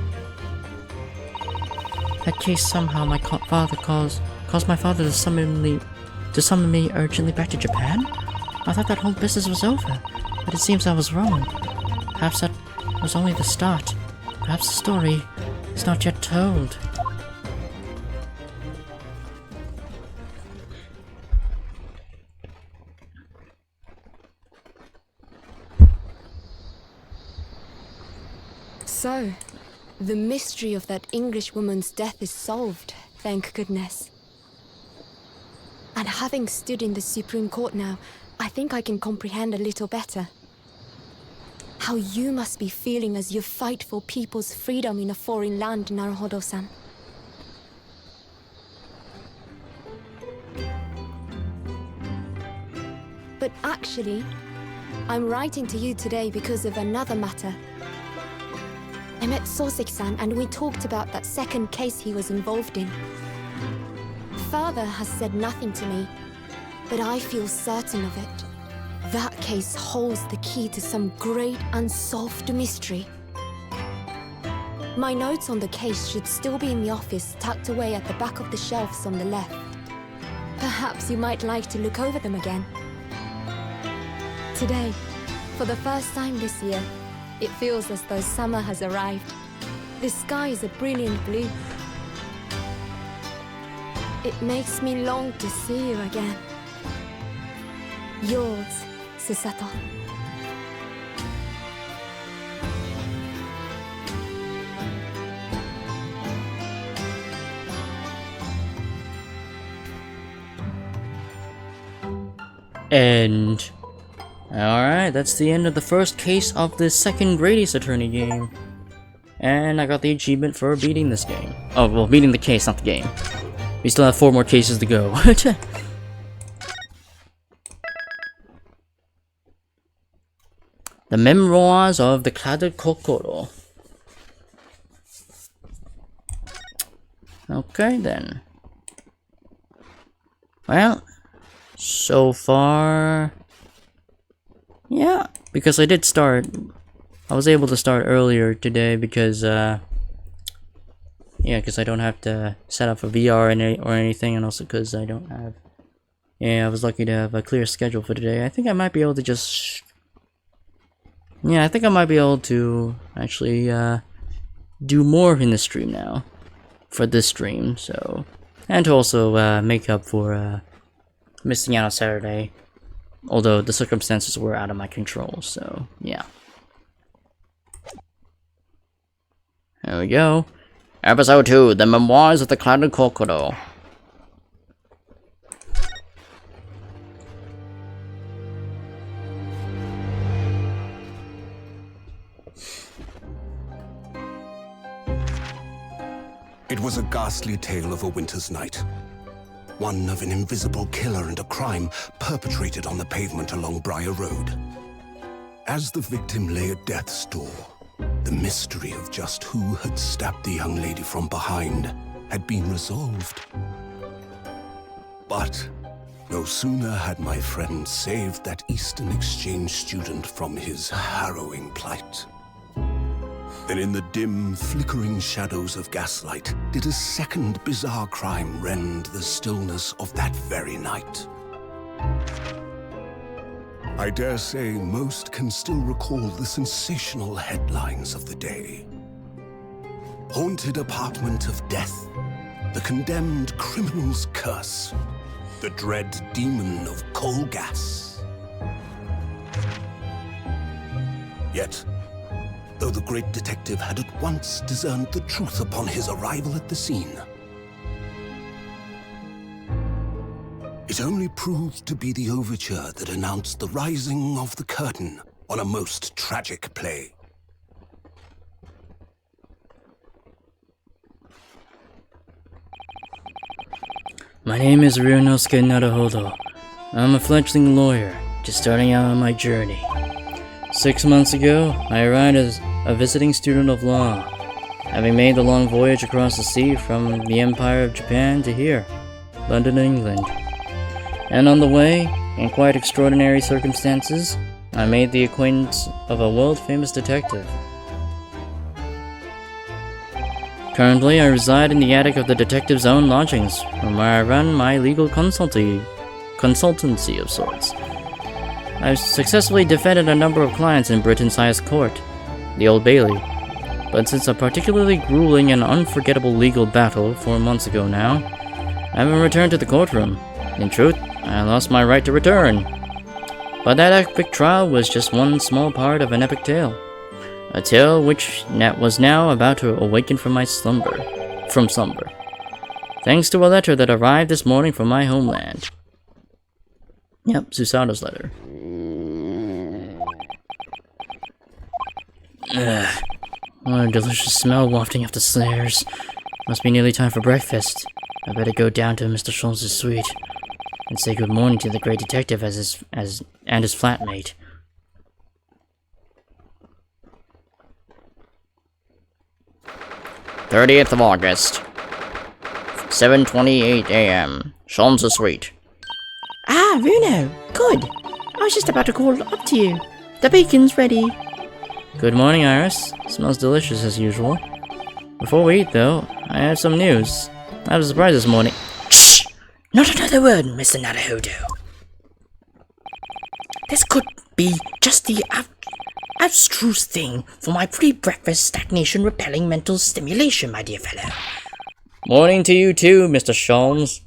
That case somehow my father caused my father to summon me urgently back to Japan? I thought that whole business was over, but it seems I was wrong. Perhaps that was only the start. Perhaps the story is not yet told. So, the mystery of that English woman's death is solved, thank goodness. And having stood in the Supreme Court now, I think I can comprehend a little better. How you must be feeling as you fight for people's freedom in a foreign land, Naruhodo-san. But actually, I'm writing to you today because of another matter. I met Soseki-san and we talked about that second case he was involved in. Father has said nothing to me, but I feel certain of it. That case holds the key to some great unsolved mystery. My notes on the case should still be in the office, tucked away at the back of the shelves on the left. Perhaps you might like to look over them again. Today, for the first time this year, it feels as though summer has arrived. The sky is a brilliant blue. It makes me long to see you again. Yours, Susato. And alright, that's the end of the first case of the second Grady Attorney game. And I got the achievement for beating this game. Oh, well, beating the case, not the game. We still have 4 more cases to go. The Memoirs of the Clouded Kokoro. Okay, then. Well, so far... yeah, because I did start... I was able to start earlier today because, yeah, because I don't have to set up a VR or anything, and also because I don't have... yeah, I was lucky to have a clear schedule for today. I think I might be able to just... yeah, I think I might be able to actually, do more in the stream now. For this stream, so... and to also, make up for, missing out on Saturday. Although the circumstances were out of my control, so yeah. There we go. Episode 2, The Memoirs of the Clouded Kokoro. It was a ghastly tale of a winter's night. One of an invisible killer and a crime perpetrated on the pavement along Briar Road. As the victim lay at death's door, the mystery of just who had stabbed the young lady from behind had been resolved. But no sooner had my friend saved that Eastern Exchange student from his harrowing plight, then in the dim, flickering shadows of gaslight did a second bizarre crime rend the stillness of that very night. I dare say most can still recall the sensational headlines of the day. Haunted apartment of death, the condemned criminal's curse, the dread demon of coal gas. Yet, though the great detective had at once discerned the truth upon his arrival at the scene, it only proved to be the overture that announced the rising of the curtain on a most tragic play. My name is Ryunosuke Naruhodo. I'm a fledgling lawyer, just starting out on my journey. 6 months ago, I arrived as a visiting student of law, having made the long voyage across the sea from the Empire of Japan to here, London, England. And on the way, in quite extraordinary circumstances, I made the acquaintance of a world-famous detective. Currently, I reside in the attic of the detective's own lodgings, from where I run my legal consultancy of sorts. I've successfully defended a number of clients in Britain's highest court, the Old Bailey. But since a particularly grueling and unforgettable legal battle 4 months ago now, I haven't returned to the courtroom. In truth, I lost my right to return. But that epic trial was just one small part of an epic tale. A tale which was now about to awaken from slumber. Thanks to a letter that arrived this morning from my homeland. Yep, Susato's letter. Ugh. What a delicious smell wafting up the stairs. Must be nearly time for breakfast. I better go down to Mr. Schultz's suite and say good morning to the great detective and his flatmate. "30th of August, 7:28 a.m. Schultz's suite." Ah, Runo! Good! I was just about to call up to you. The bacon's ready. Good morning, Iris. Smells delicious as usual. Before we eat, though, I have some news. I have a surprise this morning. Shh! Not another word, Mr. Naruhodo. This could be just the abstruse thing for my pre-breakfast stagnation-repelling mental stimulation, my dear fellow. Morning to you too, Mr. Sholmes.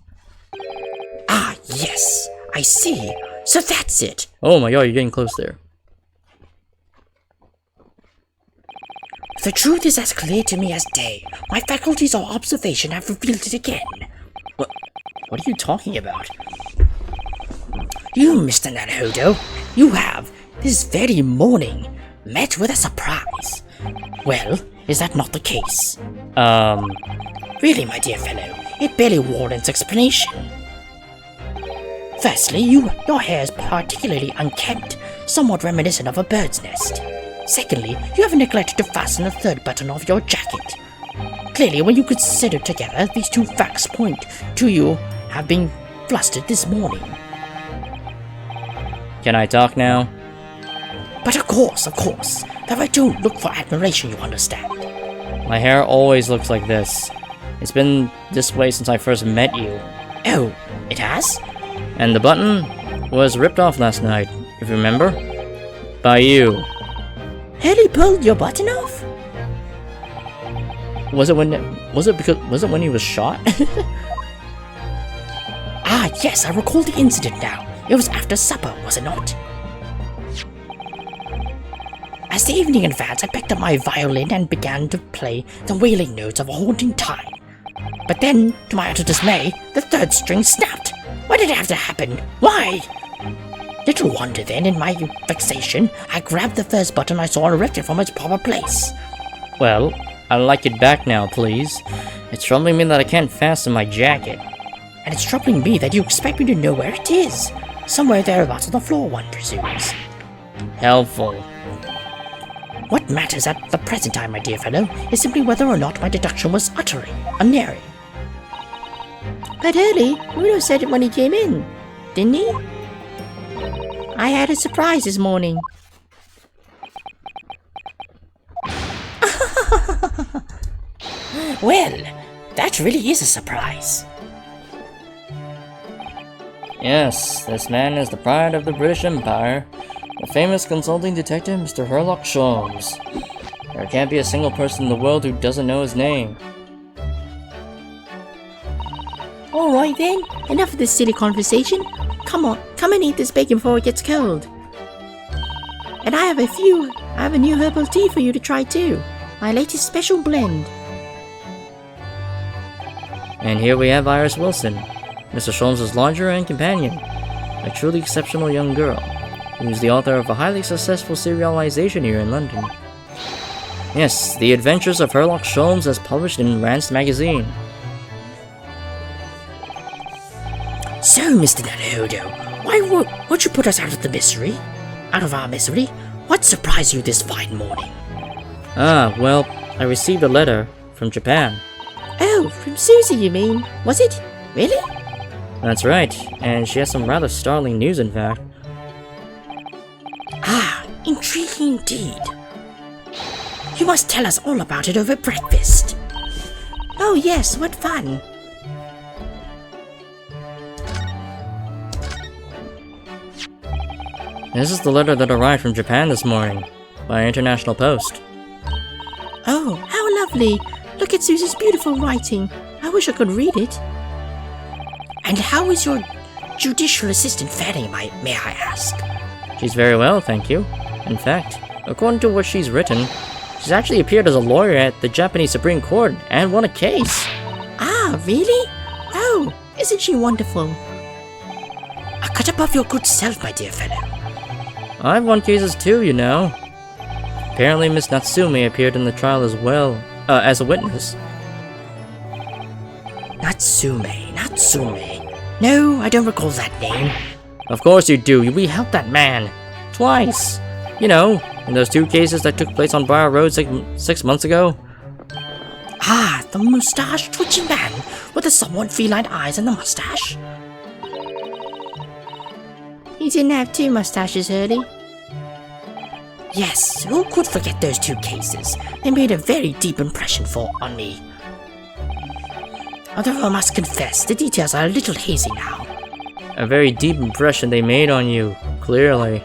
Ah, yes. I see. So that's it. Oh my god, you're getting close there. The truth is as clear to me as day. My faculties of observation have revealed it again. What are you talking about? You, Mr. Naruhodo, you have, this very morning, met with a surprise. Well, is that not the case? Really, my dear fellow, it barely warrants explanation. Firstly, your hair is particularly unkempt, somewhat reminiscent of a bird's nest. Secondly, you have neglected to fasten the third button of your jacket. Clearly, when you consider together, these two facts point to you have been flustered this morning. Can I talk now? But of course, though I don't look for admiration, you understand. My hair always looks like this. It's been this way since I first met you. Oh, it has? And the button was ripped off last night, if you remember? By you. Haley pulled your button off? Was it when he was shot? Ah, yes, I recall the incident now. It was after supper, was it not? As the evening advanced, I picked up my violin and began to play the wailing notes of a haunting time. But then, to my utter dismay, the third string snapped. Why did it have to happen? Why? Little wonder then, in my vexation, I grabbed the first button I saw and ripped it from its proper place. Well, I'd like it back now, please. It's troubling me that I can't fasten my jacket. And it's troubling me that you expect me to know where it is. Somewhere thereabouts on the floor, one presumes. Helpful. What matters at the present time, my dear fellow, is simply whether or not my deduction was utterly unerring. But Hurley, Bruno said it when he came in, didn't he? I had a surprise this morning. Well, that really is a surprise. Yes, this man is the pride of the British Empire, the famous consulting detective Mr. Sherlock Holmes. There can't be a single person in the world who doesn't know his name. Alright then, enough of this silly conversation. Come on, come and eat this bacon before it gets cold. And I have a new herbal tea for you to try too. My latest special blend. And here we have Iris Wilson, Mr. Sholmes' lodger and companion, a truly exceptional young girl, who is the author of a highly successful serialization here in London. Yes, The Adventures of Sherlock Holmes as published in Rance magazine. So, Mr. Naruhodo, why won't you put us out of the misery? Out of our misery? What surprised you this fine morning? Ah, well, I received a letter from Japan. Oh, from Susie, you mean? Was it? Really? That's right, and she has some rather startling news, in fact. Ah, intriguing indeed. You must tell us all about it over breakfast. Oh yes, what fun. This is the letter that arrived from Japan this morning, by international post. Oh, how lovely. Look at Susie's beautiful writing. I wish I could read it. And how is your judicial assistant faring, may I ask? She's very well, thank you. In fact, according to what she's written, she's actually appeared as a lawyer at the Japanese Supreme Court and won a case. Ah, really? Oh, isn't she wonderful? A cut above your good self, my dear fellow. I've won cases too, you know. Apparently Miss Natsume appeared in the trial as well, as a witness. Natsume. No, I don't recall that name. Of course you do, we helped that man. Twice. You know, in those 2 cases that took place on Briar Road 6 months ago. Ah, the moustache-twitching man with the somewhat feline eyes and the mustache. He didn't have 2 mustaches, Hurley. Yes, who could forget those 2 cases? They made a very deep impression on me. Although I must confess, the details are a little hazy now. A very deep impression they made on you, clearly.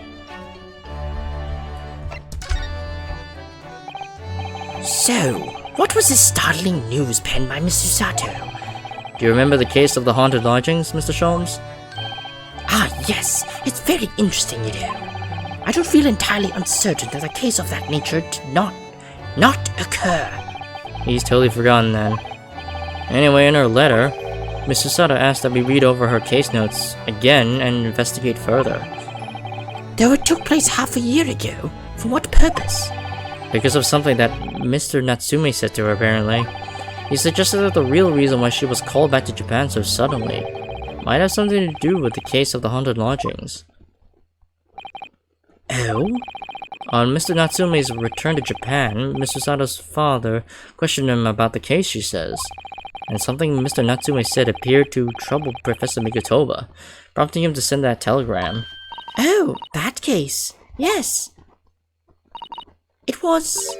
So, what was this startling news penned by Miss Susato? Do you remember the case of the haunted lodgings, Mr. Sholmes? Ah, yes, it's very interesting, you know. I don't feel entirely uncertain that a case of that nature did not occur. He's totally forgotten then. Anyway, in her letter, Miss Susato asked that we read over her case notes again and investigate further. Though it took place half a year ago, for what purpose? Because of something that Mr. Natsume said to her, apparently. He suggested that the real reason why she was called back to Japan so suddenly might have something to do with the case of the haunted lodgings. Oh? On Mr. Natsume's return to Japan, Mr. Sato's father questioned him about the case, she says. And something Mr. Natsume said appeared to trouble Professor Mikotoba, prompting him to send that telegram. Oh, that case. Yes. It was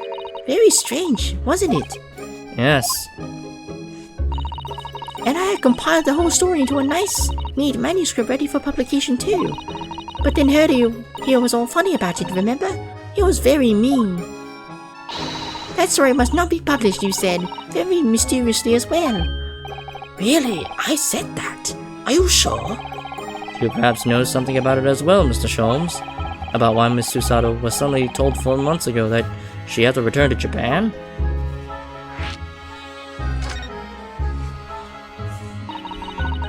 very strange, wasn't it? Yes. And I had compiled the whole story into a nice, neat manuscript ready for publication too. But then Hurley here was all funny about it, remember? He was very mean. That story must not be published, you said, very mysteriously as well. Really? I said that? Are you sure? You perhaps know something about it as well, Mr. Sholmes? About why Miss Susato was suddenly told 4 months ago that she had to return to Japan?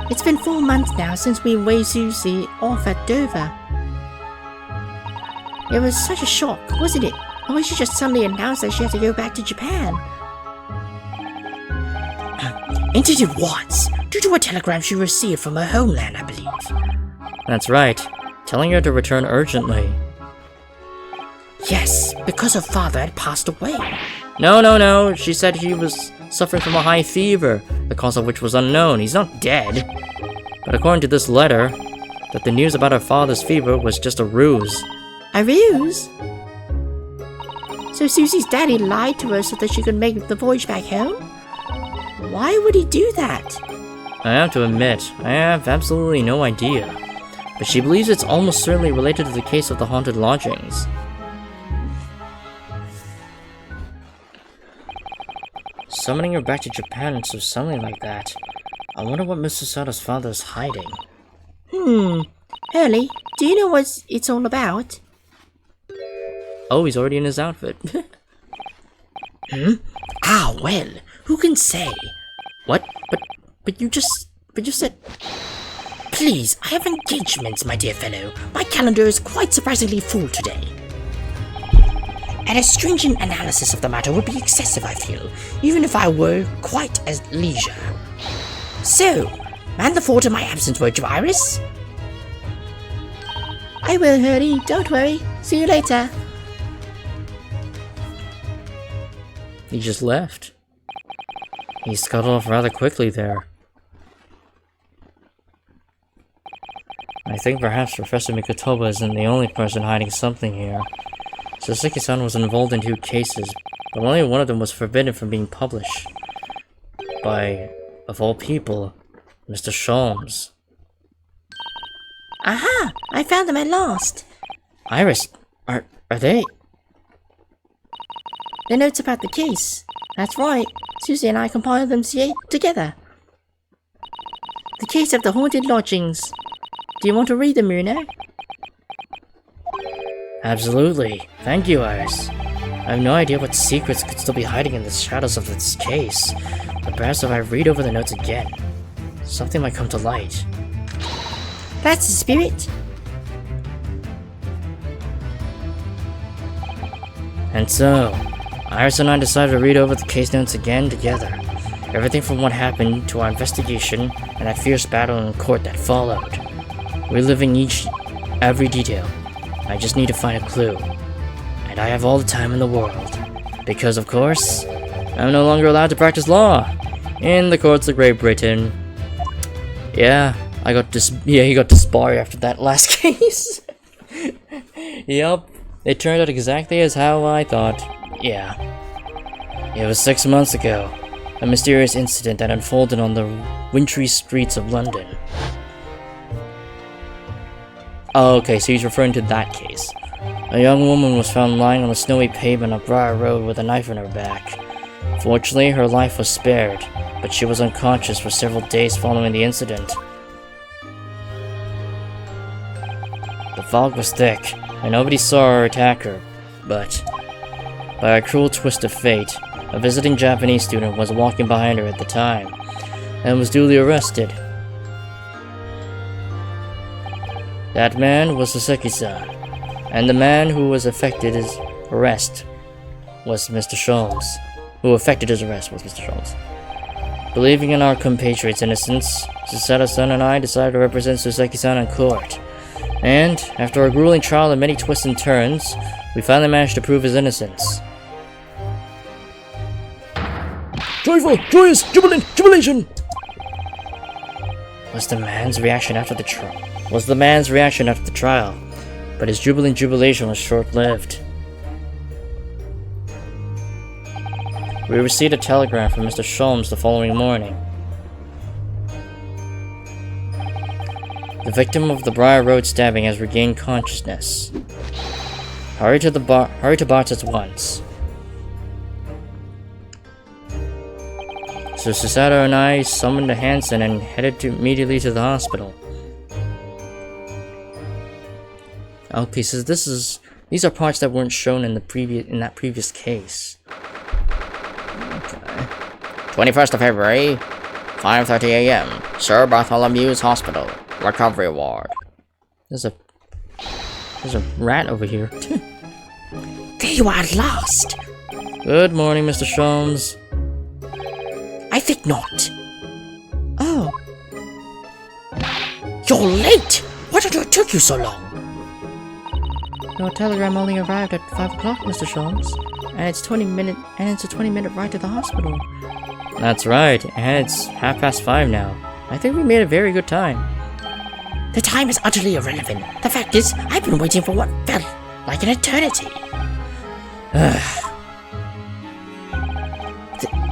It's been 4 months now since we raised Susie off at Dover. It was such a shock, wasn't it? Or was she just suddenly announced that she had to go back to Japan? Indeed it was, due to a telegram she received from her homeland, I believe. That's right, telling her to return urgently. Yes, because her father had passed away. No, she said he was suffering from a high fever, the cause of which was unknown. He's not dead. But according to this letter, that the news about her father's fever was just a ruse. A ruse? So Susie's daddy lied to her so that she could make the voyage back home? Why would he do that? I have to admit, I have absolutely no idea. But she believes it's almost certainly related to the case of the haunted lodgings. Summoning her back to Japan so suddenly like that. I wonder what Mr. Sato's father is hiding. Hurley, do you know what it's all about? Oh, he's already in his outfit. Ah, well, who can say? What? But you said... Please, I have engagements, my dear fellow. My calendar is quite surprisingly full today. And a stringent analysis of the matter would be excessive, I feel, even if I were quite at leisure. So, Man the fort in my absence, won't you, Iris? I will, Hurley. Don't worry. See you later. He just left. He scuttled off rather quickly there. I think perhaps Professor Mikotoba isn't the only person hiding something here. Soseki-san was involved in 2 cases, but only one of them was forbidden from being published. By, of all people, Mr. Sholmes. Aha! I found them at last. Iris, are they? The notes about the case. That's right. Susie and I compiled them together. The case of the haunted lodgings. Do you want to read them, Runa? Absolutely. Thank you, Iris. I have no idea what secrets could still be hiding in the shadows of this case, but perhaps if I read over the notes again, something might come to light. That's the spirit. And so, Iris and I decided to read over the case notes again together. Everything from what happened to our investigation and that fierce battle in court that followed. Reliving every detail. I just need to find a clue. And I have all the time in the world. Because, of course, I'm no longer allowed to practice law in the courts of Great Britain. Yeah, he got disbarred after that last case. Yup, it turned out exactly as how I thought. Yeah. It was 6 months ago. A mysterious incident that unfolded on the wintry streets of London. Oh, okay, so he's referring to that case. A young woman was found lying on the snowy pavement of Briar Road with a knife in her back. Fortunately, her life was spared, but she was unconscious for several days following the incident. The fog was thick, and nobody saw her attack her, but by a cruel twist of fate, a visiting Japanese student was walking behind her at the time, and was duly arrested. That man was Soseki-san, and the man who was affected his arrest was Mr. Sholmes. Believing in our compatriot's innocence, Susato-san and I decided to represent Soseki-san in court. And, after a grueling trial and many twists and turns, we finally managed to prove his innocence. Joyful, joyous, jubilant, jubilation! Was the man's reaction after the trial, but his jubilant jubilation was short-lived. We received a telegram from Mr. Sholmes the following morning. The victim of the Briar Road stabbing has regained consciousness. Hurry to Bart's at once. So Susato and I summoned a Hansen and headed immediately to the hospital. Okay, so these are parts that weren't shown in that previous case. Okay. 21st of February, 5:30 a.m. Sir Bartholomew's Hospital, Recovery Ward. There's a rat over here. There you are at last. Good morning, Mr. Sholmes. I think not. Oh. You're late! Why did it take you so long? Your telegram only arrived at 5 o'clock, Mr. Sholmes. And it's a 20-minute ride to the hospital. That's right, and it's 5:30 now. I think we made a very good time. The time is utterly irrelevant. The fact is, I've been waiting for what felt like an eternity.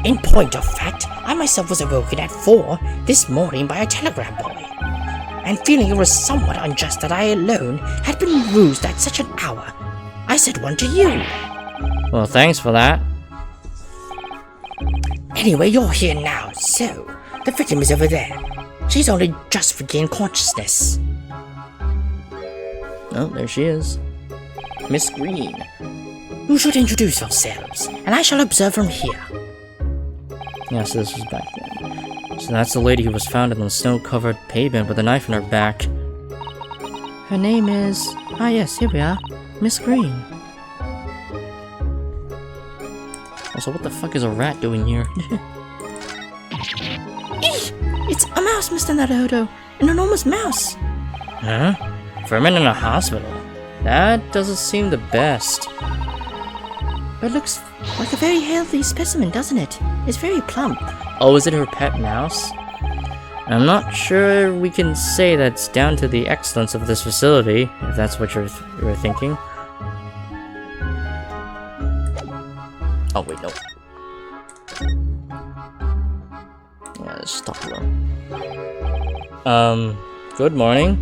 In point of fact, I myself was awoken at 4 this morning by a telegram boy. And feeling it was somewhat unjust that I alone had been roused at such an hour, I sent one to you. Well, thanks for that. Anyway, you're here now, so the victim is over there. She's only just regained consciousness. Oh, there she is. Miss Green. You should introduce yourselves, and I shall observe from here. Yeah, so this was back then. So that's the lady who was found on the snow-covered pavement with a knife in her back. Her name is... Ah yes, here we are. Miss Green. Also, what the fuck is a rat doing here? It's a mouse, Mr. Naruto. An enormous mouse. Huh? Vermin in a hospital? That doesn't seem the best. It looks like a very healthy specimen, doesn't it? It's very plump. Oh, is it her pet mouse? I'm not sure we can say that's down to the excellence of this facility, if that's what you're thinking. Oh, wait, no. Yeah, let's talk about. Good morning.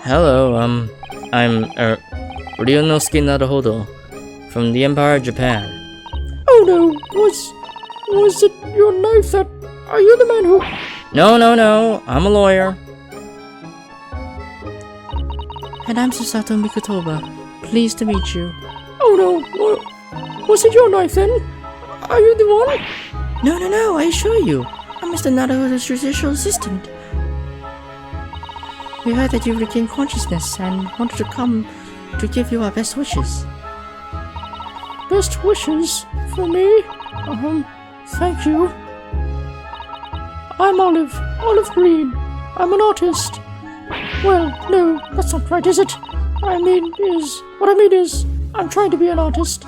Hello, I'm, Ryunosuke Naruhodo, from the Empire of Japan. Oh no, was it your knife that... Are you the man who... No, I'm a lawyer. And I'm Susato Mikotoba. Pleased to meet you. Oh no, was it your knife then? Are you the one? No, I assure you. I'm Mr. Naruhodo's judicial assistant. We heard that you regained consciousness and wanted to come to give you our best wishes. Best wishes? For me? Thank you. I'm Olive Green. I'm an artist. Well, no, that's not right, is it? What I mean is, I'm trying to be an artist.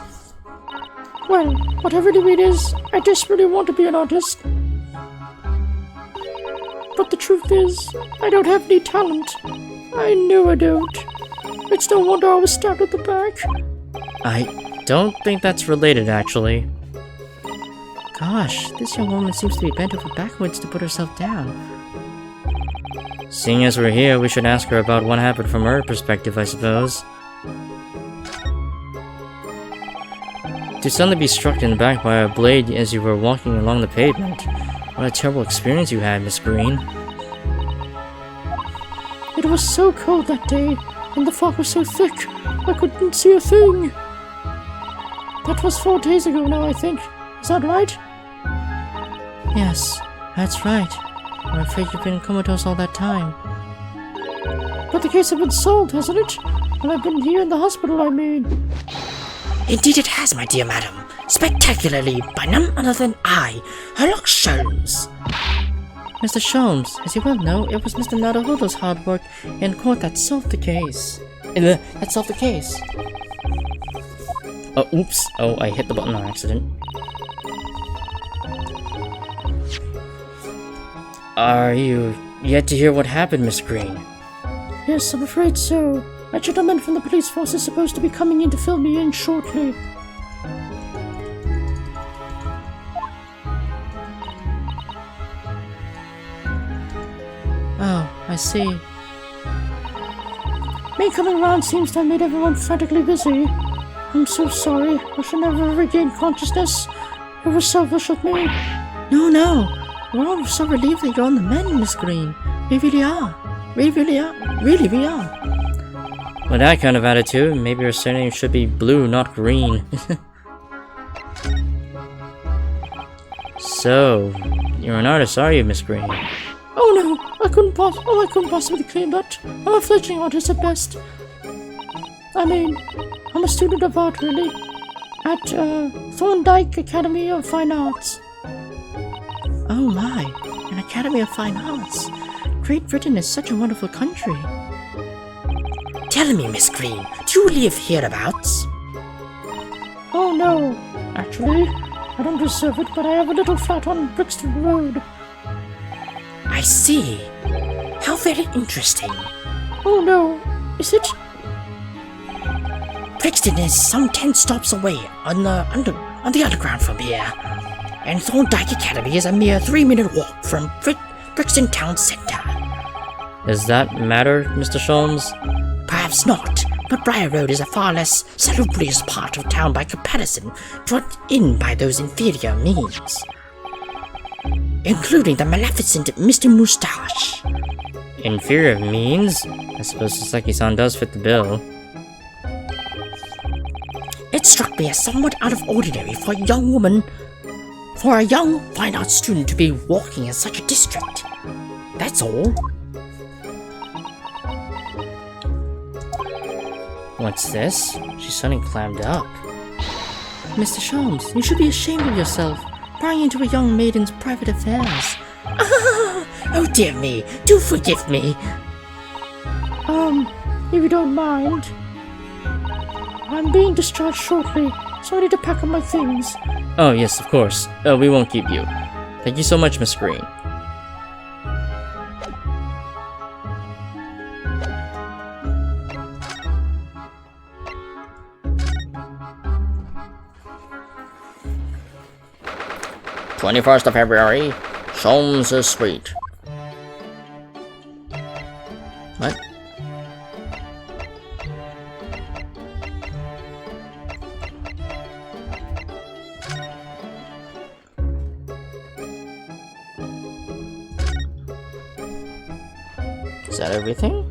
Well, what I really mean is, I desperately want to be an artist. But the truth is, I don't have any talent. I know I don't. It's no wonder I was stabbed at the back. I don't think that's related, actually. Gosh, this young woman seems to be bent over backwards to put herself down. Seeing as we're here, we should ask her about what happened from her perspective, I suppose. To suddenly be struck in the back by a blade as you were walking along the pavement. What a terrible experience you had, Miss Green. It was so cold that day, and the fog was so thick, I couldn't see a thing. That was 4 days ago now, I think. Is that right? Yes, that's right. I'm afraid you've been comatose all that time. But the case has been solved, hasn't it? And I've been here in the hospital, I mean. Indeed it has, my dear madam. Spectacularly, by none other than I, Herlock Sholmes. Mr. Sholmes, as you well know, it was Mr. Naruhodo's hard work in court that solved the case. Oh, oops. Oh, I hit the button on accident. Are you yet to hear what happened, Miss Green? Yes, I'm afraid so. A gentleman from the police force is supposed to be coming in to fill me in shortly. Oh, I see. Me coming around seems to have made everyone frantically busy. I'm so sorry. I should never have regained consciousness. It was selfish of me. No. We're all so relieved that you're on the mend, Miss Green. We really are. We really are. With that kind of attitude, maybe your surname should be blue, not green. So, you're an artist, are you, Miss Green? Oh no, I couldn't possibly claim that. I'm a fledgling artist at best. I mean, I'm a student of art, really, at Thorndike Academy of Fine Arts. Oh my, an Academy of Fine Arts. Great Britain is such a wonderful country. Tell me, Miss Green, do you live hereabouts? Oh no, actually, I don't deserve it, but I have a little flat on Brixton Road. I see. How very interesting. Oh no, is it? Brixton is some 10 stops away on the underground from here, and Thorndike Academy is a mere 3-minute walk from Brixton Town Centre. Does that matter, Mr. Sholmes? Perhaps not, but Briar Road is a far less salubrious part of town by comparison, brought in by those inferior means, including the maleficent Mr. Moustache. Inferior means? I suppose Sasaki-san does fit the bill. It struck me as somewhat out of ordinary for a young fine arts student to be walking in such a district. That's all. What's this? She's suddenly clammed up. Mr. Sholmes, you should be ashamed of yourself, prying into a young maiden's private affairs. Oh dear me, do forgive me. If you don't mind, I'm being discharged shortly, so I need to pack up my things. Oh, yes, of course. We won't keep you. Thank you so much, Miss Green. "21st of February, Sholmes' Street." What? Is that everything?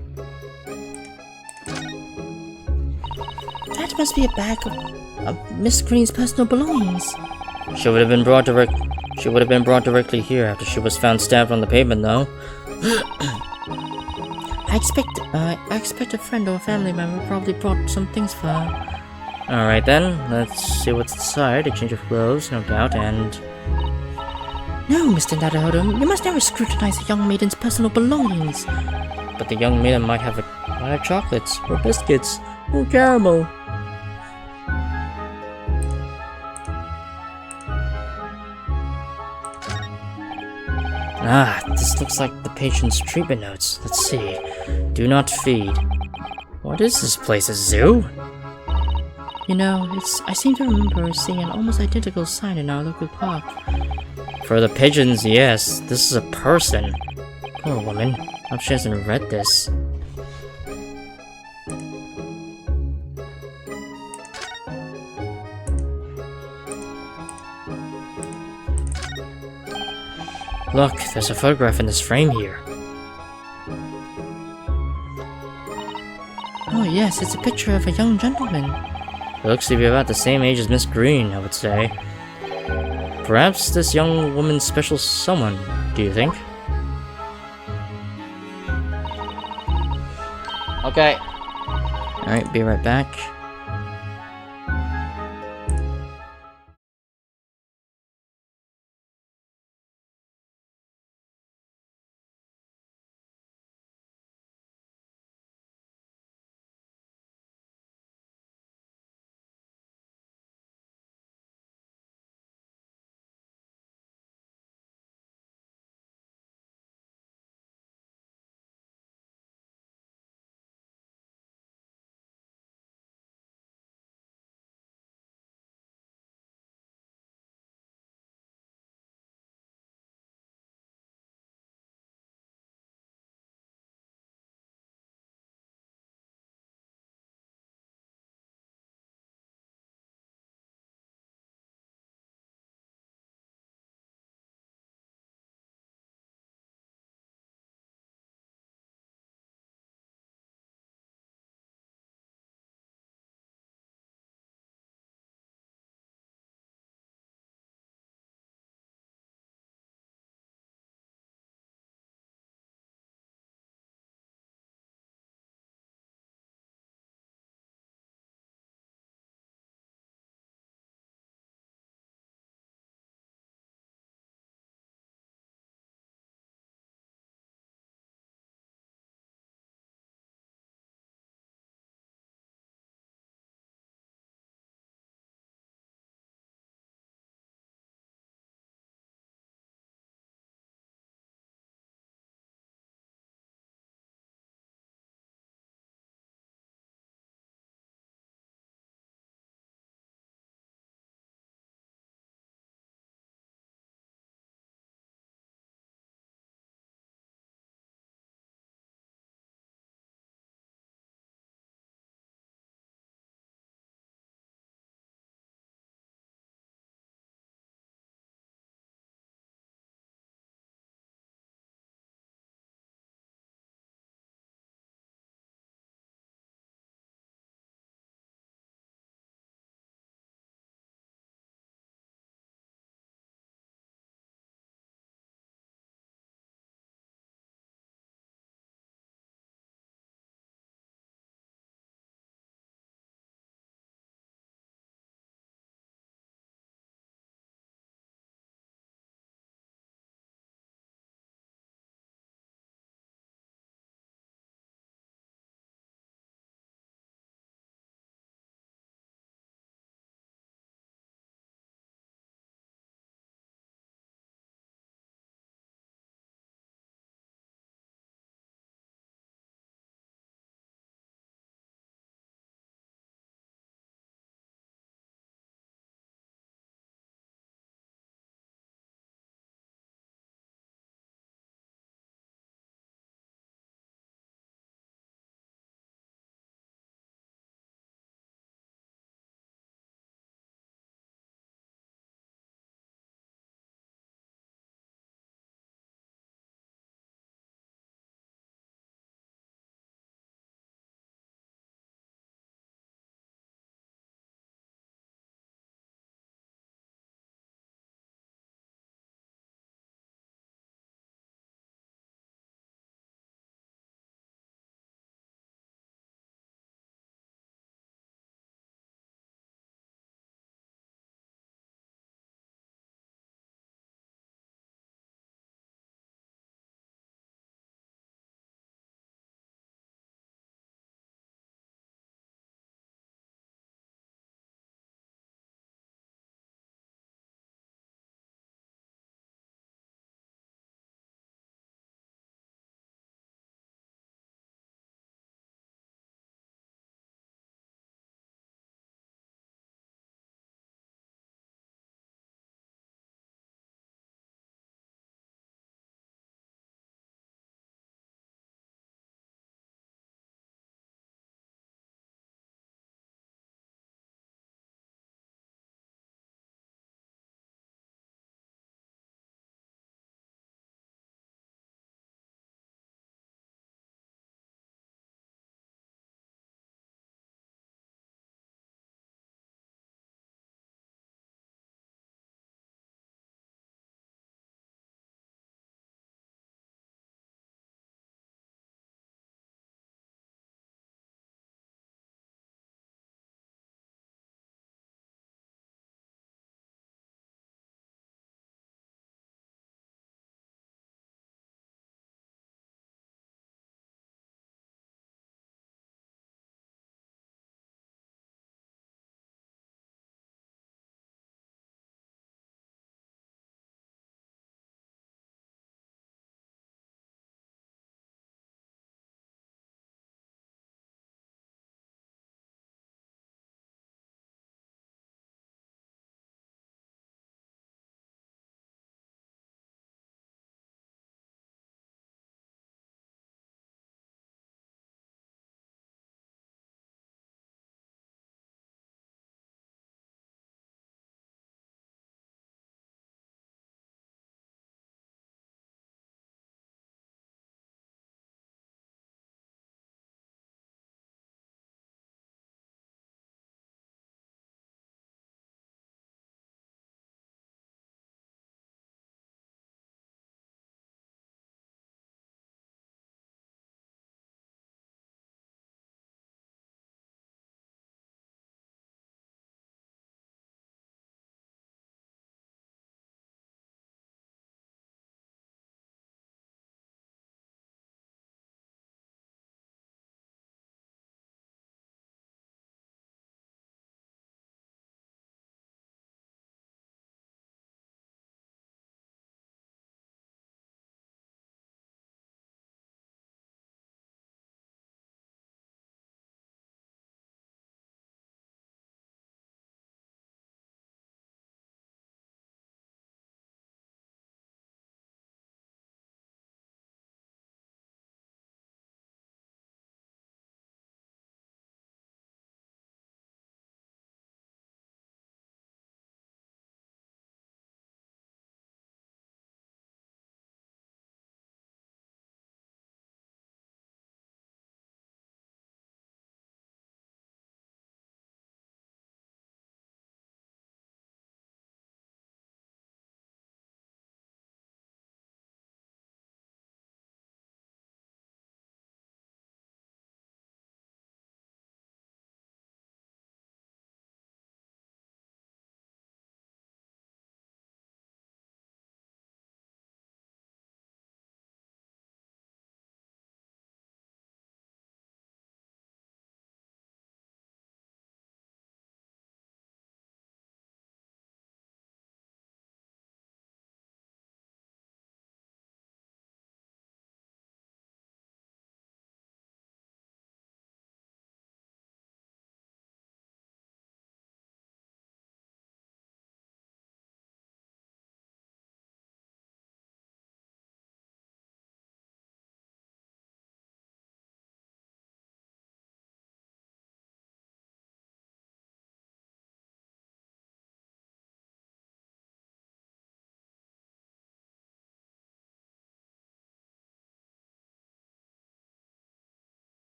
That must be a bag of Miss Green's personal belongings. She would have been brought directly here after she was found stabbed on the pavement, though. I expect a friend or a family member probably brought some things for her. Alright then, let's see what's inside. A change of clothes, no doubt, and... No, Mr. Nadahodum, you must never scrutinize a young maiden's personal belongings. But the young maiden might have chocolates, or biscuits, or caramel. Ah, this looks like the patient's treatment notes. Let's see. Do not feed. What is this place, a zoo? You know, I seem to remember seeing an almost identical sign in our local park. For the pigeons, yes. This is a person. Poor woman. I hope she hasn't read this. Look, there's a photograph in this frame here. Oh yes, it's a picture of a young gentleman. He looks to be about the same age as Miss Green, I would say. Perhaps this young woman's special someone, do you think? Okay. Alright, be right back.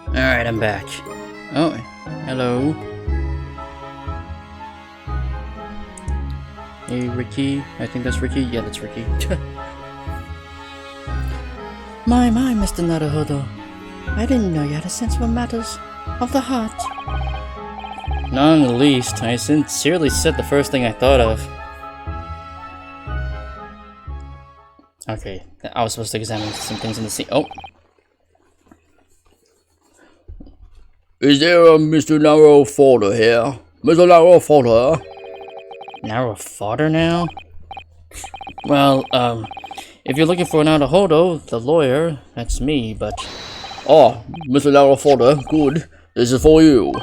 Alright, I'm back. Oh, hello. Hey, Ricky. I think that's Ricky. Yeah, that's Ricky. My, Mr. Naruhodo. I didn't know you had a sense for matters of the heart. Not in the least. I sincerely said the first thing I thought of. Okay, I was supposed to examine some things in the scene. Oh! Is there a Mr. Narrow Fodder here? Mr. Narrow Fodder? Narrow fodder now? Well, if you're looking for Naruhodo, the lawyer, that's me, but... Ah, Mr. Narrow Fodder, good. This is for you.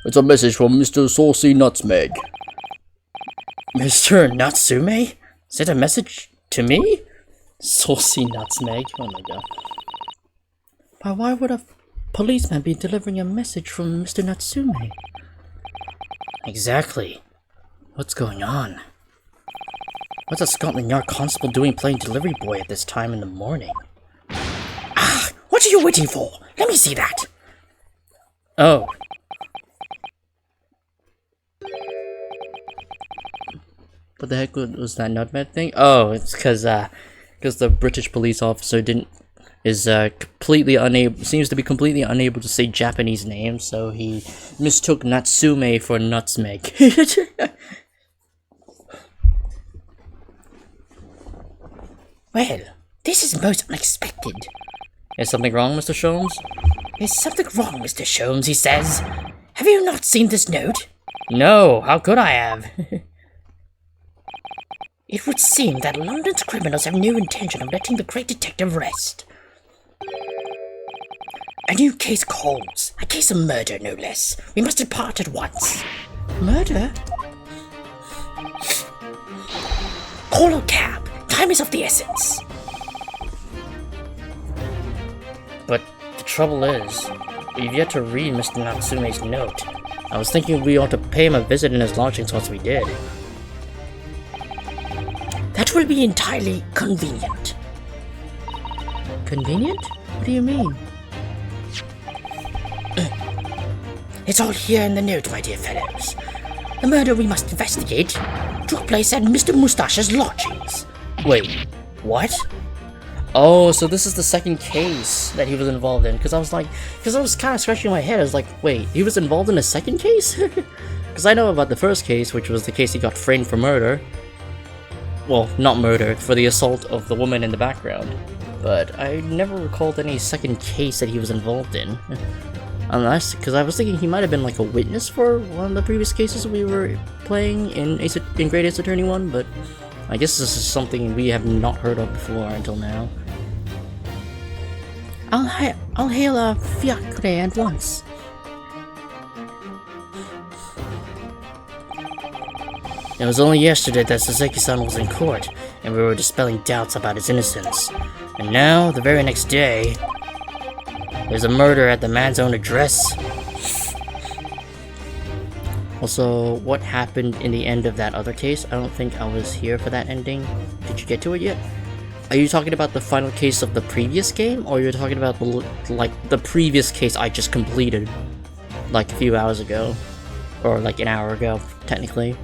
It's a message from Mr. Saucy Nutmeg. Mr. Natsume? Is it a message to me? Saucy Nutmeg? Oh my god. But why would a policeman be delivering a message from Mr. Natsume? Exactly. What's going on? What's a Scotland Yard constable doing playing delivery boy at this time in the morning? Ah, what are you waiting for? Let me see that. Oh. What the heck was that nutmeg thing? Oh, it's because the British police officer seems to be completely unable to say Japanese names, so he mistook Natsume for Nutmeg. Well, this is most unexpected. Is something wrong, Mr. Sholmes? There's something wrong, Mr. Sholmes, he says. Have you not seen this note? No, how could I have? It would seem that London's criminals have no intention of letting the great detective rest. A new case calls. A case of murder, no less. We must depart at once. Murder? Call a cab. Time is of the essence. But the trouble is, we've yet to read Mr. Natsume's note. I was thinking we ought to pay him a visit in his lodgings once we did. That will be entirely convenient. Convenient? What do you mean? It's all here in the note, my dear fellows. The murder we must investigate took place at Mr. Moustache's lodgings. Wait, what? Oh, so this is the second case that he was involved in. Because I was kind of scratching my head. I was like, wait, he was involved in a second case? Because I know about the first case, which was the case he got framed for murder. Well, not murder, for the assault of the woman in the background. But I never recalled any second case that he was involved in. Unless, because I was thinking he might have been like a witness for one of the previous cases we were playing in Great Ace Attorney 1, but I guess this is something we have not heard of before until now. I'll hail a fiacre at once. It was only yesterday that Saseki-san was in court, and we were dispelling doubts about his innocence. And now, the very next day, there's a murder at the man's own address. Also, what happened in the end of that other case? I don't think I was here for that ending. Did you get to it yet? Are you talking about the final case of the previous game, or you're talking about the previous case I just completed, like a few hours ago, or like an hour ago, technically?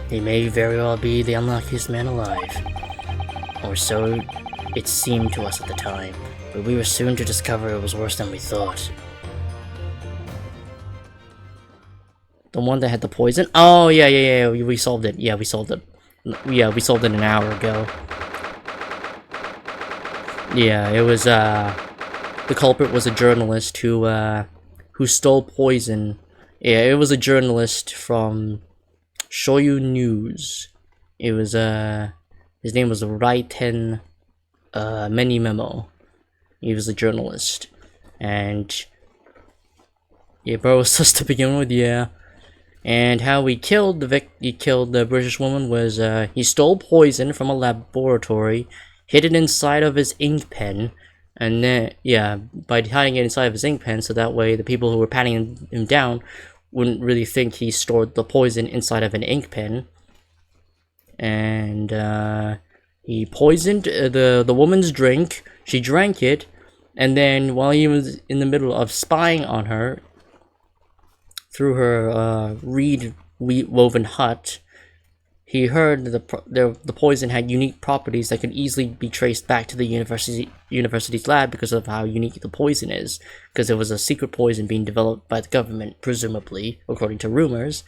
He may very well be the unluckiest man alive, or so it seemed to us at the time, but we were soon to discover it was worse than we thought. The one that had the poison? Oh, yeah, we solved it. Yeah, we solved it. Yeah, we solved it an hour ago. Yeah, it was, the culprit was a journalist who stole poison. Yeah, it was a journalist from Shoyu News. It was, his name was Raiten, Many Memo. He was a journalist. And, yeah, bro was sus to begin with, yeah. And how he killed the British woman was, he stole poison from a laboratory, hid it inside of his ink pen, and then, yeah, by hiding it inside of his ink pen, so that way the people who were patting him down wouldn't really think he stored the poison inside of an ink pen. And, he poisoned the woman's drink, She drank it, and then while he was in the middle of spying on her through her reed woven hut, he heard the poison had unique properties that could easily be traced back to the university's lab because of how unique the poison is, because it was a secret poison being developed by the government, presumably, according to rumors.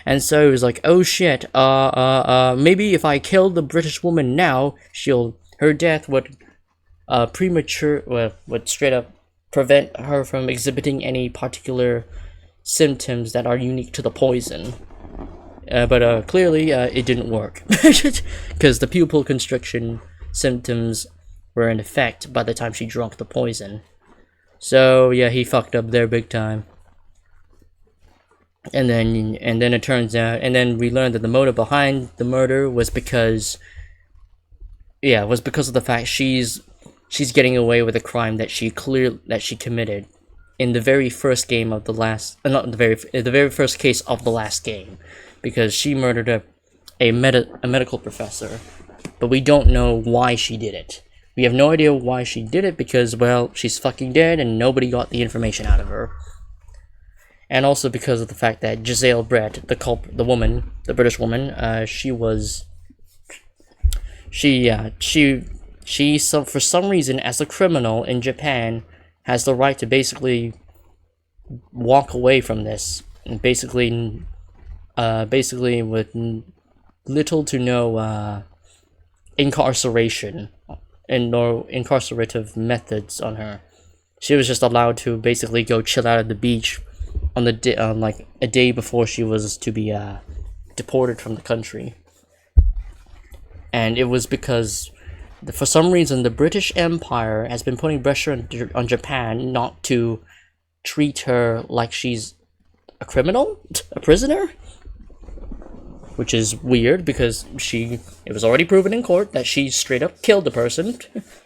And so he was like, oh shit, maybe if I kill the British woman now, her death would would straight up prevent her from exhibiting any particular symptoms that are unique to the poison. But clearly, it didn't work, because the pupil constriction symptoms were in effect by the time she drank the poison. So yeah, he fucked up there big time. And then it turns out, and then we learned that the motive behind the murder was because of the fact she's getting away with a crime that she committed in the very first game of the last, the very first case of the last game. Because she murdered a medical professor, but we don't know why she did it. We have no idea why she did it because, well, she's fucking dead and nobody got the information out of her. And also because of the fact that Giselle Brett, the British woman, she for some reason, as a criminal in Japan, has the right to basically walk away from this and basically with little to no incarceration and no incarcerative methods on her. She was just allowed to basically go chill out at the beach on like a day before she was to be deported from the country. And it was because for some reason the British Empire has been putting pressure on Japan not to treat her like she's a criminal, a prisoner. Which is weird because it was already proven in court that she straight up killed the person,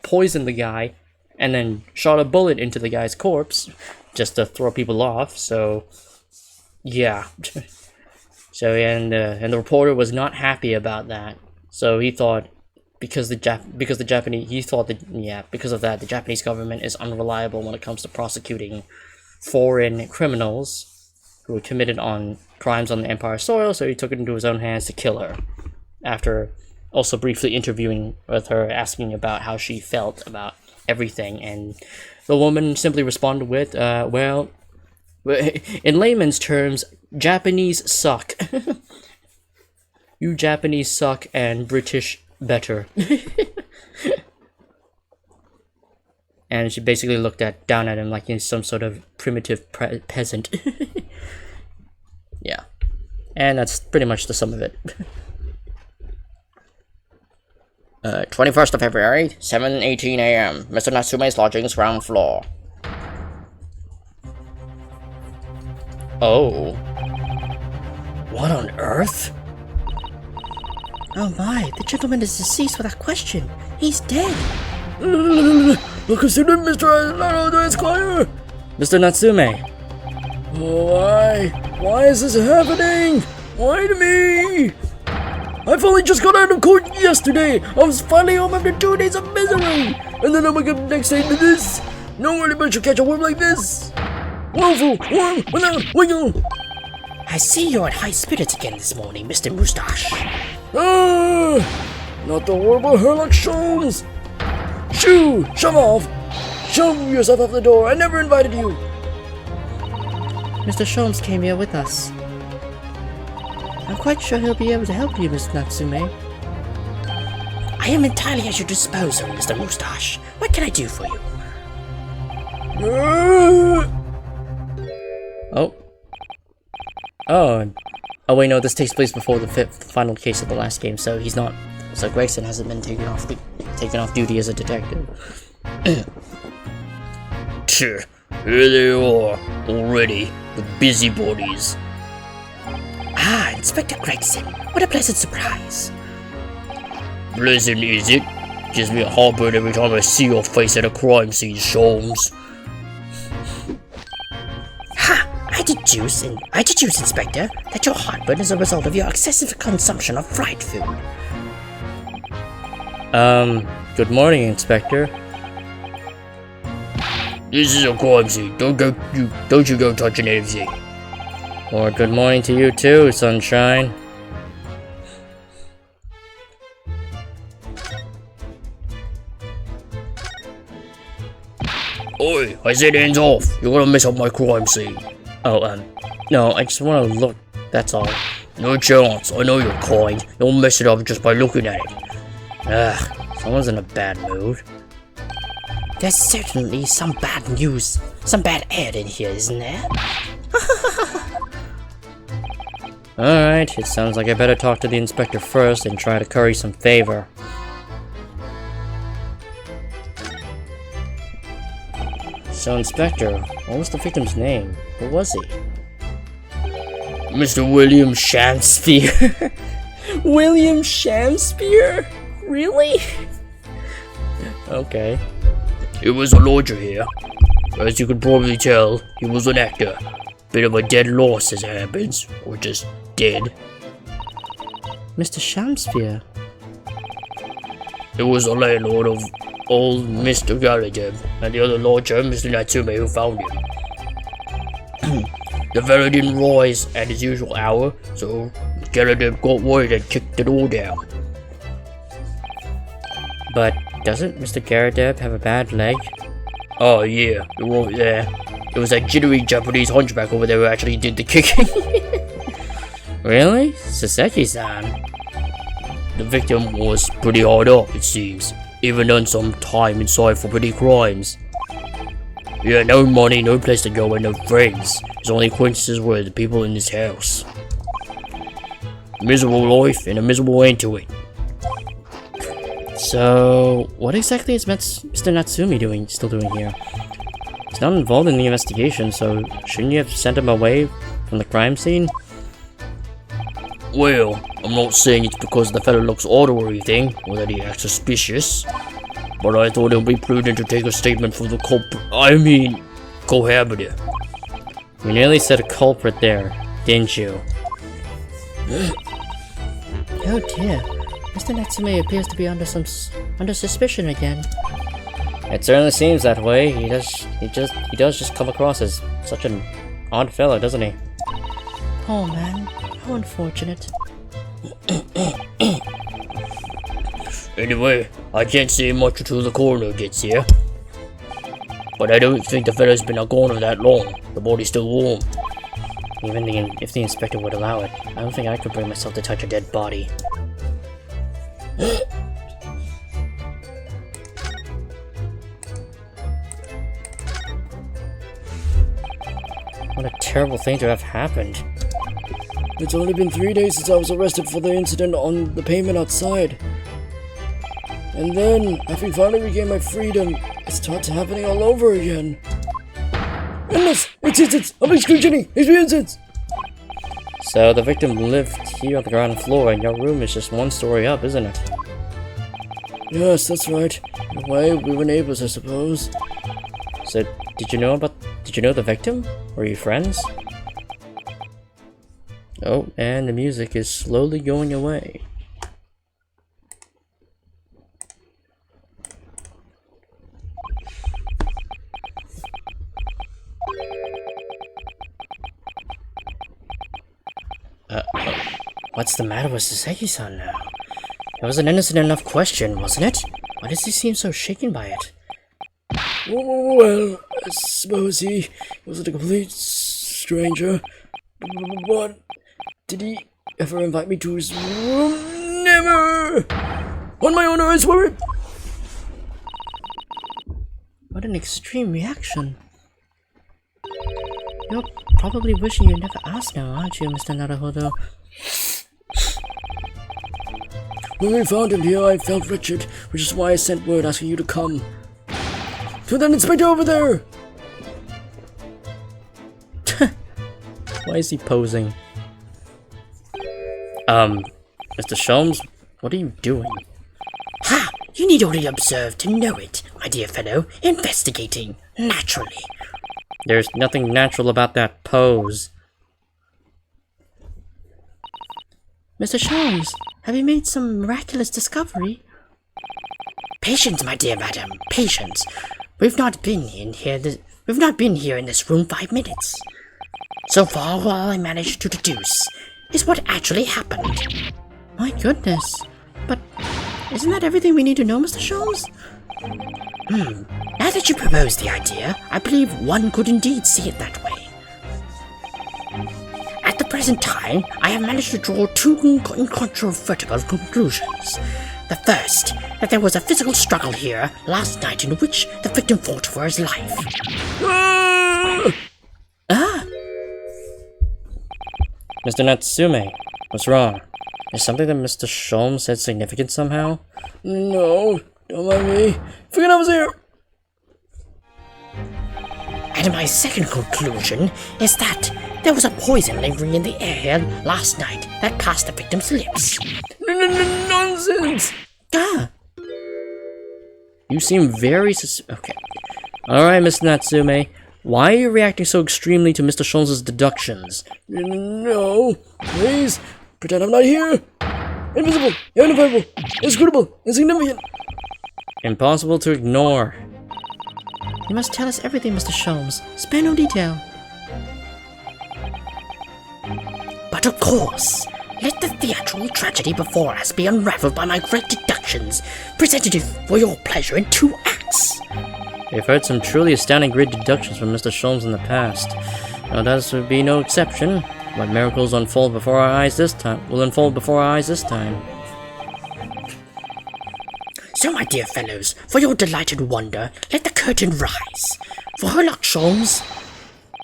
poisoned the guy, and then shot a bullet into the guy's corpse just to throw people off. So, yeah. So and the reporter was not happy about that. So he thought because of that, the Japanese government is unreliable when it comes to prosecuting foreign criminals who were committed on crimes on the Empire soil, so he took it into his own hands to kill her. After also briefly interviewing with her, asking about how she felt about everything, and the woman simply responded with, well, in layman's terms, Japanese suck. You Japanese suck and British better. And she basically looked down at him like he's some sort of primitive peasant. Yeah. And that's pretty much the sum of it. 21st of February, 7:18 a.m. Mr. Natsume's lodgings, ground floor. Oh. What on earth? Oh my, the gentleman is deceased without question. He's dead. Consider Mr. Arado Esquire. Mr. Natsume. Why is this happening? Why to me? I've only just got out of court yesterday. I was finally home after 2 days of misery. And then I wake up the next day to this. No early bird should catch a worm like this. Woeful, worm, wiggle. I see you're in high spirits again this morning, Mr. Moustache. Not the horrible Herlock Sholmes. Shoo, shove off. Shove yourself off the door. I never invited you. Mr. Sholmes came here with us. I'm quite sure he'll be able to help you, Miss Natsume. I am entirely at your disposal, Mr. Moustache. What can I do for you? Oh wait, no, this takes place before the final case of the last game, so he's not. So Gregson hasn't been taken off duty as a detective. Here they are, already, the busybodies. Ah, Inspector Gregson. What a pleasant surprise. Pleasant, is it? Gives me a heartburn every time I see your face at a crime scene, Sholmes. Ha! I deduce, Inspector, that your heartburn is a result of your excessive consumption of fried food. Good morning, Inspector. This is a crime scene. Don't you go touching anything. Or good morning to you too, sunshine. Oi, I said hands off. You're gonna mess up my crime scene. Oh, no, I just want to look, that's all. No chance. I know you're kind. You'll mess it up just by looking at it. Someone's in a bad mood. There's certainly some bad news, some bad air in here, isn't there? Alright, it sounds like I better talk to the inspector first and try to curry some favor. So, Inspector, what was the victim's name? Who was he? Mr. William Shakespeare. William Shakespeare? Really? Okay. It was a lodger here. As you can probably tell, he was an actor. Bit of a dead loss as it happens, or just dead. Mr. Shakespeare? It was the landlord of old Mr. Gallatin and the other lodger, Mr. Natsume, who found him. The fellow didn't rise at his usual hour, so Gallatin got worried and kicked the door down. But doesn't Mr. Garadeb have a bad leg? Oh yeah, you're right there. It was that jittery Japanese hunchback over there who actually did the kicking. Really? Saseki-san? The victim was pretty hard up, it seems. Even done some time inside for petty crimes. He had no money, no place to go, and no friends. His only acquaintances were the people in his house. Miserable life and a miserable end to it. So, what exactly is Mr. Natsumi still doing here? He's not involved in the investigation, so shouldn't you have sent him away from the crime scene? Well, I'm not saying it's because the fellow looks odd or anything, or that he acts suspicious, but I thought it would be prudent to take a statement from the cohabiter. You nearly said a culprit there, didn't you? Oh dear, Mr. Natsume appears to be under suspicion again. It certainly seems that way. He does just come across as such an odd fellow, doesn't he? Oh man, how unfortunate. Anyway, I can't say much until the coroner gets here. But I don't think the fellow's been gone for that long. The body's still warm. Even if the inspector would allow it, I don't think I could bring myself to touch a dead body. What a terrible thing to have happened. It's only been 3 days since I was arrested for the incident on the pavement outside. And then, having finally regained my freedom, it starts happening all over again. Endless! It's excruciating! Experiences! So the victim lived here on the ground floor and your room is just one story up, isn't it? Yes, that's right. In a way, we were neighbors, I suppose. So did you know the victim? Were you friends? Oh, and the music is slowly going away. What's the matter with Saseki-san now? It was an innocent enough question, wasn't it? Why does he seem so shaken by it? Well, I suppose he wasn't a complete stranger. But did he ever invite me to his room? Never! On my honor, I swear it! What an extreme reaction. You're probably wishing you never asked now, aren't you, Mr. Naruhodo? When we found him here, I felt wretched, which is why I sent word asking you to come. To that inspector over there! Why is he posing? Mr. Sholmes, what are you doing? Ha! You need only observe to know it, my dear fellow. Investigating, naturally. There's nothing natural about that pose. Mr. Sholmes, have you made some miraculous discovery? Patience, my dear madam, patience. We've not been in here. We've not been here in this room 5 minutes. So far, all I managed to deduce is what actually happened. My goodness. But isn't that everything we need to know, Mr. Sholmes? Now that you propose the idea, I believe one could indeed see it that way. At the present time, I have managed to draw two incontrovertible conclusions. The first, that there was a physical struggle here last night in which the victim fought for his life. Mr. Natsume, what's wrong? Is something that Mr. Sholmes said significant somehow? No, don't mind me. Forget I was here. And my second conclusion is that there was a poison lingering in the air here last night that passed the victim's lips. Nonsense! You seem very okay. Alright, Mr. Natsume. Why are you reacting so extremely to Mr. Sholmes' deductions? No, please, pretend I'm not here. Invisible, identifiable, inscrutable, insignificant. Impossible to ignore. You must tell us everything, Mr. Sholmes. Spare no detail. But of course, let the theatrical tragedy before us be unraveled by my great deductions, presented for your pleasure in 2 acts. We've heard some truly astounding great deductions from Mr. Sholmes in the past. Now this would be no exception. What miracles unfold before our eyes this time will unfold before our eyes this time. So, my dear fellows, for your delighted wonder, let the curtain rise. For Herlock Sholmes,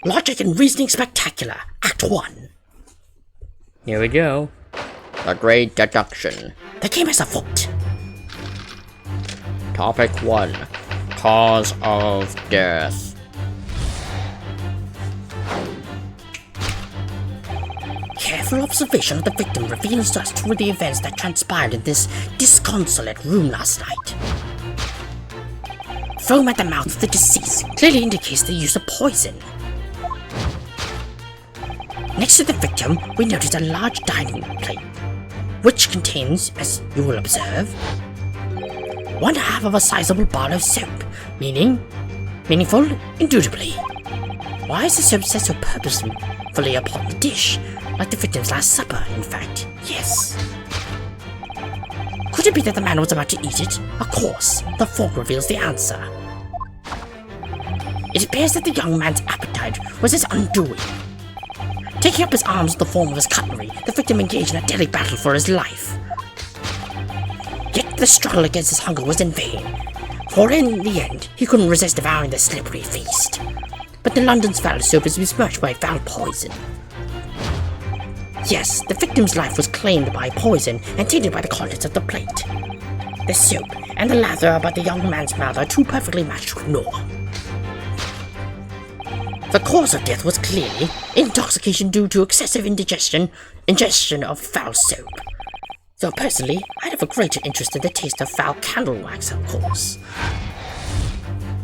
Logic and Reasoning Spectacular, Act 1. Here we go. The Great Deduction. The game is afoot. Topic 1. Cause of death. Careful observation of the victim reveals us to the events that transpired in this disconsolate room last night. Foam at the mouth of the deceased clearly indicates the use of poison. Next to the victim, we notice a large dining plate, which contains, as you will observe, 1/2 of a sizable bar of soap, meaningful, indubitably. Why is the soap set so purposefully upon the dish, like the victim's last supper, in fact? Yes. Could it be that the man was about to eat it? Of course, the fork reveals the answer. It appears that the young man's appetite was his undoing. Taking up his arms in the form of his cutlery, the victim engaged in a deadly battle for his life. Yet the struggle against his hunger was in vain, for in the end, he couldn't resist devouring the slippery feast. But the London's foul soap is besmirched by foul poison. Yes, the victim's life was claimed by poison and tainted by the contents of the plate. The soap and the lather about the young man's mouth are too perfectly matched to ignore. The cause of death was clearly intoxication due to excessive ingestion of foul soap. Though personally, I'd have a greater interest in the taste of foul candle wax, of course.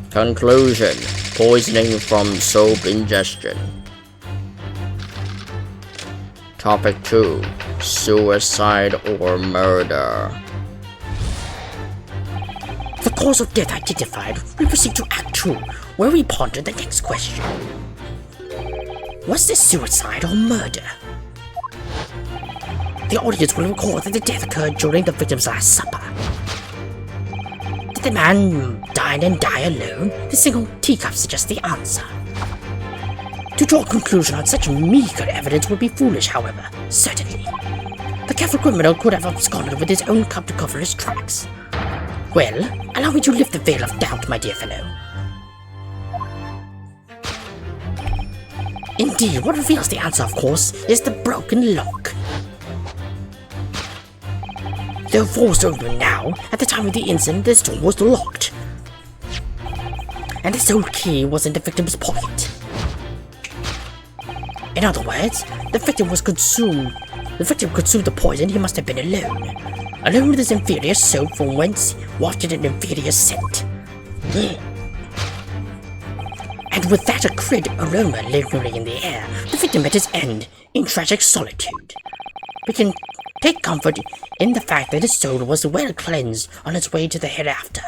Conclusion. Poisoning from soap ingestion. Topic 2. Suicide or murder. The cause of death identified, we proceed to Act 2, where we ponder the next question. Was this suicide or murder? The audience will recall that the death occurred during the victim's last supper. Did the man dine and die alone? The single teacup suggests the answer. To draw a conclusion on such meager evidence would be foolish, however, certainly. The careful criminal could have absconded with his own cup to cover his tracks. Well, allow me to lift the veil of doubt, my dear fellow. Indeed, what reveals the answer, of course, is the broken lock. Though forced open now, at the time of the incident, this door was locked. And the sole key was in the victim's pocket. In other words, the victim consumed the poison. He must have been alone with his inferior soap, from whence wafted an inferior scent. And with that acrid aroma lingering in the air, the victim met his end in tragic solitude. We can take comfort in the fact that his soul was well cleansed on its way to the hereafter.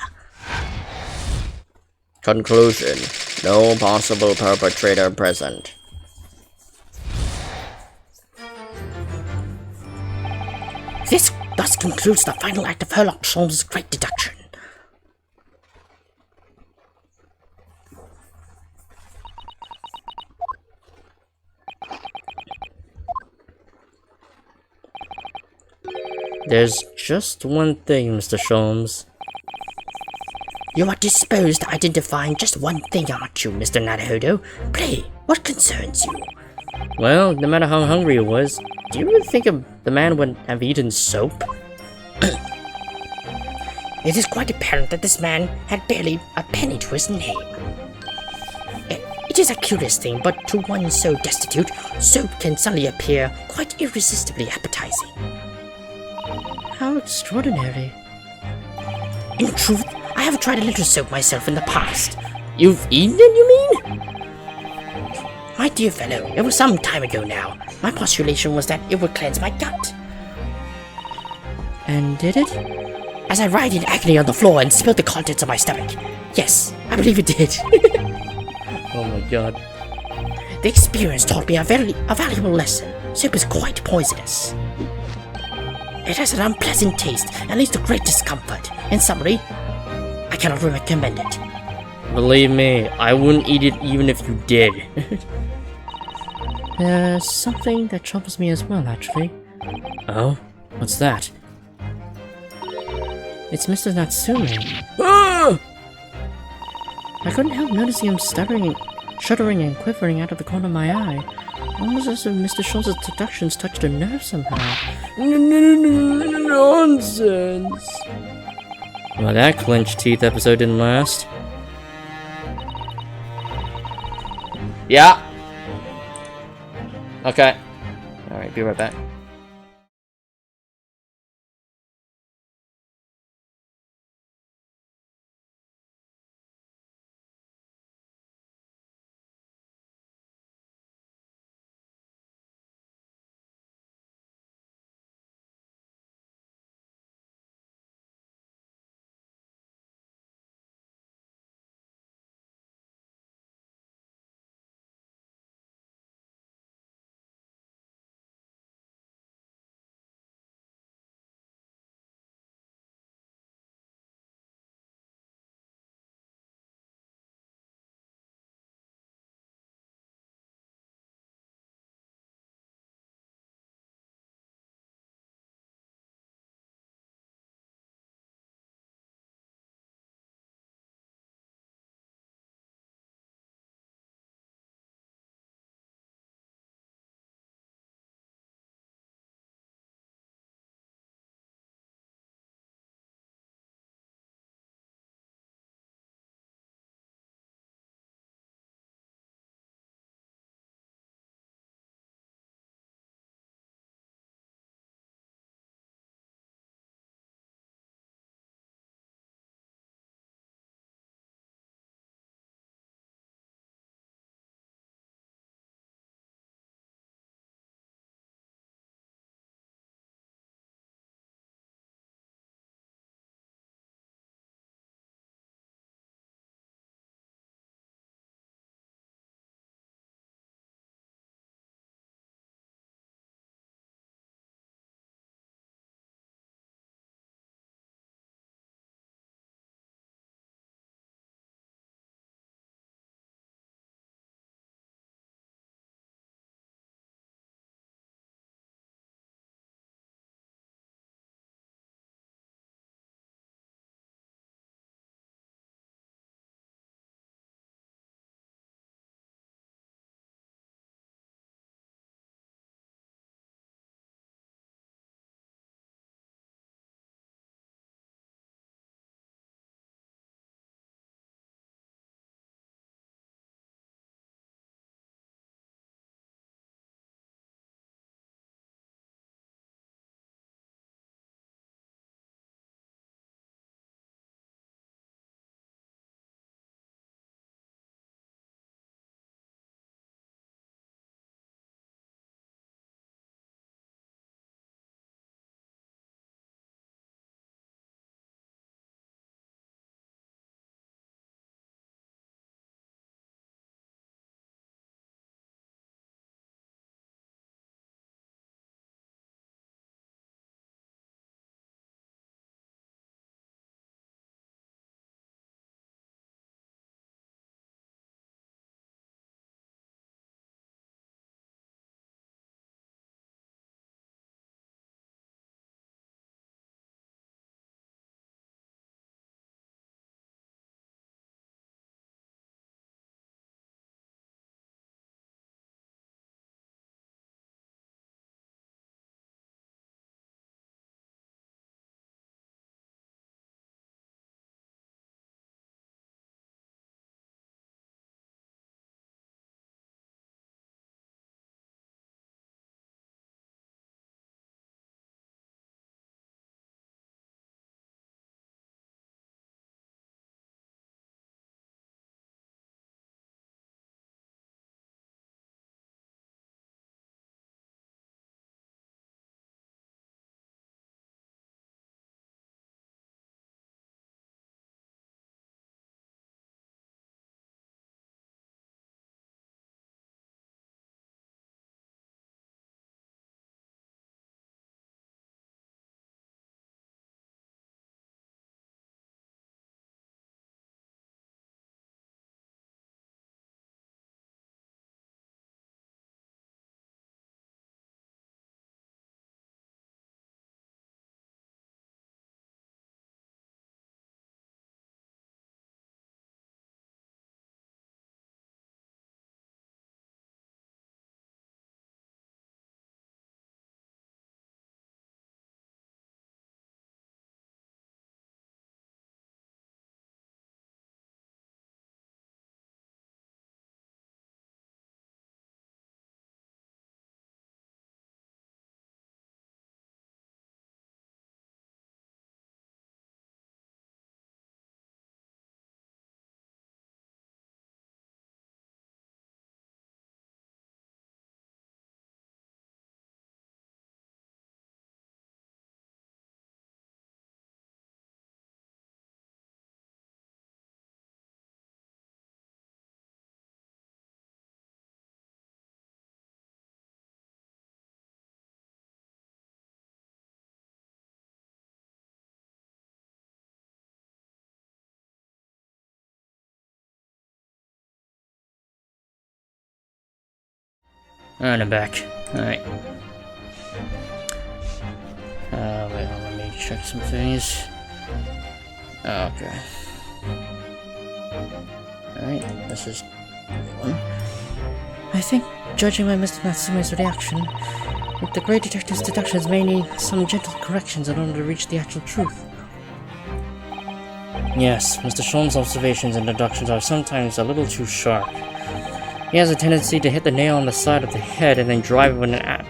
Conclusion. No possible perpetrator present. This thus concludes the final act of Herlock Sholmes' great deduction. There's just one thing, Mr. Sholmes. You are disposed to identifying just one thing, aren't you, Mr. Naruhodo? Pray, what concerns you? Well, no matter how hungry he was, do you really think the man would have eaten soap? It is quite apparent that this man had barely a penny to his name. It is a curious thing, but to one so destitute, soap can suddenly appear quite irresistibly appetizing. How extraordinary. In truth, I have tried a little soap myself in the past. You've eaten it, you mean? My dear fellow, it was some time ago now. My postulation was that it would cleanse my gut. And did it? As I writhed in agony on the floor and spilled the contents of my stomach. Yes, I believe it did. Oh my god. The experience taught me a valuable lesson. Soap is quite poisonous. It has an unpleasant taste and leads to great discomfort. In summary, I cannot recommend it. Believe me, I wouldn't eat it even if you did. There's something that troubles me as well, actually. Oh? What's that? It's Mr. Natsume. Ah! I couldn't help noticing him shuddering and quivering out of the corner of my eye. Almost as if Mr. Schultz's deductions touched a nerve somehow. Nonsense. Well, that clenched teeth episode didn't last. Yeah. Okay. Alright, be right back. And I'm back. Alright. Wait, let me check some things. Okay. Alright, this is one. I think, judging by Mr. Natsume's reaction, that the great detective's deductions may need some gentle corrections in order to reach the actual truth. Yes, Mr. Sholmes' observations and deductions are sometimes a little too sharp. He has a tendency to hit the nail on the side of the head and then drive it at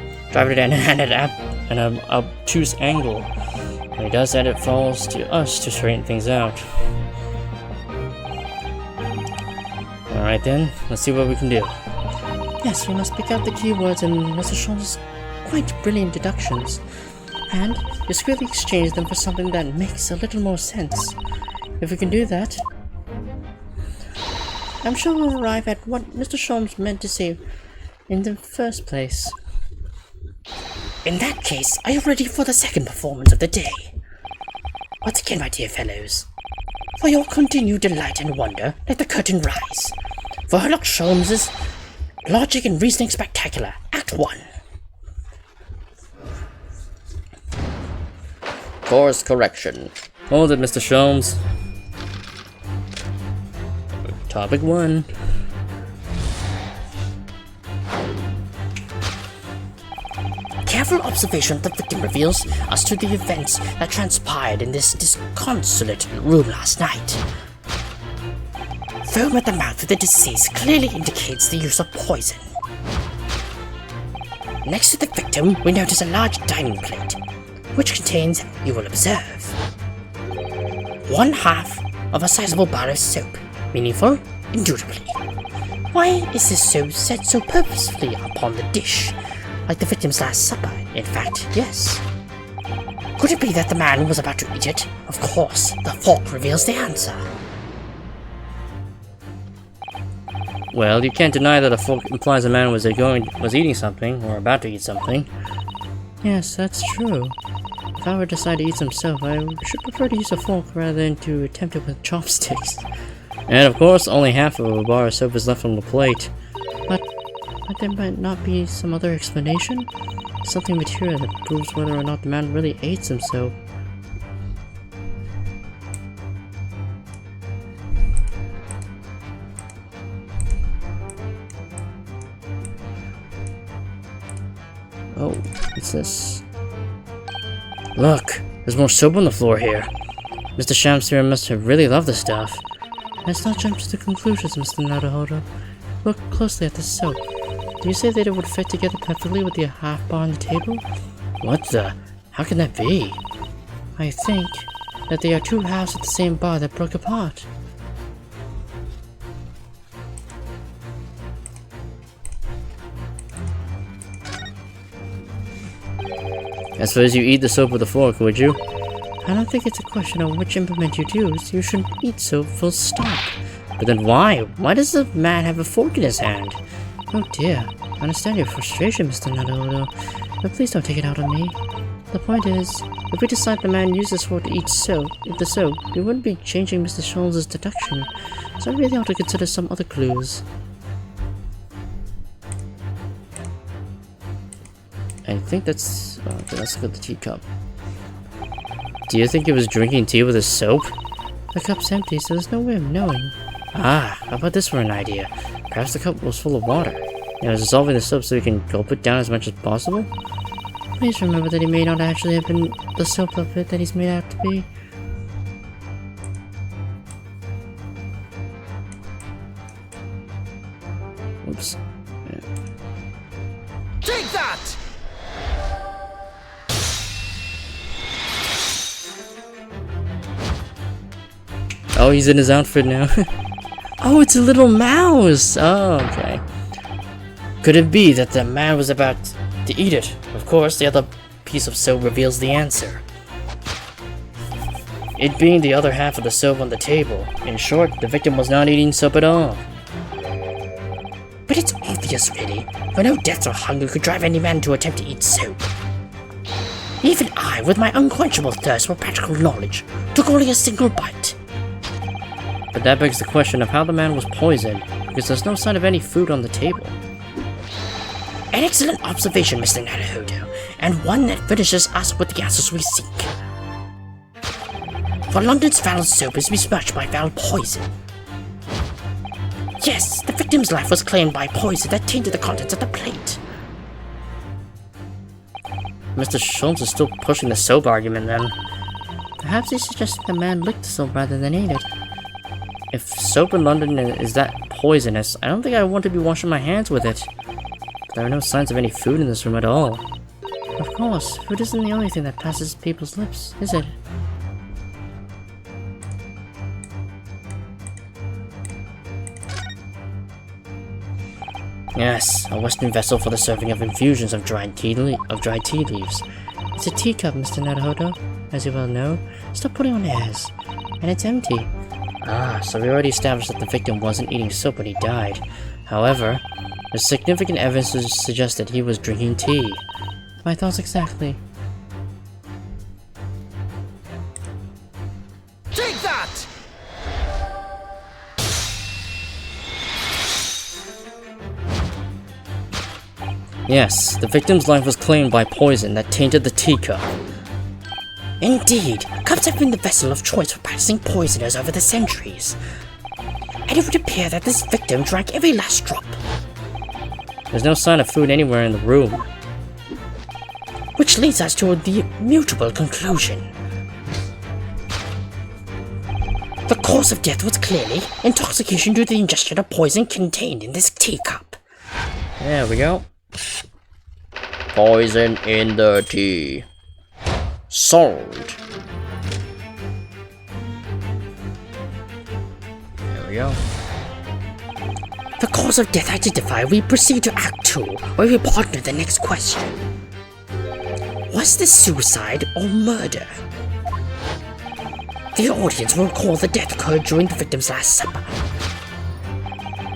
an obtuse angle. When he does that, it falls to us to straighten things out. Alright then, let's see what we can do. Yes, we must pick out the keywords in Mr. Sholmes' quite brilliant deductions, and discreetly exchange them for something that makes a little more sense. If we can do that, I'm sure we'll arrive at what Mr. Sholmes meant to say in the first place. In that case, are you ready for the second performance of the day? Once again, my dear fellows, for your continued delight and wonder, let the curtain rise. For Sherlock Sholmes' Logic and Reasoning Spectacular, Act 1. Course correction. Hold it, Mr. Sholmes. Topic 1. Careful observation of the victim reveals us to the events that transpired in this disconsolate room last night. Foam at the mouth of the deceased clearly indicates the use of poison. Next to the victim, we notice a large dining plate, which contains, you will observe, 1/2 of a sizable bar of soap. Meaningful? Indubitably. Why is this soap set so purposefully upon the dish, like the victim's last supper? In fact, yes. Could it be that the man was about to eat it? Of course, the fork reveals the answer. Well, you can't deny that a fork implies a man was eating something, or about to eat something. Yes, that's true. If I were to decide to eat some soap, I should prefer to use a fork rather than to attempt it with chopsticks. And of course, only half of a bar of soap is left on the plate. But there might not be some other explanation? Something material that proves whether or not the man really ate some soap. Oh, what's this? Look, there's more soap on the floor here. Mr. Shamsir must have really loved the stuff. Let's not jump to the conclusions, Mr. Naruhodo. Look closely at the soap. Do you say that it would fit together perfectly with the half bar on the table? What the? How can that be? I think that they are two halves of the same bar that broke apart. I suppose you eat the soap with a fork, would you? I don't think it's a question of which implement you'd use. You shouldn't eat soap, full stop. But then why? Why does the man have a fork in his hand? Oh dear. I understand your frustration, Mr. Naruhodo, but please don't take it out on me. The point is, if we decide the man used this fork to eat the soap, we wouldn't be changing Mr. Sholmes' deduction, so I really ought to consider some other clues. I think that's... okay, let's look at the teacup. Do you think he was drinking tea with his soap? The cup's empty, so there's no way of knowing. Ah, how about this for an idea? Perhaps the cup was full of water. He was dissolving the soap so he can gulp it down as much as possible? Please remember that he may not actually have been the soap of it that he's made out to be. Oops. Yeah. Take that! Oh, he's in his outfit now. Oh, it's a little mouse! Oh, okay. Could it be that the man was about to eat it? Of course, the other piece of soap reveals the answer. It being the other half of the soap on the table. In short, the victim was not eating soap at all. But it's obvious, really, for no death or hunger could drive any man to attempt to eat soap. Even I, with my unquenchable thirst for practical knowledge, took only a single bite. But that begs the question of how the man was poisoned, because there's no sign of any food on the table. An excellent observation, Mr. Naruhodo, and one that furnishes us with the answers we seek. For London's foul soap is besmirched by foul poison. Yes, the victim's life was claimed by poison that tainted the contents of the plate. Mr. Sholmes is still pushing the soap argument then. Perhaps he suggested the man licked the soap rather than ate it. If soap in London is that poisonous, I don't think I want to be washing my hands with it. But there are no signs of any food in this room at all. Of course, food isn't the only thing that passes people's lips, is it? Yes, a Western vessel for the serving of infusions of dried tea leaves. It's a teacup, Mr. Naruhodo, as you well know. Stop putting on airs. And it's empty. Ah, so we already established that the victim wasn't eating soap when he died. However, there's significant evidence to suggest that he was drinking tea. My thoughts exactly. Take that! Yes, the victim's life was claimed by poison that tainted the teacup. Indeed, cups have been the vessel of choice for passing poisoners over the centuries. And it would appear that this victim drank every last drop. There's no sign of food anywhere in the room. Which leads us to the immutable conclusion. The cause of death was clearly intoxication due to the ingestion of poison contained in this teacup. There we go. Poison in the tea. Sold. There we go. The cause of death identified, we proceed to Act 2, where we partner the next question. Was this suicide or murder? The audience will recall the death occurred during the victim's last supper.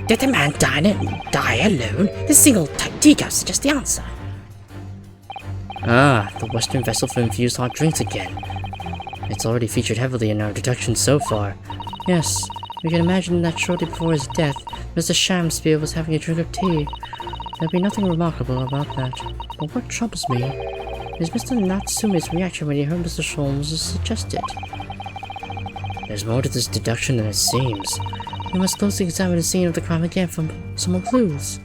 Did the man die alone? The single teacup suggests the answer. Ah, the Western vessel for infused hot drinks again. It's already featured heavily in our deductions so far. Yes, we can imagine that shortly before his death, Mr. Shamspeare was having a drink of tea. There'd be nothing remarkable about that. But what troubles me is Mr. Natsume's reaction when he heard Mr. Sholmes suggested. There's more to this deduction than it seems. We must closely examine the scene of the crime again for some more clues.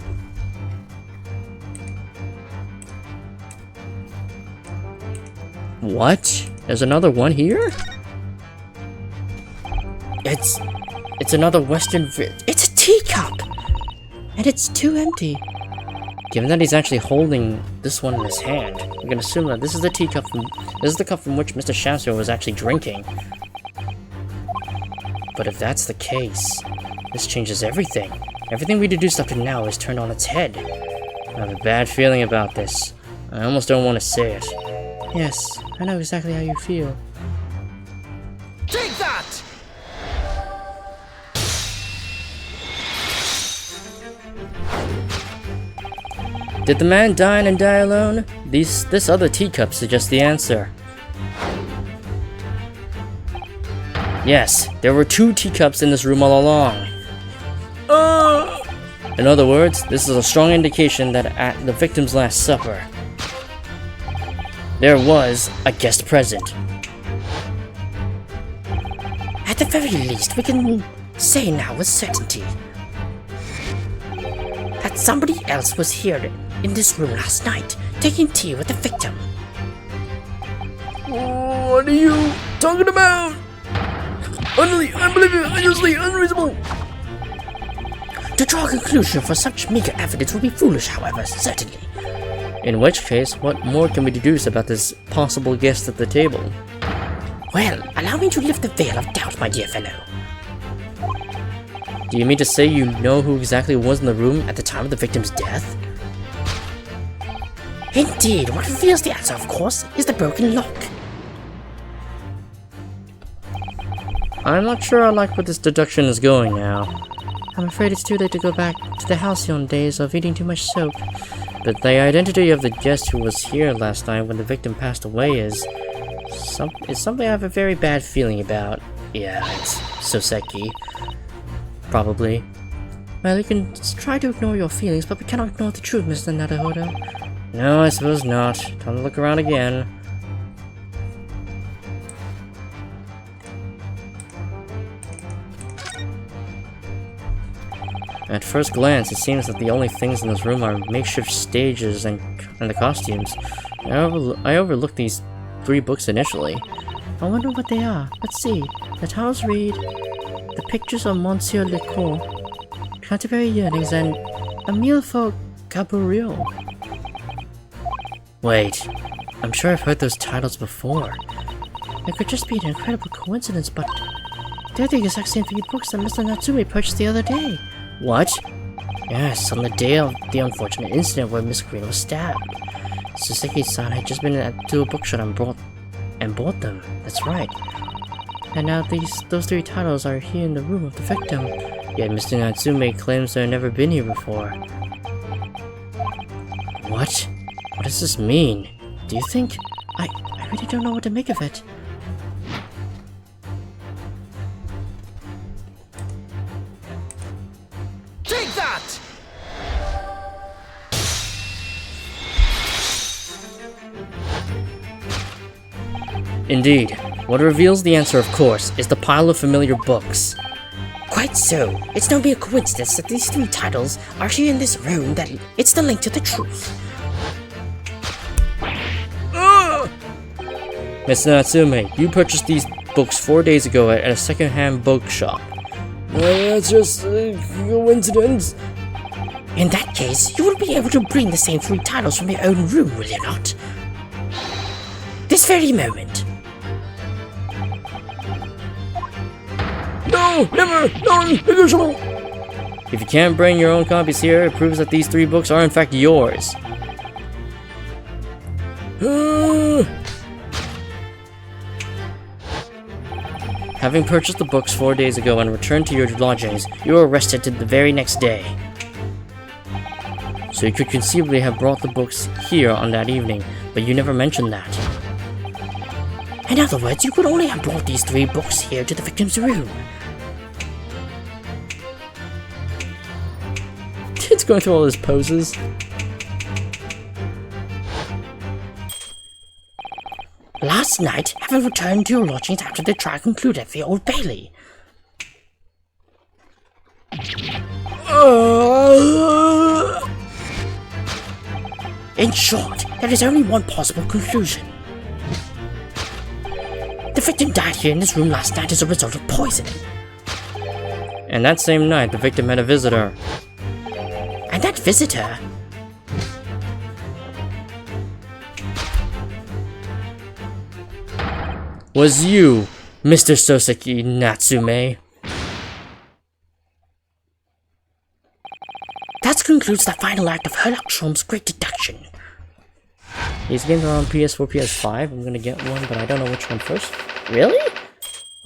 What? There's another one here? It's another Western it's a teacup! And it's too empty. Given that he's actually holding this one in his hand, we can assume that this is the teacup this is the cup from which Mr. Shamspeare was actually drinking. But if that's the case, this changes everything. Everything we deduced up to now is turned on its head. I have a bad feeling about this. I almost don't want to say it. Yes, I know exactly how you feel. Take that! Did the man dine and die alone? This other teacup suggests the answer. Yes, there were 2 teacups in this room all along. In other words, this is a strong indication that at the victim's last supper, there was a guest present. At the very least, we can say now with certainty that somebody else was here in this room last night, taking tea with the victim. What are you talking about? Unbelievably unreasonable. To draw a conclusion for such meager evidence would be foolish, however, certainly. In which case, what more can we deduce about this possible guest at the table? Well, allow me to lift the veil of doubt, my dear fellow. Do you mean to say you know who exactly was in the room at the time of the victim's death? Indeed, what reveals the answer, of course, is the broken lock. I'm not sure I like where this deduction is going now. I'm afraid it's too late to go back to the halcyon days of eating too much soap. But the identity of the guest who was here last night when the victim passed away is something I have a very bad feeling about. Yeah, it's Soseki. Probably. Well, you can try to ignore your feelings, but we cannot ignore the truth, Mr. Naruhodo. No, I suppose not. Time to look around again. At first glance, it seems that the only things in this room are makeshift stages and the costumes. I overlooked these 3 books initially. I wonder what they are. Let's see. The titles read The Pictures of Monsieur Lecour, Canterbury Yearnings, and A Meal for Gabriel. Wait, I'm sure I've heard those titles before. It could just be an incredible coincidence, but they're the exact same 3 books that Mr. Natsume purchased the other day. What? Yes, on the day of the unfortunate incident where Miss Green was stabbed. Soseki-san had just been to a bookshop and bought them. That's right. And now those 3 titles are here in the room of the victim. Yet Mr. Natsume claims they've never been here before. What? What does this mean? Do you think? I really don't know what to make of it. Take that! Indeed. What reveals the answer, of course, is the pile of familiar books. Quite so. It's no mere coincidence that these 3 titles are here in this room, that it's the link to the truth. Mr. Natsume, you purchased these books 4 days ago at a second-hand bookshop. That's just a coincidence. In that case, you will be able to bring the same 3 titles from your own room, will you not? This very moment. No, never, non-negotiable. If you can't bring your own copies here, it proves that these 3 books are in fact yours. Having purchased the books 4 days ago and returned to your lodgings, you were arrested the very next day. So you could conceivably have brought the books here on that evening, but you never mentioned that. In other words, you could only have brought these 3 books here to the victim's room. It's going through all his poses. Last night, having returned to your lodgings after the trial concluded at the Old Bailey. In short, there is only one possible conclusion. The victim died here in this room last night as a result of poisoning. And that same night, the victim had a visitor. And that visitor Was you, Mr. Soseki Natsume. That concludes the final act of Herlock Sholmes' great deduction. These games are on PS4, PS5. I'm gonna get one, but I don't know which one first. Really?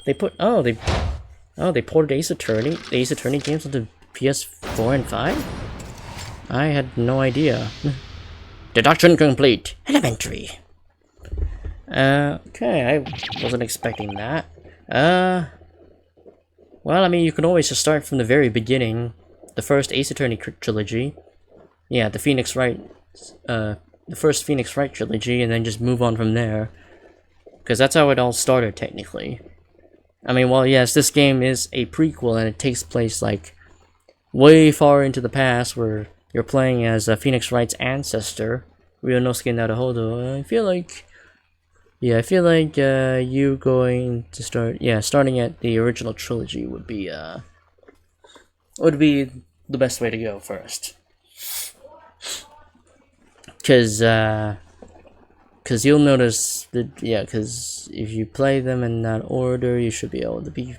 They ported Ace Attorney, the Ace Attorney games onto PS4 and 5? I had no idea. Deduction complete. Elementary. Okay, I wasn't expecting that. Well, I mean, you can always just start from the very beginning. The first Ace Attorney trilogy. Yeah, the first Phoenix Wright trilogy, and then just move on from there. Because that's how it all started, technically. I mean, well, yes, this game is a prequel, and it takes place, like, way far into the past, where you're playing as Phoenix Wright's ancestor, Ryunosuke Naruhodo. I feel like you going to starting at the original trilogy would be the best way to go first. Cause you'll notice that, cause if you play them in that order, you should be able to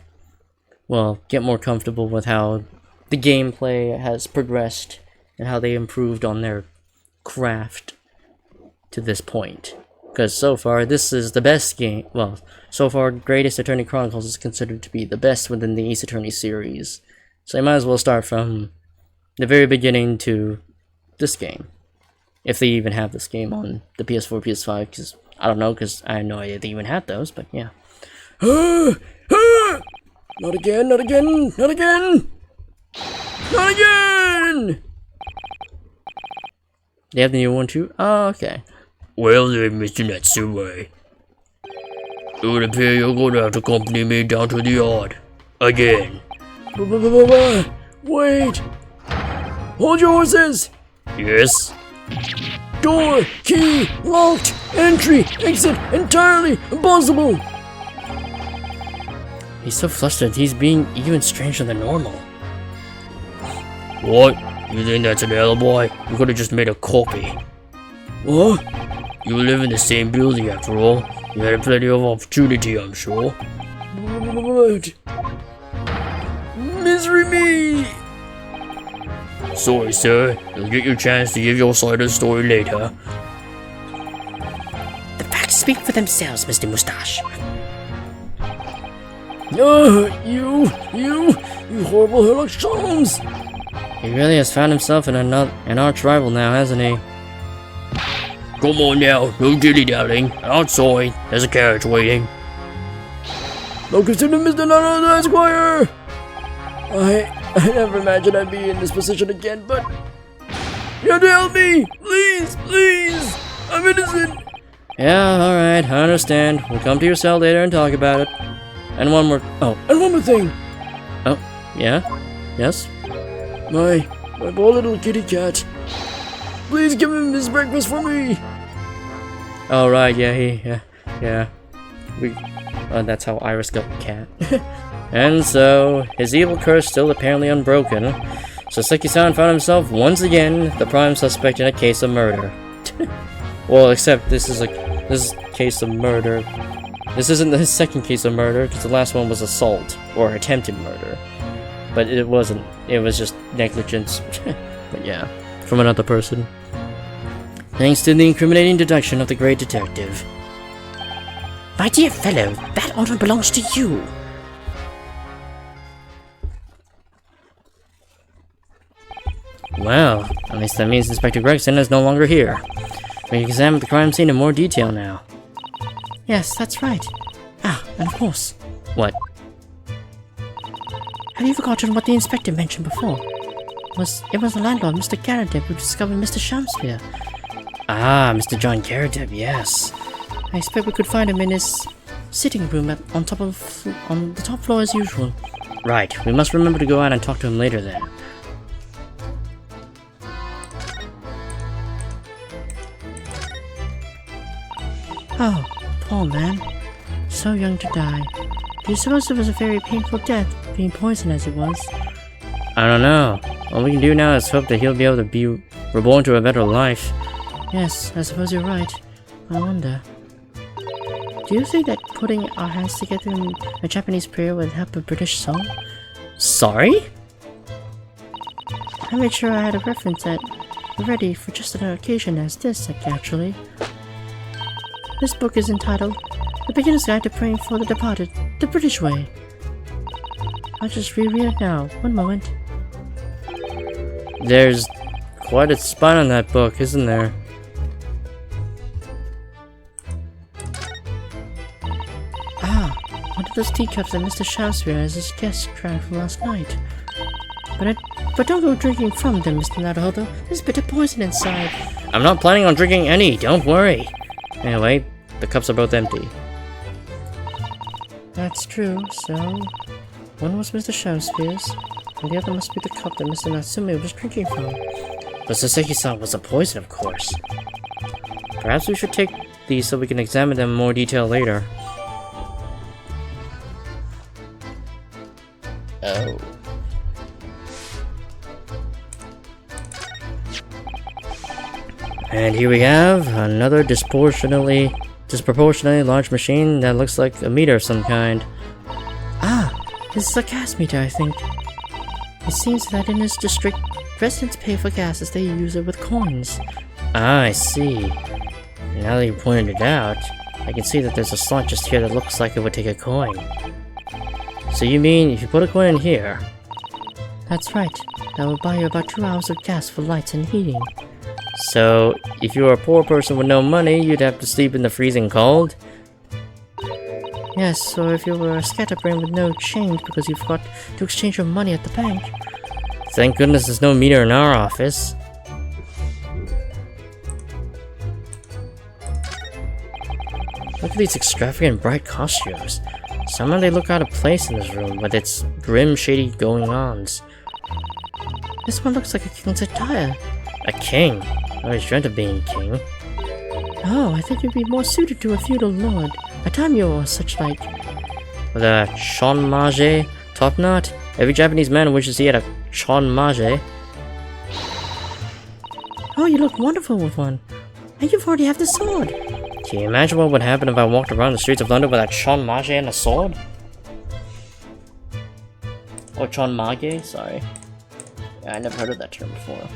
get more comfortable with how the gameplay has progressed and how they improved on their craft to this point. Because so far, this is the best game. Well, so far, Greatest Attorney Chronicles is considered to be the best within the Ace Attorney series. So you might as well start from the very beginning to this game. If they even have this game on the PS4, PS5, because I don't know, because I had no idea they even had those, but yeah. Not again, not again, not again! Not again! They have the new one too? Oh, okay. Well then, Mr. Natsue. It would appear you're going to have to accompany me down to the yard. Again. Wait! Hold your horses! Yes? Door, key, locked, entry, exit, entirely impossible! He's so flustered, he's being even stranger than normal. What? You think that's an alibi? You could have just made a copy. What? You live in the same building after all. You had plenty of opportunity, I'm sure. What? Misery me! Sorry, sir. You'll get your chance to give your side of the story later. The facts speak for themselves, Mr. Mustache. You horrible Herlock Sholmes! He really has found himself in an arch rival now, hasn't he? Come on now, no dilly-dallying. Outside, there's a carriage waiting. No consider Mr. Nana Esquire! I never imagined I'd be in this position again, but you have to help me! Please! I'm innocent! Yeah, alright, I understand. We'll come to your cell later and talk about it. And one more thing! Oh, yeah? Yes? My poor little kitty cat. Please give him his breakfast for me! Oh, right, yeah. That's how Iris got the cat. And so, his evil curse still apparently unbroken, Soseki-san found himself once again the prime suspect in a case of murder. Well, except this is a case of murder. This isn't the second case of murder, because the last one was assault, or attempted murder. But it wasn't. It was just negligence. But yeah, from another person. Thanks to the incriminating deduction of the great detective. My dear fellow, that honor belongs to you. Well, at least that means Inspector Gregson is no longer here. We can examine the crime scene in more detail now. Yes, that's right. Ah, and of course. What? Have you forgotten what the inspector mentioned before? It was the landlord, Mr. Garadeb, who discovered Mr. Shamsphere. Ah, Mr. John Garadeb, yes. I expect we could find him in his sitting room on the top floor as usual. Right, we must remember to go out and talk to him later then. Oh, poor man. So young to die. Do you suppose it was a very painful death, being poisoned as it was? I don't know. All we can do now is hope that he'll be able to be reborn to a better life. Yes, I suppose you're right. I wonder. Do you think that putting our hands together in a Japanese prayer would help a British soul? Sorry? I made sure I had a reference that ready for just an occasion as this, actually. This book is entitled The Beginner's Guide to Praying for the Departed, the British Way. I'll just reread it now. One moment. There's quite a spine on that book, isn't there? Ah, one of those teacups that Mr. Shamsphere as his guest drank from last night. But don't go drinking from them, Mr. Naruhodo. There's a bit of poison inside. I'm not planning on drinking any, don't worry. Anyway, the cups are both empty. That's true, so... one was Mr. Shamsphere's, and the other must be the cup that Mr. Natsume was drinking from. But Soseki-san was a poison, of course. Perhaps we should take these so we can examine them in more detail later. Oh. And here we have another disproportionately large machine that looks like a meter of some kind. Ah, this is a gas meter, I think. It seems that in this district, residents pay for gas as they use it with coins. Ah, I see. Now that you pointed it out, I can see that there's a slot just here that looks like it would take a coin. So you mean if you put a coin in here? That's right. That will buy you about 2 hours of gas for lights and heating. So, if you were a poor person with no money, you'd have to sleep in the freezing cold? Yes, or if you were a scatterbrain with no change because you forgot to exchange your money at the bank. Thank goodness there's no meter in our office. Look at these extravagant bright costumes. Somehow they look out of place in this room with its grim, shady going-ons. This one looks like a king's attire. A king? I always dreamt of being king. Oh, I think you'd be more suited to a feudal lord. A daimyo or such like. With a chonmage top knot? Every Japanese man wishes he had a chonmage. Oh, you look wonderful with one. And you've already have the sword. Can you imagine what would happen if I walked around the streets of London with a chonmage and a sword? Or chonmage, sorry. Yeah, I never heard of that term before.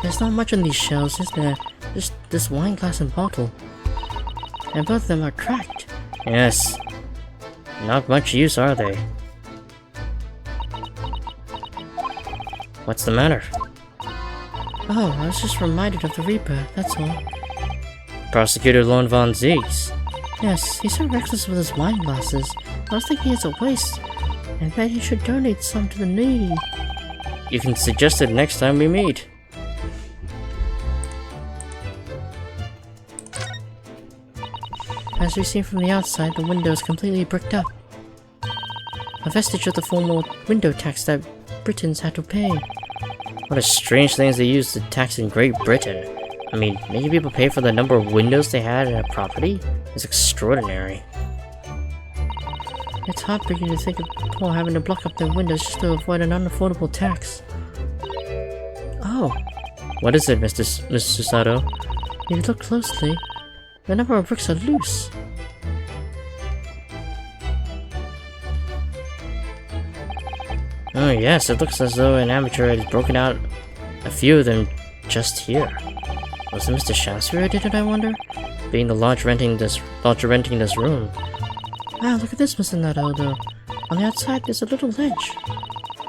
There's not much on these shelves, is there? Just this wine glass and bottle. And both of them are cracked. Yes. Not much use, are they? What's the matter? Oh, I was just reminded of the Reaper, that's all. Prosecutor Lorne Von Ziegs. Yes, he's so reckless with his wine glasses. I was thinking it's a waste, and that he should donate some to the needy. You can suggest it next time we meet. As we've seen from the outside, the window is completely bricked up. A vestige of the formal window tax that Britons had to pay. What a strange things they use to tax in Great Britain. I mean, making people pay for the number of windows they had in a property is extraordinary. It's heartbreaking to think of people having to block up their windows just to avoid an unaffordable tax. Oh, What is it, Mr. Sato? if you look closely, the number of bricks are loose. Oh yes, it looks as though an amateur had broken out a few of them just here. Was it Mr. Shaftesbury who did it, I wonder? Being the lodge renting this room. Wow, look at this, Mr. Naruto. On the outside, there's a little ledge.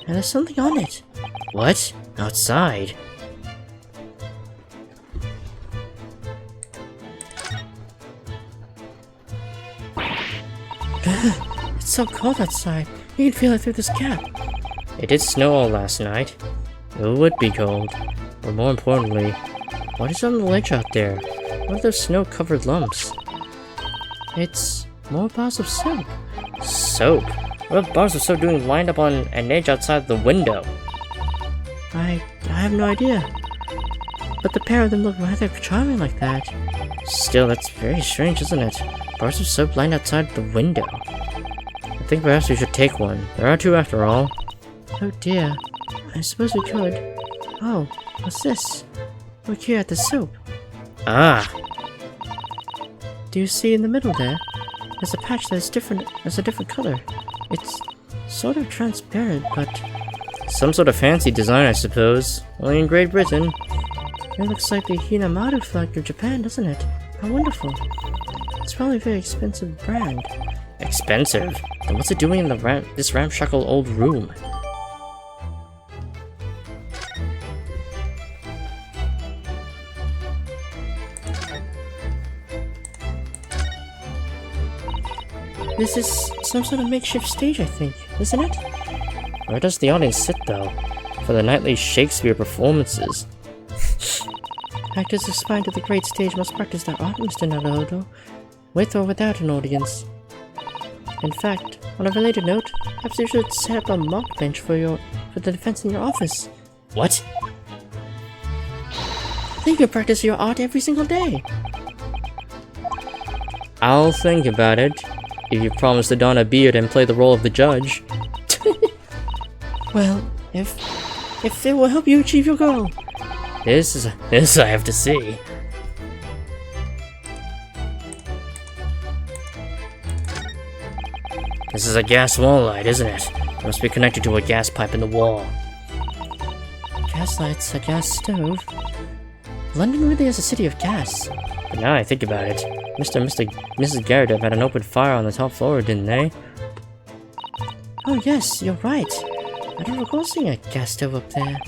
And there's something on it. What? Outside? It's so cold outside. You can feel it through this cap. It did snow all last night. It would be cold. But more importantly, what is on the ledge out there? What are those snow-covered lumps? It's more bars of soap. Soap? What are bars of soap doing lined up on an edge outside the window? I have no idea. But the pair of them look rather charming like that. Still, that's very strange, isn't it? Bars of soap lined outside the window. I think perhaps we should take one. There are two after all. Oh dear. I suppose we could. Oh, what's this? Look here at the soap. Ah! Do you see in the middle there? There's a patch that's different. There's a different color. It's sort of transparent, but Some sort of fancy design, I suppose. Only in Great Britain. it looks like the Hinamaru flag of Japan, doesn't it? How wonderful. It's probably a very expensive brand. Expensive? Then what's it doing in this ramshackle old room? This is some sort of makeshift stage, I think, isn't it? Where does the audience sit, though? For the nightly Shakespeare performances? Actors aspiring to the great stage must practice their art, Mr. Naruto, with or without an audience. In fact, on a related note, perhaps you should set up a mock bench for the defense in your office. What? Then you can practice your art every single day. I'll think about it. If you promise to don a beard and play the role of the judge. Well, if it will help you achieve your goal. This I have to see. This is a gas wall light, isn't it? It must be connected to a gas pipe in the wall. Gaslights, a gas stove. London really is a city of gas. But now I think about it, Mrs. Garrett had an open fire on the top floor, didn't they? Oh yes, you're right. I don't recall seeing a gas stove up there.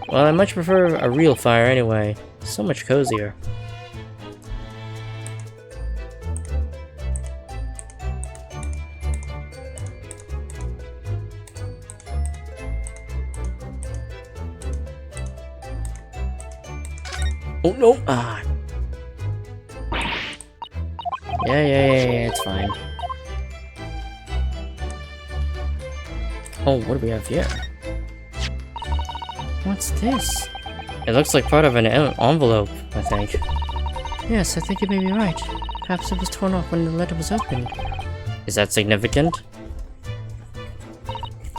Well, I much prefer a real fire anyway. So much cozier. Oh no! Ah. Yeah, it's fine. Oh, what do we have here? What's this? It looks like part of an envelope, I think. Yes, I think you may be right. Perhaps it was torn off when the letter was opened. Is that significant?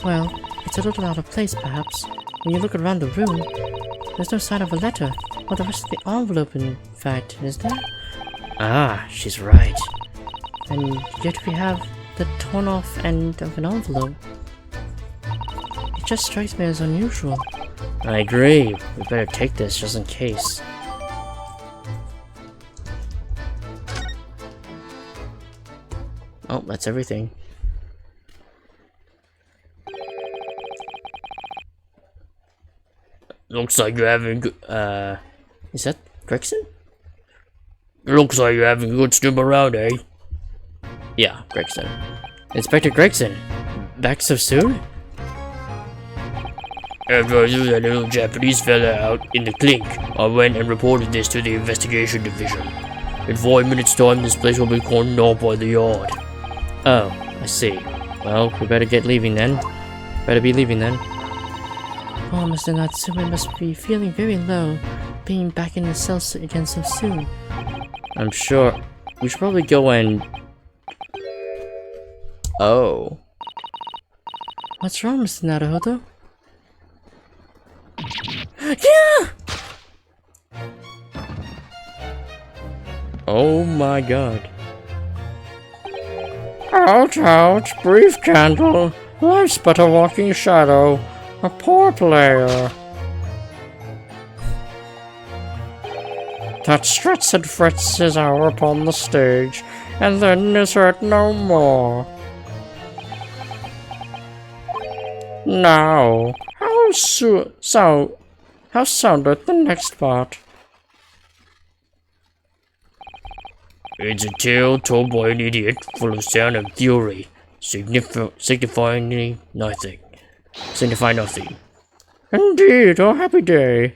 Well, it's a little out of place, perhaps. When you look around the room, there's no sign of a letter, or the rest of the envelope, in fact, is there? Ah, she's right. And yet we have the torn off end of an envelope. It just strikes me as unusual. I agree. We better take this just in case. Oh, that's everything. Looks like you're having Is that Gregson? looks like you're having a good snoop around, eh? Yeah, Gregson. Inspector Gregson! Back so soon? After I threw that little Japanese fella out in the clink, I went and reported this to the investigation division. In 5 minutes' time, this place will be cordoned off by the yard. Oh, I see. Well, we better get leaving then. Better be leaving then. Oh, Mr. Natsume must be feeling very low, being back in the cell again so soon. I'm sure we should probably go and... Oh. What's wrong, Mr. Naruhodo? Oh my god. Ouch, ouch, brief candle. Life's but a walking shadow. A poor player. That struts and frets his hour upon the stage, and then is heard no more. Now, how sounded the next part? It's a tale told by an idiot, full of sound and fury, signifying nothing. Indeed, a happy day.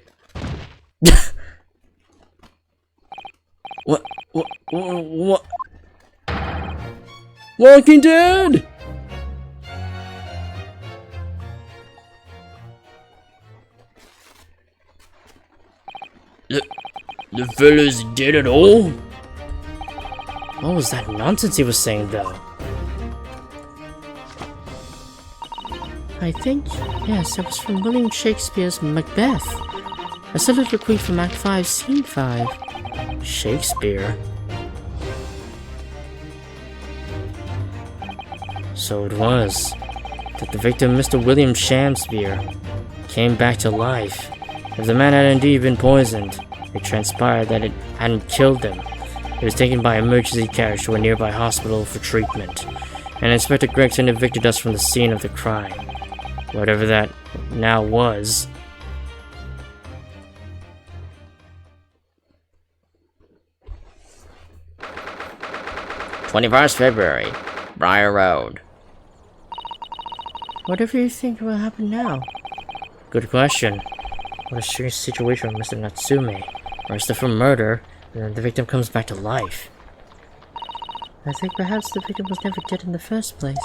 What? Walking Dead! The fella's dead at all? What was that nonsense he was saying, though? I think, yes, it was from William Shakespeare's Macbeth. A soliloquy from Act 5, Scene 5. Shakespeare? So it was that the victim, Mr. William Shakespeare, came back to life. If the man had indeed been poisoned, it transpired that it hadn't killed him. He was taken by emergency carriage to a nearby hospital for treatment, and Inspector Gregson evicted us from the scene of the crime. Whatever that now was. February, Briar Road. Whatever you think will happen now? Good question. What a strange situation with Mr. Natsume. Arrested for murder, and then the victim comes back to life. I think perhaps the victim was never dead in the first place.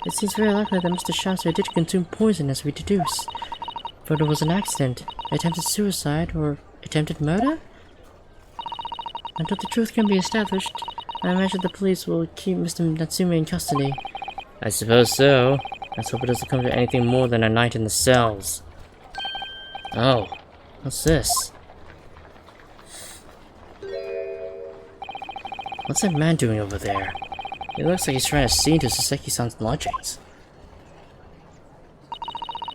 It seems very likely that Mr. Shouser did consume poison, as we deduce. But it was an accident, attempted suicide, or attempted murder? Until the truth can be established, I imagine the police will keep Mr. Natsume in custody. I suppose so. Let's hope it doesn't come to anything more than a night in the cells. Oh, what's this? What's that man doing over there? It looks like he's trying to see into Saseki-san's lodgings.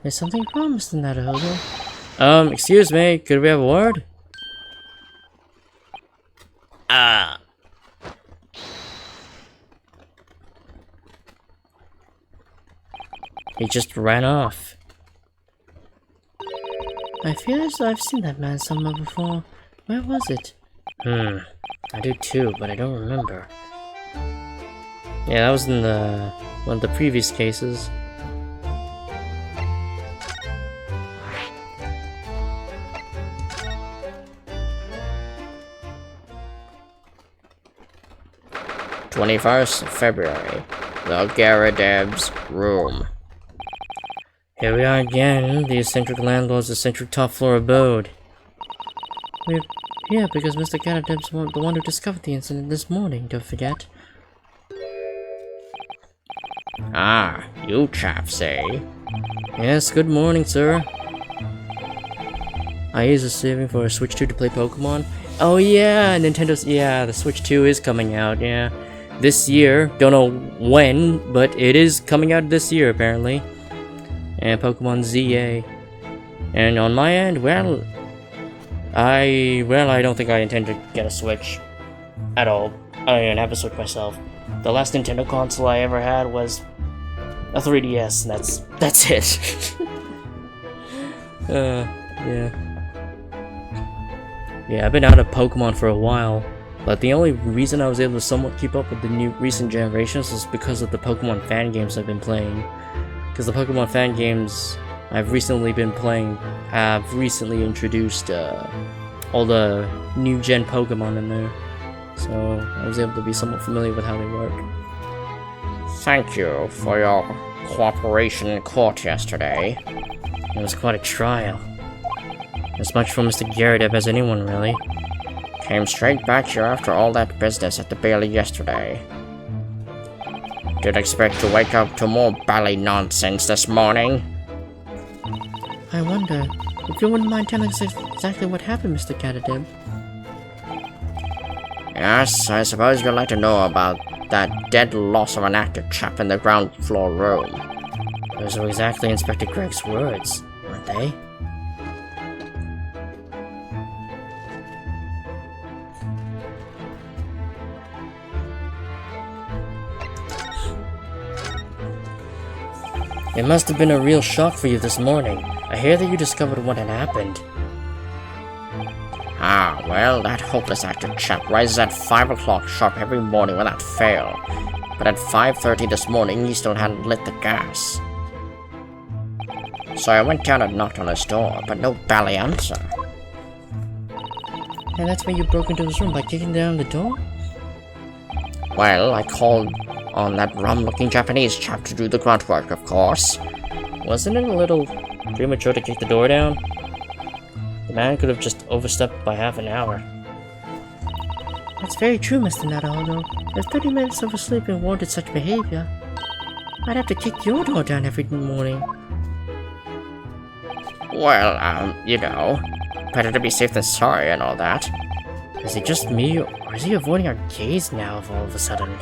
Is something wrong, Mr. Naruhodo? Excuse me, could we have a word? He just ran off. I feel as though I've seen that man somewhere before. Where was it? I do too, but I don't remember. Yeah, that was in one of the previous cases. 21st of February. The Garadeb's room. Here we are again, the eccentric landlord's eccentric top floor abode. We're here because Mr. Garadeb's the one who discovered the incident this morning, don't forget. Ah, you chaps, eh? Yes, good morning, sir. I use saving for a Switch 2 to play Pokemon. Oh yeah, Nintendo's, yeah, the Switch 2 is coming out, yeah. This year, don't know when, but it is coming out this year, apparently. And Pokemon ZA. And on my end, well, I don't think I intend to get a Switch at all. I don't even have a Switch myself. The last Nintendo console I ever had was a 3DS, and that's it. Yeah. Yeah, I've been out of Pokemon for a while, but the only reason I was able to somewhat keep up with the new recent generations is because of the Pokemon fan games I've been playing. Because the Pokemon fan games I've recently been playing have recently introduced all the new gen Pokemon in there. So I was able to be somewhat familiar with how they work. Thank you for your cooperation in court yesterday. It was quite a trial. As much for Mr. Garadeb as anyone, really. Came straight back here after all that business at the Bailey yesterday. Did expect to wake up to more bally nonsense this morning. I wonder if you wouldn't mind telling us exactly what happened, Mr. Garadeb. Yes, I suppose you'd like to know about that dead loss of an active chap in the ground floor room. Those were exactly Inspector Greg's words, weren't they? It must have been a real shock for you this morning. I hear that you discovered what had happened. Ah, well, that hopeless active chap rises at 5 o'clock sharp every morning without fail. But at 5:30 this morning, he still hadn't lit the gas. So I went down and knocked on his door, but no bally answer. And that's why you broke into his room, by kicking down the door? Well, I called on that rum-looking Japanese chap to do the grunt work, of course. Wasn't it a little premature to kick the door down? The man could have just overstepped by half an hour. That's very true, Mr. Naruhodo. If 30 minutes of sleeping warranted such behavior, I'd have to kick your door down every morning. Well, you know, better to be safe than sorry and all that. Is it just me, or is he avoiding our gaze now all of a sudden?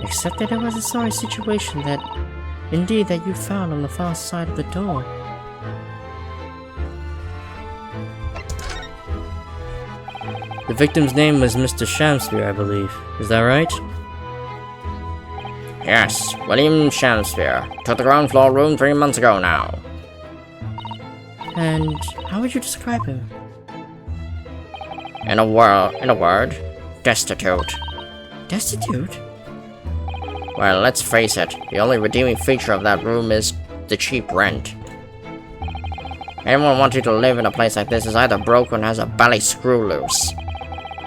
Except that it was a sorry situation that you found on the far side of the door. The victim's name was Mr. Shamspear, I believe. Is that right? Yes, William Shamspear. Took the ground floor room 3 months ago now. And how would you describe him? In a word, destitute. Destitute? Well, let's face it, the only redeeming feature of that room is the cheap rent. Anyone wanting to live in a place like this is either broke or has a bally screw loose.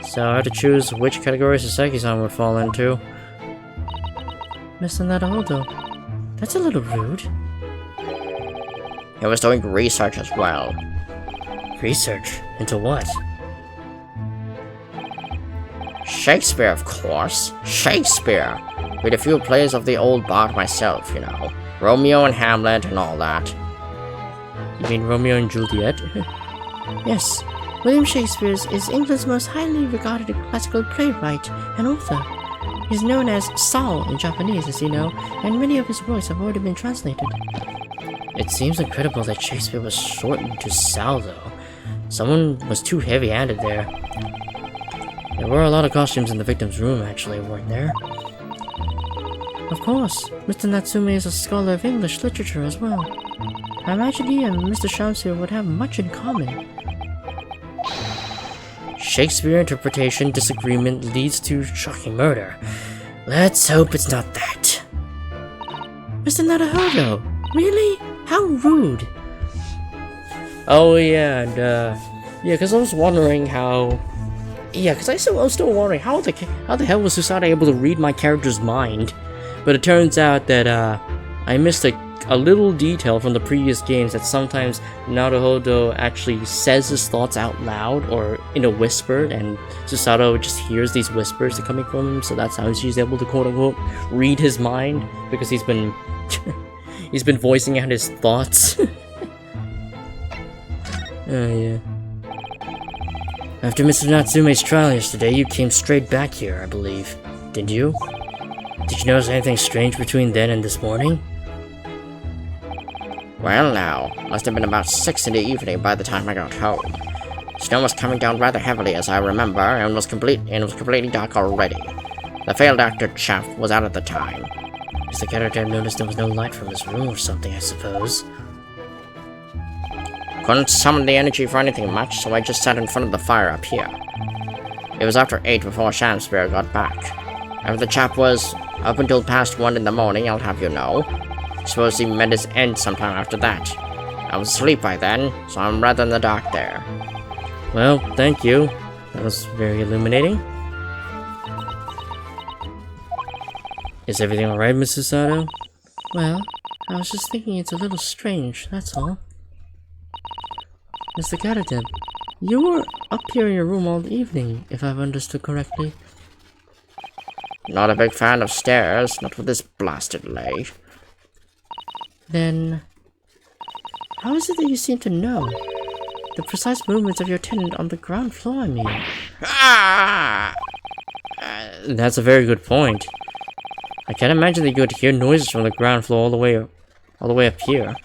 So I had to choose which category Saseki-san would fall into. Mr. Naruhodo, that's a little rude. He was doing research as well. Research? Into what? Shakespeare, of course. Shakespeare! Read a few plays of the old bard myself, you know. Romeo and Hamlet and all that. You mean Romeo and Juliet? Yes. William Shakespeare is England's most highly regarded classical playwright and author. He's known as Saul in Japanese, as you know, and many of his works have already been translated. It seems incredible that Shakespeare was shortened to Sal, though. Someone was too heavy-handed there. There were a lot of costumes in the victim's room, actually, weren't there? Of course, Mr. Natsume is a scholar of English literature as well. I imagine he and Mr. Shamspear would have much in common. Shakespeare interpretation disagreement leads to shocking murder. Let's hope it's not that. Mr. Naruhodo, really? How rude. Oh yeah, and yeah, because I was wondering how Yeah, because I'm still wondering how the hell was Susato able to read my character's mind? But it turns out that I missed a little detail from the previous games that sometimes Naruhodo actually says his thoughts out loud or in a whisper, and Susato just hears these whispers coming from him, so that's how she's able to quote-unquote read his mind, because he's been he's been voicing out his thoughts. Yeah. After Mr. Natsume's trial yesterday, you came straight back here, I believe. Did you? Did you notice anything strange between then and this morning? Well now, must have been about 6 in the evening by the time I got home. Snow was coming down rather heavily as I remember, and was completely dark already. The failed actor chap was out at the time. Mr. Garrett noticed there was no light from his room or something, I suppose. Couldn't summon the energy for anything much, so I just sat in front of the fire up here. It was after 8 before Shamspear got back. After the chap was up until past 1 in the morning, I'll have you know. Suppose he met his end sometime after that. I was asleep by then, so I'm rather in the dark there. Well, thank you. That was very illuminating. Is everything alright, Mrs. Sato? Well, I was just thinking it's a little strange, that's all. Mr. Garadeb, you were up here in your room all evening, if I've understood correctly. Not a big fan of stairs, not with this blasted lay. Then, how is it that you seem to know? The precise movements of your tenant on the ground floor, I mean. Ah! That's a very good point. I can't imagine that you would hear noises from the ground floor all the way up here.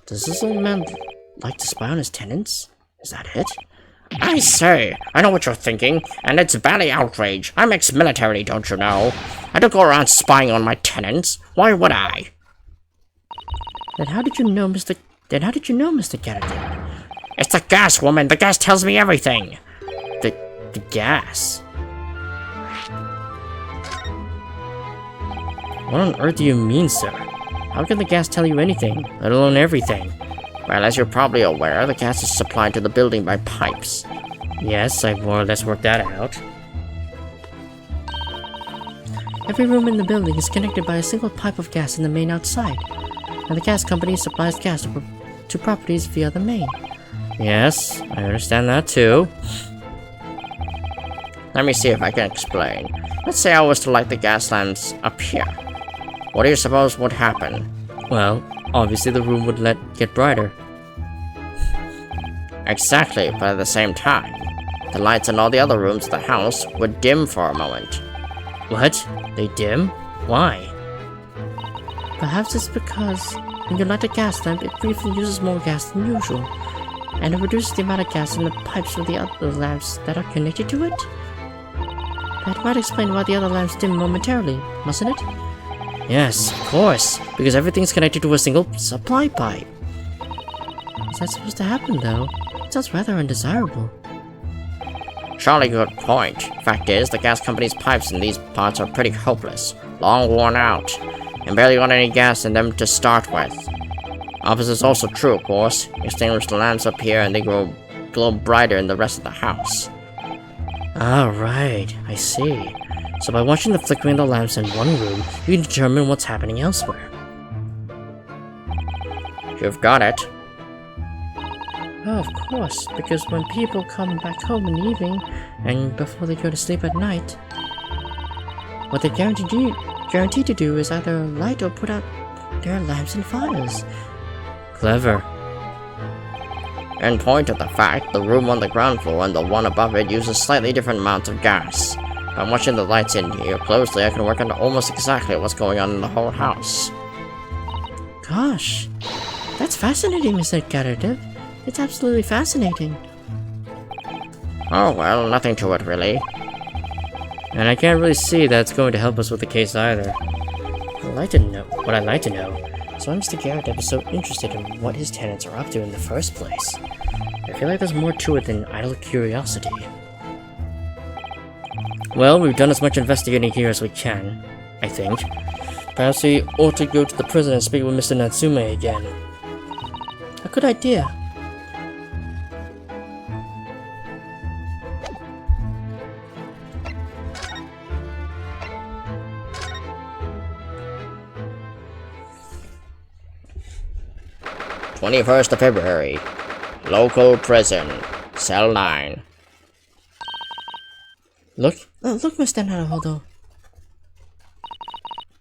Does this old man like to spy on his tenants? Is that it? I say, I know what you're thinking, and it's valley outrage. I'm ex-military, don't you know? I don't go around spying on my tenants. Why would I? Then how did you know, Mr. Garadeb? It's the gas, woman. The gas tells me everything. The gas? What on earth do you mean, sir? How can the gas tell you anything, let alone everything? Well, as you're probably aware, the gas is supplied to the building by pipes. Yes, I've more or less worked that out. Every room in the building is connected by a single pipe of gas in the main outside, and the gas company supplies gas to properties via the main. Yes, I understand that too. Let me see if I can explain. Let's say I was to light the gas lamps up here. What do you suppose would happen? Well, obviously the room would get brighter. Exactly, but at the same time, the lights in all the other rooms of the house would dim for a moment. What? They dim? Why? Perhaps it's because when you light a gas lamp, it briefly uses more gas than usual, and it reduces the amount of gas in the pipes for the other lamps that are connected to it. That might explain why the other lamps dim momentarily, mustn't it? Yes, of course, because everything's connected to a single supply pipe. Is that supposed to happen, though? It sounds rather undesirable. Surely good point. Fact is, the gas company's pipes in these parts are pretty hopeless, long worn out, and barely got any gas in them to start with. Opposite is also true, of course. You extinguish the lamps up here and they glow brighter in the rest of the house. Ah, right, I see. So by watching the flickering of the lamps in one room, you can determine what's happening elsewhere. You've got it. Oh, of course, because when people come back home in the evening, and before they go to sleep at night, what they're guaranteed to do is either light or put out their lamps and fires. Clever. In point of the fact, the room on the ground floor and the one above it uses slightly different amounts of gas. By watching the lights in here closely, I can work out almost exactly what's going on in the whole house. Gosh, that's fascinating, Mr. Garadeb. It's absolutely fascinating. Oh well, nothing to it really. And I can't really see that it's going to help us with the case either. What I'd like to know is why Mr. Garadeb is so interested in what his tenants are up to in the first place. I feel like there's more to it than idle curiosity. Well, we've done as much investigating here as we can, I think. Perhaps we ought to go to the prison and speak with Mr. Natsume again. A good idea. 21st of February. Local prison. Cell 9. Look, Mr. Naruhodo.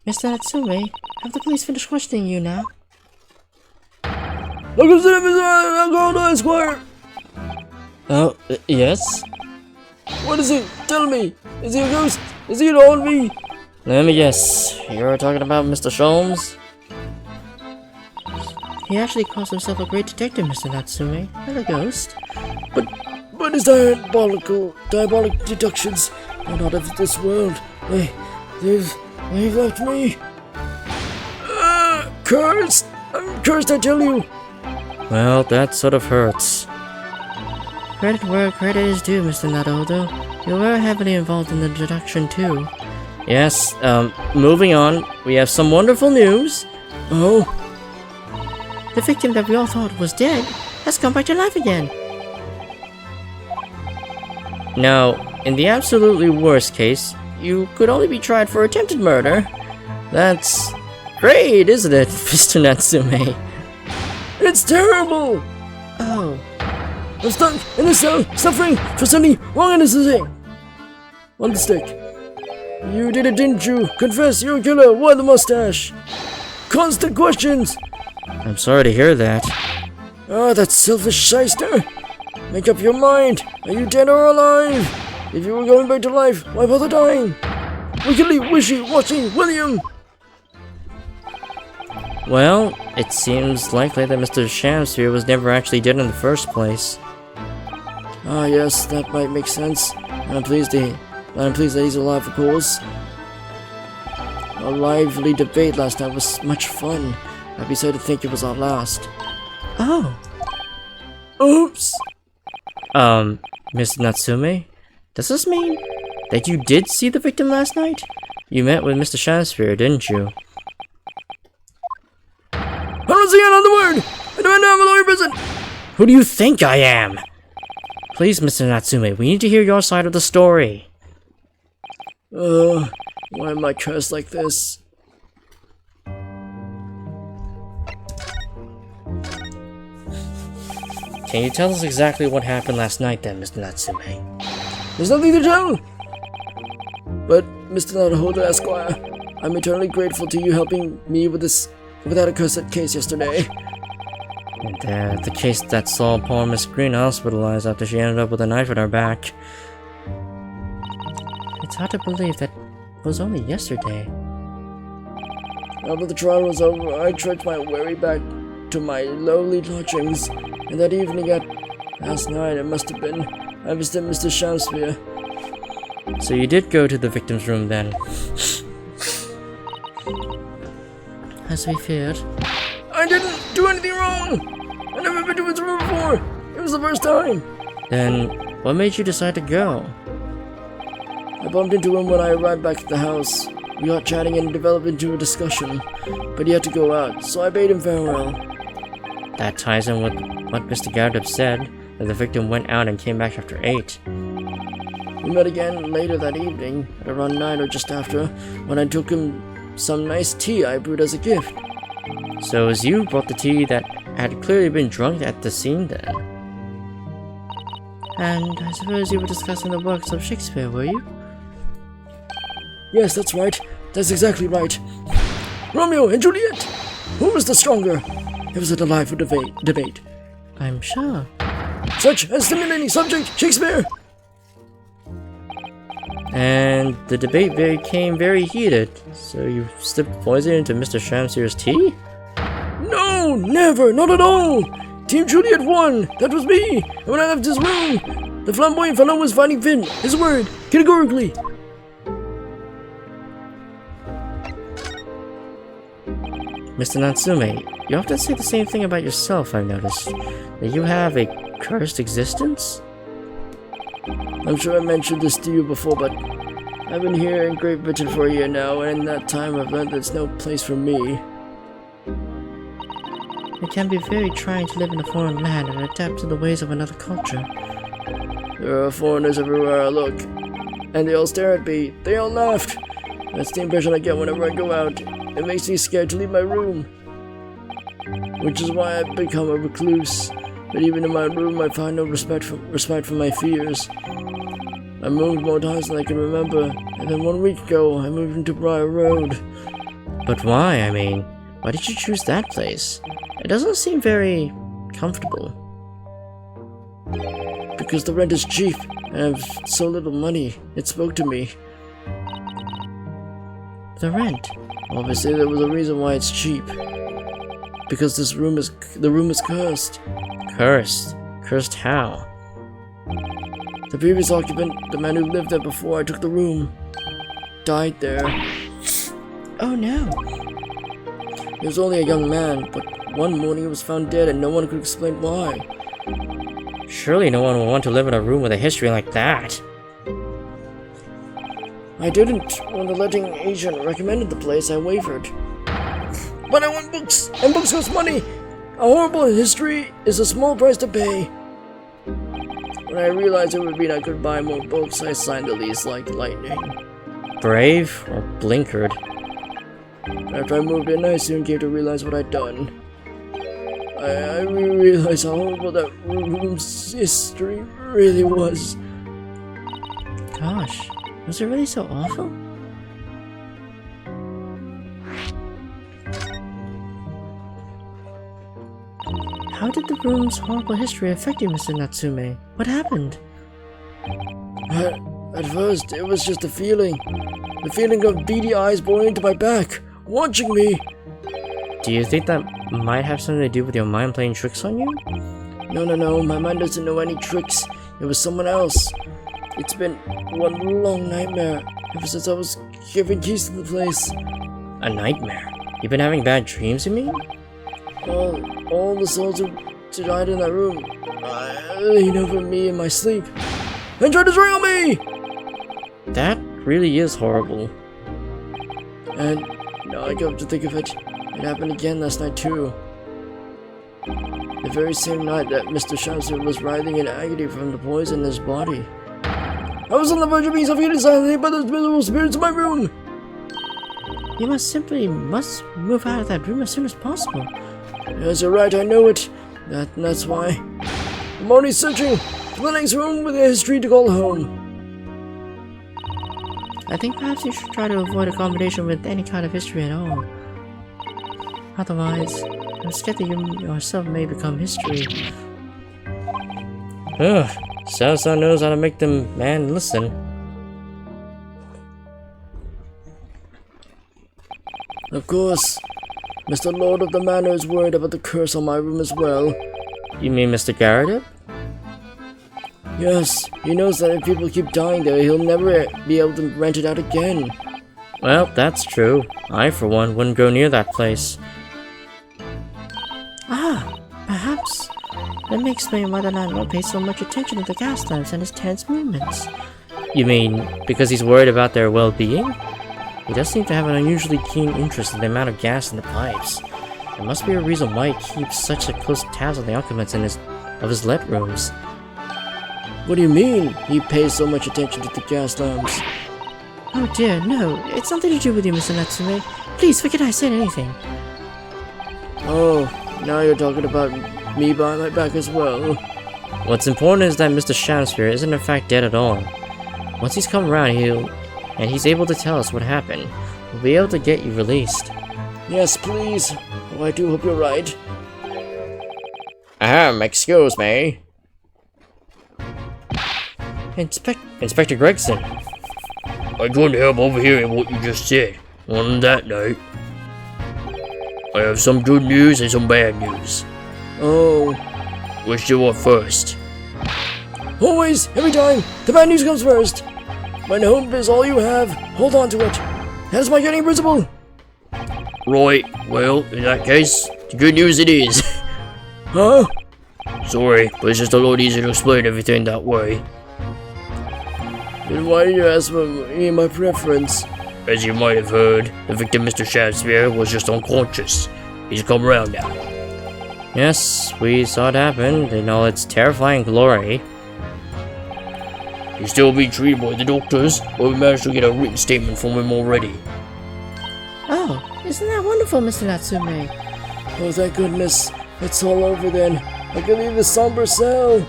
Mr. Natsume, have the police finished questioning you now? Esquire! Oh, yes? What is it? Tell me! Is he a ghost? Is he to haunt me? Let me guess. You're talking about Mr. Sholmes? He actually calls himself a great detective, Mr. Natsume, not a ghost. But his diabolic deductions are not of this world. They've left me. Cursed! I'm cursed, I tell you! Well, that sort of hurts. Credit where credit is due, Mr. Naruhodo. You were heavily involved in the deduction too. Yes, moving on. We have some wonderful news. Oh? The victim that we all thought was dead has come back to life again. Now, in the absolutely worst case, you could only be tried for attempted murder. That's great, isn't it, Mr. Natsume? It's terrible! Oh, I'm stuck in a cell, suffering for something wrong in this thing. On the stick. You did it, didn't you? Confess, you're a killer. Why the mustache? Constant questions. I'm sorry to hear that. Ah, that selfish shyster. Make up your mind. Are you dead or alive? If you were going back to life, why bother dying? Wickedly wishy-washy, William. Well, it seems likely that Mr. Shamsphere was never actually dead in the first place. Ah, yes, that might make sense. And I'm pleased that he's alive, of course. A lively debate last night was much fun. I'd be sad to think it was our last. oh, Oops! Mr. Natsume? Does this mean that you did see the victim last night? You met with Mr. Shamsphere, didn't you? I don't see another word! I don't have a lawyer present! Who do you think I am? Please, Mr. Natsume, we need to hear your side of the story. Why am I cursed like this? Can you tell us exactly what happened last night then, Mr. Natsume? There's nothing to tell! But, Mr. Naruhodo Esquire, I'm eternally grateful to you helping me with that accursed case yesterday. And the case that saw poor Miss Green hospitalized after she ended up with a knife in her back. it's hard to believe that was only yesterday. After the trial was over, I trudged my weary back to my lowly lodgings, and that evening last night it must have been, I visited Mr. Shamsphere. So you did go to the victim's room then? As we feared. I didn't do anything wrong! I've never been to his room before! It was the first time! Then, what made you decide to go? I bumped into him when I arrived back at the house. We got chatting and developed into a discussion, but he had to go out, so I bade him farewell. That ties in with what Mr. Gardner said, that the victim went out and came back after 8. We met again later that evening, at around 9 or just after, when I took him some nice tea I brewed as a gift. So it was you brought the tea that had clearly been drunk at the scene then? And I suppose you were discussing the works of Shakespeare, were you? Yes, that's right. That's exactly right. Romeo and Juliet! Who was the stronger? It was a delightful debate. I'm sure. Such a stimulating subject, Shakespeare! And the debate became very heated, so you slipped poison into Mr. Shamsphere's tea? No, never, not at all! Team Juliet won! That was me! And when I left his room, the flamboyant fellow was fighting Finn, his word, categorically! Mr. Natsume, you often say the same thing about yourself, I've noticed. That you have a cursed existence? I'm sure I mentioned this to you before, but I've been here in Great Britain for a year now, and in that time I've learned there's no place for me. It can be very trying to live in a foreign land and adapt to the ways of another culture. There are foreigners everywhere I look, and they all stare at me. They all laughed. That's the impression I get whenever I go out. It makes me scared to leave my room. which is why I've become a recluse. But even in my room, I find no respite for my fears. I moved more times than I can remember, and then 1 week ago, I moved into Briar Road. But why? I mean, why did you choose that place? It doesn't seem very comfortable. Because the rent is cheap, and I have so little money. It spoke to me. The rent? Obviously, there was a reason why it's cheap. Because the room is cursed. Cursed? Cursed how? The previous occupant, the man who lived there before I took the room, died there. Oh no. He was only a young man, but one morning he was found dead and no one could explain why. Surely no one will want to live in a room with a history like that. I didn't. When the letting agent recommended the place, I wavered. But I want books, and books cost money. A horrible history is a small price to pay. When I realized it would mean I could buy more books, I signed the lease like lightning. Brave or blinkered? After I moved in, I soon came to realize what I'd done. I realized how horrible that room's history really was. Gosh, was it really so awful? How did the room's horrible history affect you, Mr. Natsume? What happened? At first, it was just a feeling. The feeling of beady eyes boring into my back, watching me. Do you think that might have something to do with your mind playing tricks on you? No, my mind doesn't know any tricks. It was someone else. It's been one long nightmare ever since I was given keys to the place. A nightmare? You've been having bad dreams, you mean? All the souls who died in that room lean over me in my sleep and try to strangle me! That really is horrible. And now I come to think of it, it happened again last night too. The very same night that Mr. Shamsu was writhing in agony from the poison in his body. I was on the verge of being suffocated silently by those miserable spirits in my room! You must move out of that room as soon as possible. Yes, you're right, I know it. That's why. I'm only searching for the next room with a history to call home. I think perhaps you should try to avoid accommodation with any kind of history at all. Otherwise, I'm scared that you yourself may become history. Ugh, Sao-san knows how to make them man listen. Of course. Mr. Lord of the Manor is worried about the curse on my room as well. You mean Mr. Garrett? Yes, he knows that if people keep dying there, he'll never be able to rent it out again. Well, that's true. I, for one, wouldn't go near that place. Ah, perhaps. That may explain why the landlord pays so much attention to the gas lamps and his tense movements. You mean, because he's worried about their well-being? He does seem to have an unusually keen interest in the amount of gas in the pipes. There must be a reason why he keeps such a close tabs on the occupants of his let rooms. What do you mean, he pays so much attention to the gas lamps? Oh dear, no. It's nothing to do with you, Mr. Natsume. Please, forget I said anything. Oh, now you're talking about me behind my back as well. What's important is that Mr. Shamsphere isn't in fact dead at all. Once he's come around, he's able to tell us what happened, we'll be able to get you released. Yes, please. Oh, I do hope you're right. Excuse me. Inspector Gregson. I couldn't help overhearing what you just said. On that note, I have some good news and some bad news. Oh. Which do you want first? Always, every time, the bad news comes first. When hope is all you have, hold on to it. That's my guiding principle. Right, well, in that case, the good news it is. Huh? Sorry, but it's just a lot easier to explain everything that way. Then why do you ask for me and my preference? As you might have heard, the victim, Mr. Shamsphere, was just unconscious. He's come around now. Yes, we saw it happen in all its terrifying glory. He's still being treated by the doctors, but we managed to get a written statement from him already. Oh, isn't that wonderful, Mr. Natsume? Oh, thank goodness. It's all over then. I can leave the somber cell.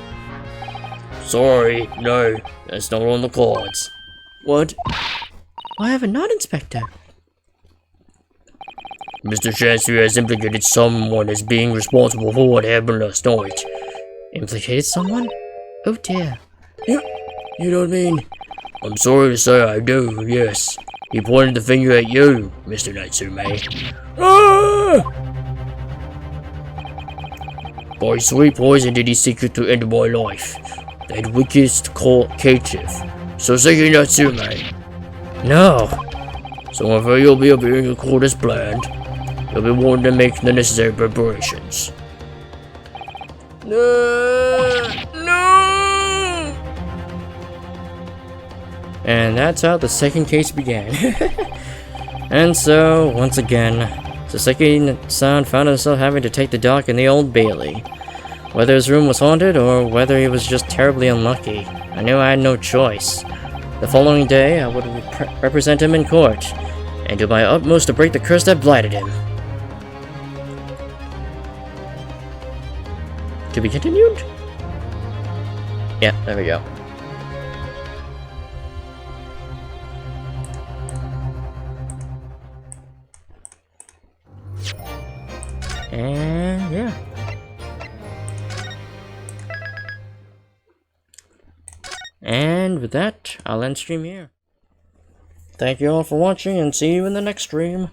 Sorry, no, that's not on the cards. What? Why have a not, Inspector? Mr. Chancery has implicated someone as being responsible for what happened last night. Implicated someone? Oh dear. You don't mean... I'm sorry to say I do, yes. He pointed the finger at you, Mr. Natsume. Ah! By sweet poison did he seek you to end my life. That wickedest caitiff, Soseki Natsume. No. So if you'll be appearing in court as planned, you'll be warned to make the necessary preparations. No! And that's how the second case began. And so, once again, Soseki-san found himself having to take the dock in the Old Bailey. Whether his room was haunted or whether he was just terribly unlucky, I knew I had no choice. The following day, I would represent him in court, and do my utmost to break the curse that blighted him. To be continued? Yeah, there we go. And yeah. And with that, I'll end stream here. Thank you all for watching and see you in the next stream.